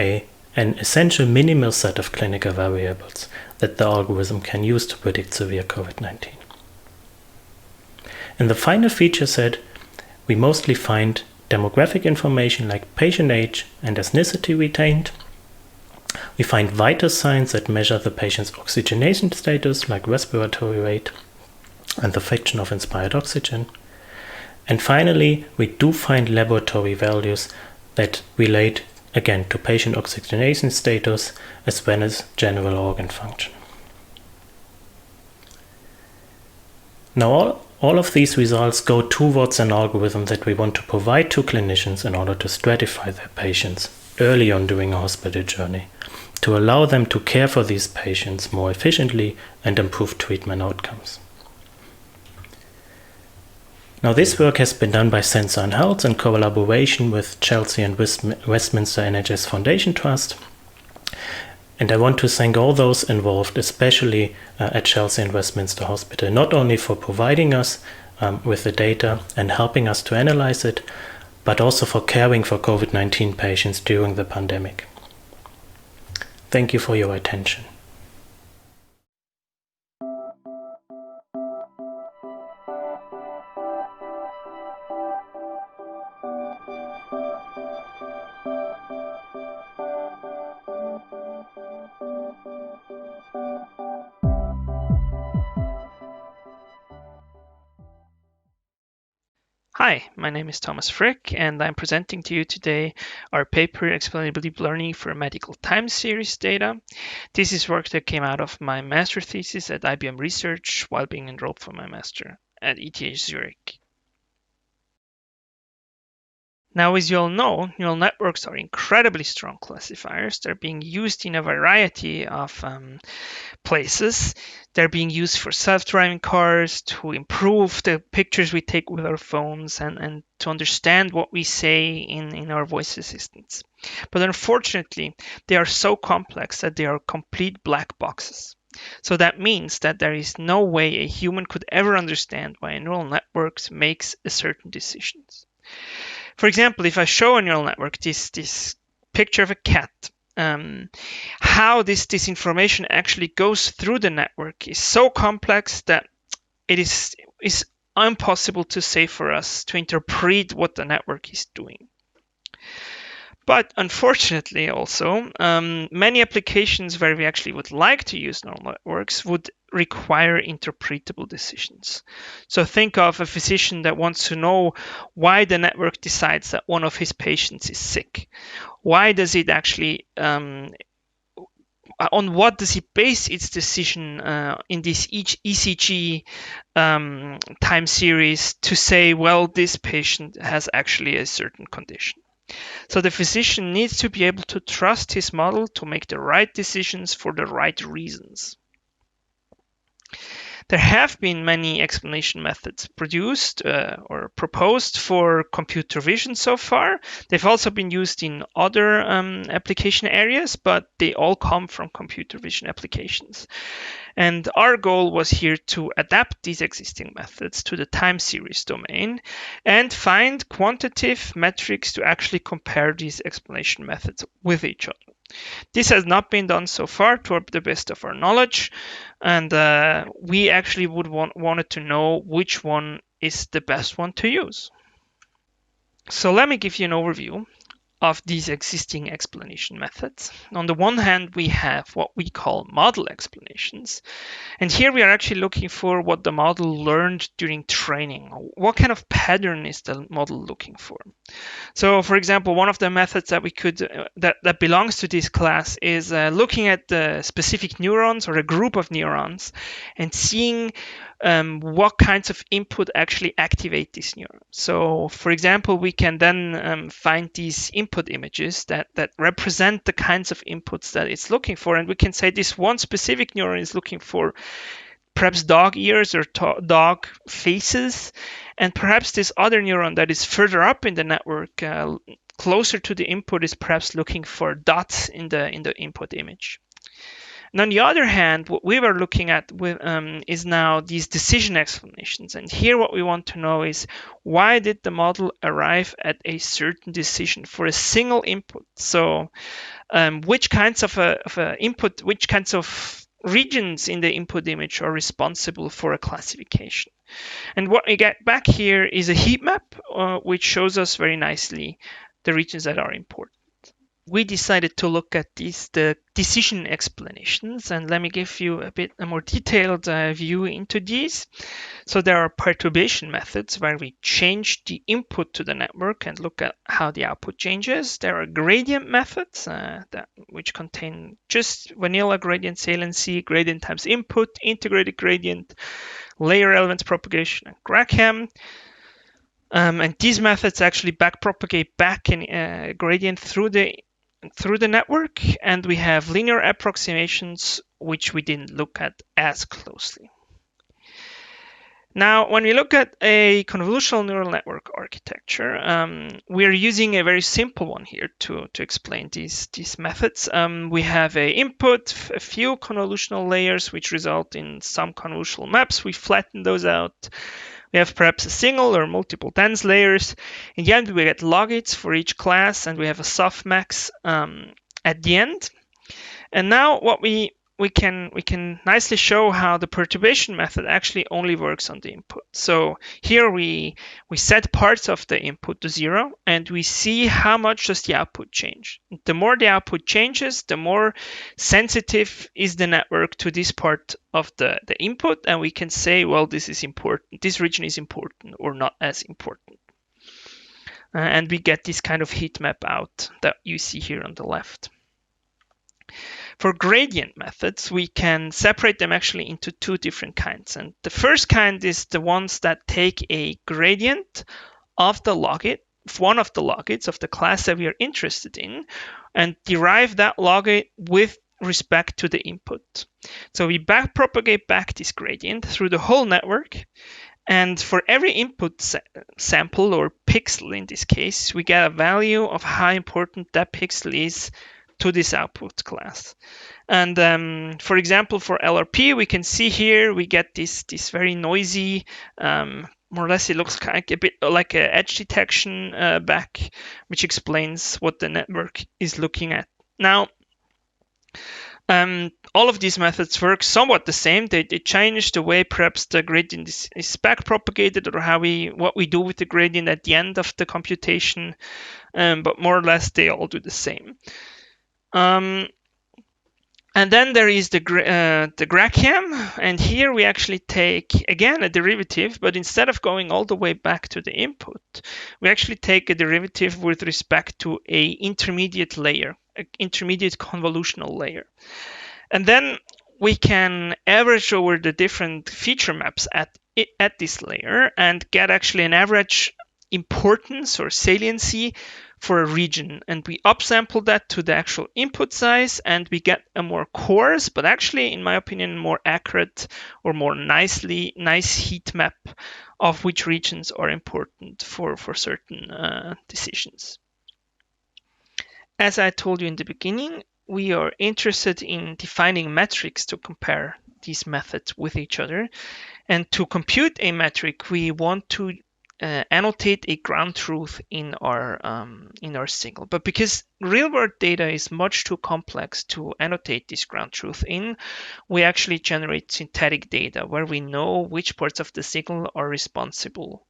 an essential minimal set of clinical variables that the algorithm can use to predict severe COVID-19. In the final feature set, we mostly find demographic information like patient age and ethnicity retained. We find vital signs that measure the patient's oxygenation status, like respiratory rate and the fraction of inspired oxygen. And finally, we do find laboratory values that relate, again, to patient oxygenation status as well as general organ function. Now, all of these results go towards an algorithm that we want to provide to clinicians in order to stratify their patients early on during a hospital journey, to allow them to care for these patients more efficiently and improve treatment outcomes. Now, this work has been done by Sensor and Health in collaboration with Chelsea and Westminster NHS Foundation Trust. And I want to thank all those involved, especially at Chelsea and Westminster Hospital, not only for providing us with the data and helping us to analyze it, but also for caring for COVID-19 patients during the pandemic. Thank you for your attention. Hi, my name is Thomas Frick, and I'm presenting to you today our paper Explainable Deep Learning for Medical Time Series data. This is work that came out of my master thesis at IBM Research while being enrolled for my master at ETH Zurich. Now, as you all know, neural networks are incredibly strong classifiers. They're being used in a variety of places. They're being used for self-driving cars, to improve the pictures we take with our phones, and to understand what we say in our voice assistants. But unfortunately, they are so complex that they are complete black boxes. So that means that there is no way a human could ever understand why a neural network makes a certain decisions. For example, if I show a neural network this picture of a cat, how this information actually goes through the network is so complex that it is impossible to say for us to interpret what the network is doing. But unfortunately also, many applications where we actually would like to use neural networks would require interpretable decisions. So think of a physician that wants to know why the network decides that one of his patients is sick. Why does it actually, on what does it base its decision in this ECG time series to say, well, this patient has actually a certain condition? So the physician needs to be able to trust his model to make the right decisions for the right reasons. There have been many explanation methods produced or proposed for computer vision so far. They've also been used in other application areas, but they all come from computer vision applications. And our goal was here to adapt these existing methods to the time series domain and find quantitative metrics to actually compare these explanation methods with each other. This has not been done so far to the best of our knowledge, and we actually would wanted to know which one is the best one to use. So let me give you an overview of these existing explanation methods. On the one hand, we have what we call model explanations. And here we are actually looking for what the model learned during training. What kind of pattern is the model looking for? So for example, one of the methods that we could that belongs to this class is looking at the specific neurons or a group of neurons and seeing what kinds of input actually activate these neurons. So for example, we can then find these input images that represent the kinds of inputs that it's looking for. And we can say this one specific neuron is looking for perhaps dog ears or dog faces. And perhaps this other neuron that is further up in the network, closer to the input, is perhaps looking for dots in the input image. And on the other hand, what we were looking at is now these decision explanations. And here what we want to know is, why did the model arrive at a certain decision for a single input? So which kinds of input, which kinds of regions in the input image are responsible for a classification? And what we get back here is a heat map, which shows us very nicely the regions that are important. We decided to look at the decision explanations, and let me give you a more detailed view into these. So there are perturbation methods where we change the input to the network and look at how the output changes. There are gradient methods which contain just vanilla gradient saliency, gradient times input, integrated gradient, layer relevance propagation, and Graham. And these methods actually backpropagate back in gradient through the network, and we have linear approximations, which we didn't look at as closely. Now, when we look at a convolutional neural network architecture, we're using a very simple one here to explain these methods. We have an input, a few convolutional layers, which result in some convolutional maps. We flatten those out. We have perhaps a single or multiple dense layers. In the end, we get logits for each class, and we have a softmax at the end. And now what we can nicely show how the perturbation method actually only works on the input. So here we set parts of the input to 0, and we see how much does the output change. The more the output changes, the more sensitive is the network to this part of the input, and we can say, well, this is important, this region is important or not as important. And we get this kind of heat map out that you see here on the left. For gradient methods, we can separate them actually into two different kinds. And the first kind is the ones that take a gradient of the logit, one of the logits of the class that we are interested in, and derive that logit with respect to the input. So we backpropagate back this gradient through the whole network. And for every input sample, or pixel in this case, we get a value of how important that pixel is to this output class. And for example, for LRP, we can see here we get this very noisy, more or less it looks like a bit like an edge detection back, which explains what the network is looking at. Now, all of these methods work somewhat the same. They change the way perhaps the gradient is back propagated, or what we do with the gradient at the end of the computation, but more or less they all do the same. And then there is the GRACAM, and here we actually take, again, a derivative, but instead of going all the way back to the input, we actually take a derivative with respect to a intermediate layer, an intermediate convolutional layer. And then we can average over the different feature maps at this layer and get actually an average importance or saliency for a region, and we upsample that to the actual input size, and we get a more coarse, but actually, in my opinion, more accurate or more nice heat map of which regions are important for certain decisions. As I told you in the beginning, we are interested in defining metrics to compare these methods with each other, and to compute a metric, we want to annotate a ground truth in our signal. But because real-world data is much too complex to annotate this ground truth in, we actually generate synthetic data where we know which parts of the signal are responsible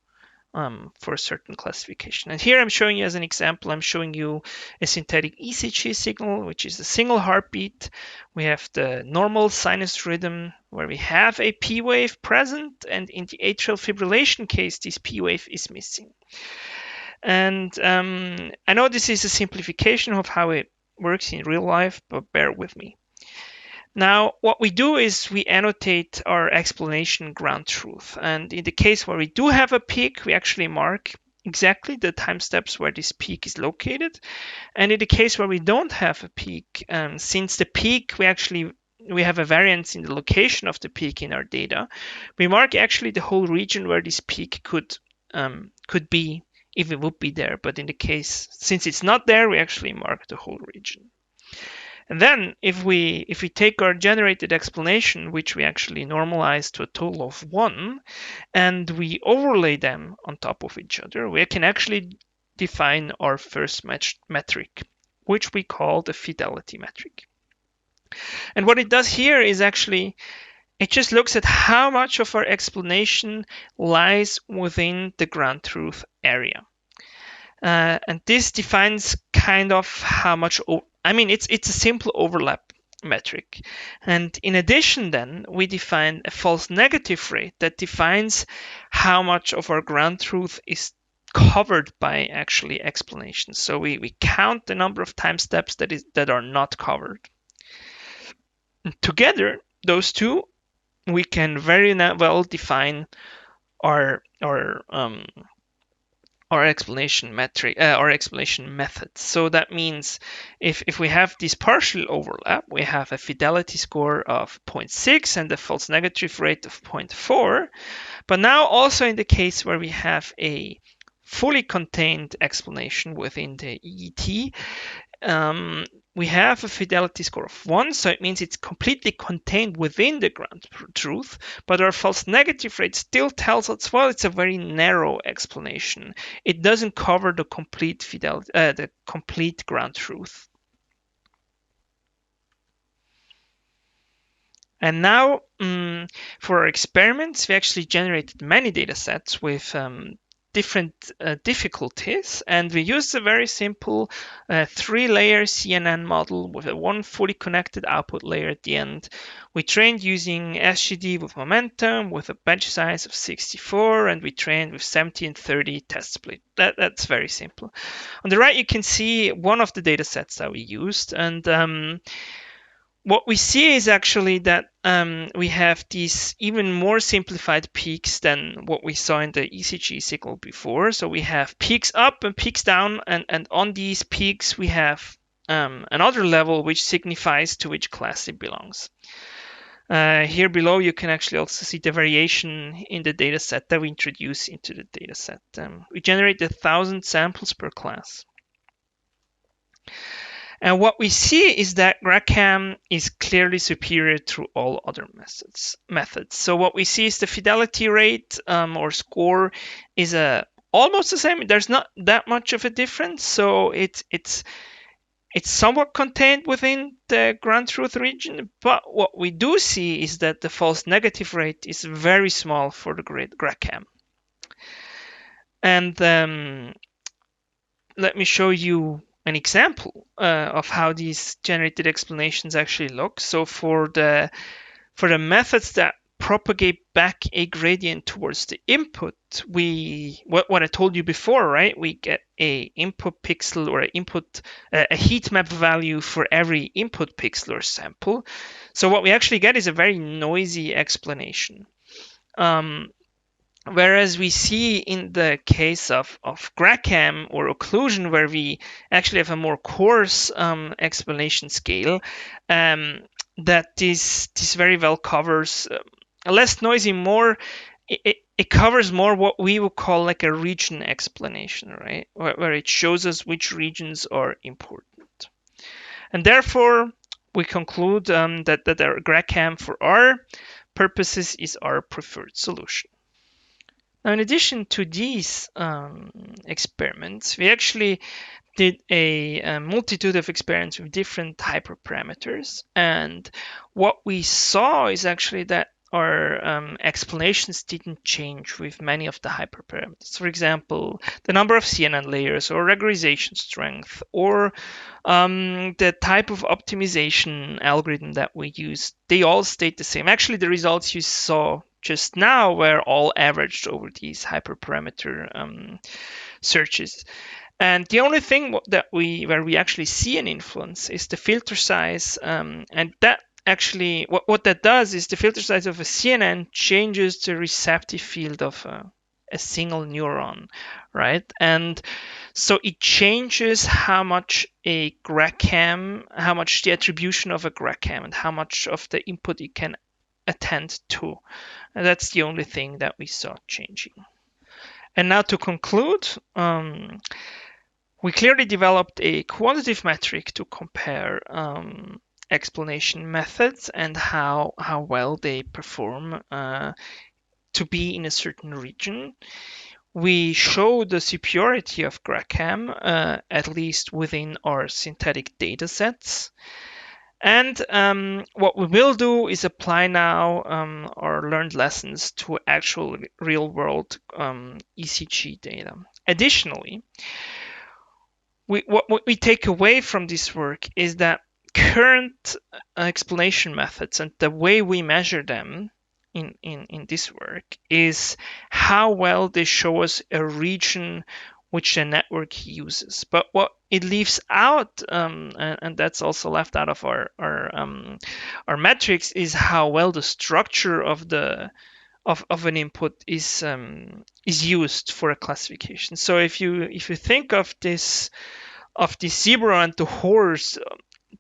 for a certain classification. And here I'm showing you as an example, I'm showing you a synthetic ECG signal, which is a single heartbeat. We have the normal sinus rhythm where we have a P wave present, and in the atrial fibrillation case, this P wave is missing. And I know this is a simplification of how it works in real life, but bear with me. Now, what we do is we annotate our explanation ground truth. And in the case where we do have a peak, we actually mark exactly the time steps where this peak is located. And in the case where we don't have a peak, since the peak, we have a variance in the location of the peak in our data, we mark actually the whole region where this peak could be, if it would be there. But in the case, since it's not there, we actually mark the whole region. And then if we take our generated explanation, which we actually normalize to a total of 1, and we overlay them on top of each other, we can actually define our first metric, which we call the fidelity metric. And what it does here is actually, it just looks at how much of our explanation lies within the ground truth area. And this defines kind of how much, it's a simple overlap metric. And in addition, then, we define a false negative rate that defines how much of our ground truth is covered by actually explanations. So we count the number of time steps that are not covered. And together, those two, we can very well define our explanation metric, our explanation methods. So that means if we have this partial overlap, we have a fidelity score of 0.6 and a false negative rate of 0.4. But now also in the case where we have a fully contained explanation within the EET, we have a fidelity score of 1, so it means it's completely contained within the ground truth, but our false negative rate still tells us, well, it's a very narrow explanation. It doesn't cover the complete fidelity, the complete ground truth. And now, for our experiments, we actually generated many data sets with different difficulties, and we used a very simple 3-layer CNN model with a 1 fully connected output layer at the end. We trained using SGD with momentum with a bench size of 64, and we trained with 70 and 30 test split. That's very simple. On the right, you can see one of the data sets that we used, and what we see is actually that we have these even more simplified peaks than what we saw in the ECG signal before. So we have peaks up and peaks down, and on these peaks we have another level which signifies to which class it belongs. Here below you can actually also see the variation in the data set that we introduce into the data set. We generate 1,000 samples per class. And what we see is that GRACAM is clearly superior to all other methods. So what we see is the fidelity rate or score is almost the same. There's not that much of a difference. So it's It's somewhat contained within the ground truth region, but what we do see is that the false negative rate is very small for the GRACAM. And let me show you an example of how these generated explanations actually look. So for the methods that propagate back a gradient towards the input, what I told you before, right? We get a input pixel or a heat map value for every input pixel or sample. So what we actually get is a very noisy explanation. Whereas we see in the case of GRACAM or occlusion, where we actually have a more coarse explanation scale, that this very well covers less noisy, it covers more what we would call like a region explanation, right? Where it shows us which regions are important. And therefore, we conclude that our GRACAM for our purposes is our preferred solution. Now, in addition to these experiments, we actually did a multitude of experiments with different hyperparameters. And what we saw is actually that our explanations didn't change with many of the hyperparameters. For example, the number of CNN layers or regularization strength or the type of optimization algorithm that we used, they all stayed the same. Actually, the results you saw just now were all averaged over these hyperparameter searches. And the only thing where we actually see an influence is the filter size, and that actually what that does is the filter size of a CNN changes the receptive field of a single neuron, right? And so it changes how much the attribution of a GRACAM and how much of the input it can attend to. And that's the only thing that we saw changing. And now to conclude, we clearly developed a quantitative metric to compare explanation methods and how well they perform to be in a certain region. We show the superiority of GRACAM, at least within our synthetic data sets. And what we will do is apply now our learned lessons to actual real-world ECG data. Additionally, what we take away from this work is that current explanation methods and the way we measure them in this work is how well they show us a region which the network uses. But what it leaves out, and that's also left out of our metrics, is how well the structure of an input is used for a classification. So if you think of this zebra and the horse,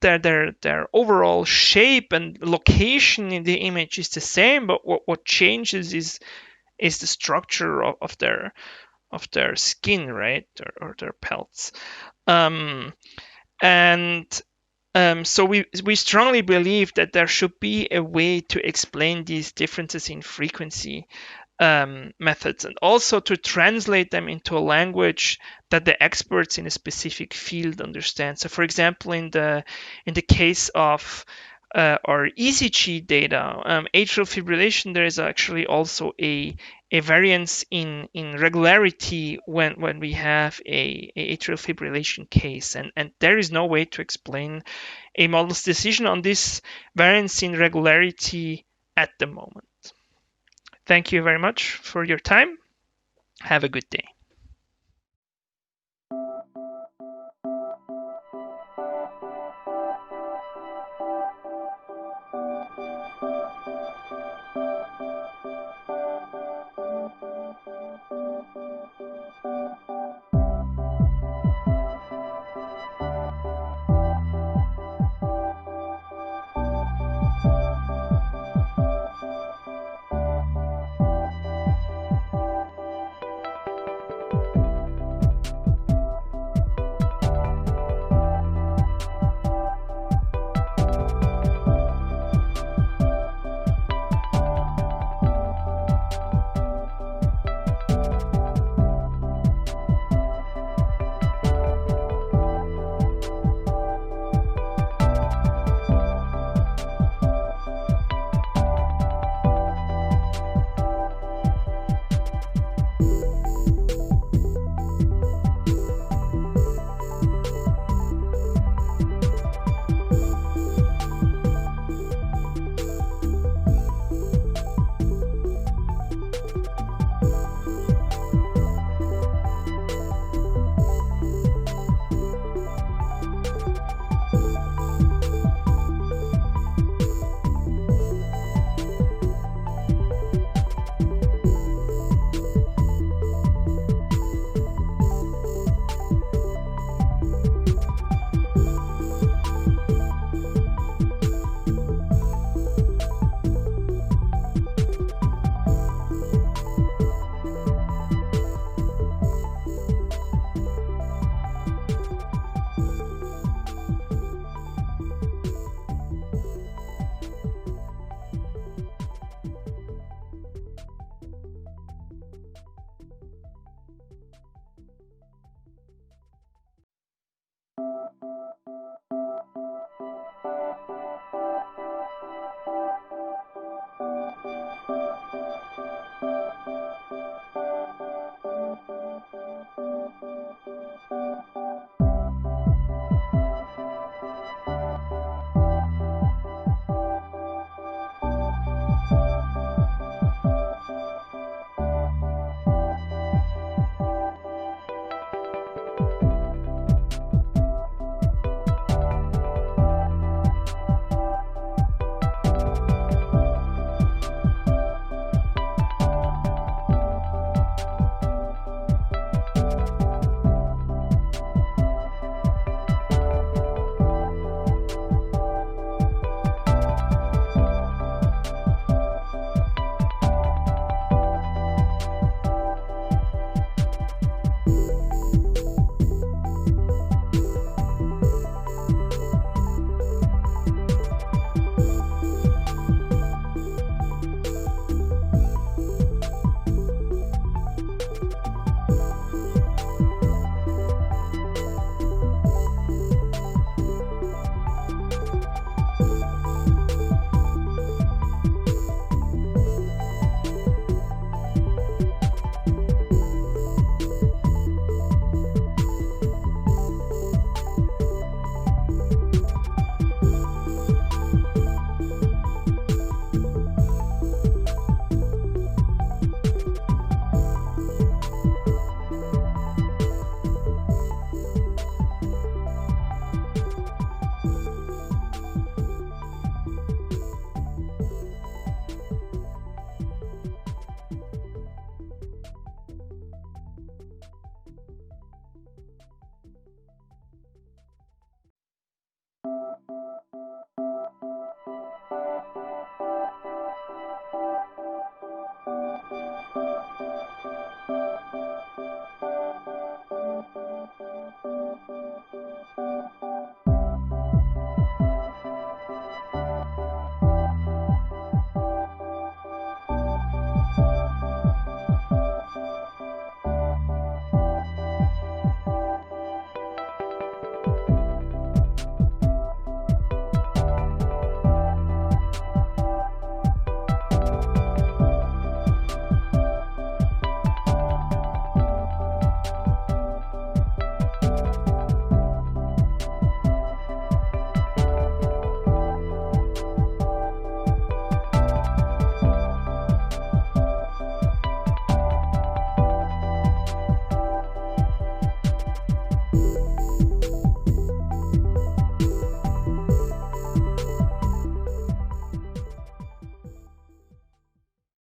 their overall shape and location in the image is the same, but what changes is the structure of their skin, right, or their pelts. So we strongly believe that there should be a way to explain these differences in frequency methods, and also to translate them into a language that the experts in a specific field understand. So, for example, in the case of our ECG data, atrial fibrillation, there is actually also a variance in regularity when we have a atrial fibrillation case, and there is no way to explain a model's decision on this variance in regularity at the moment. Thank you very much for your time. Have a good day.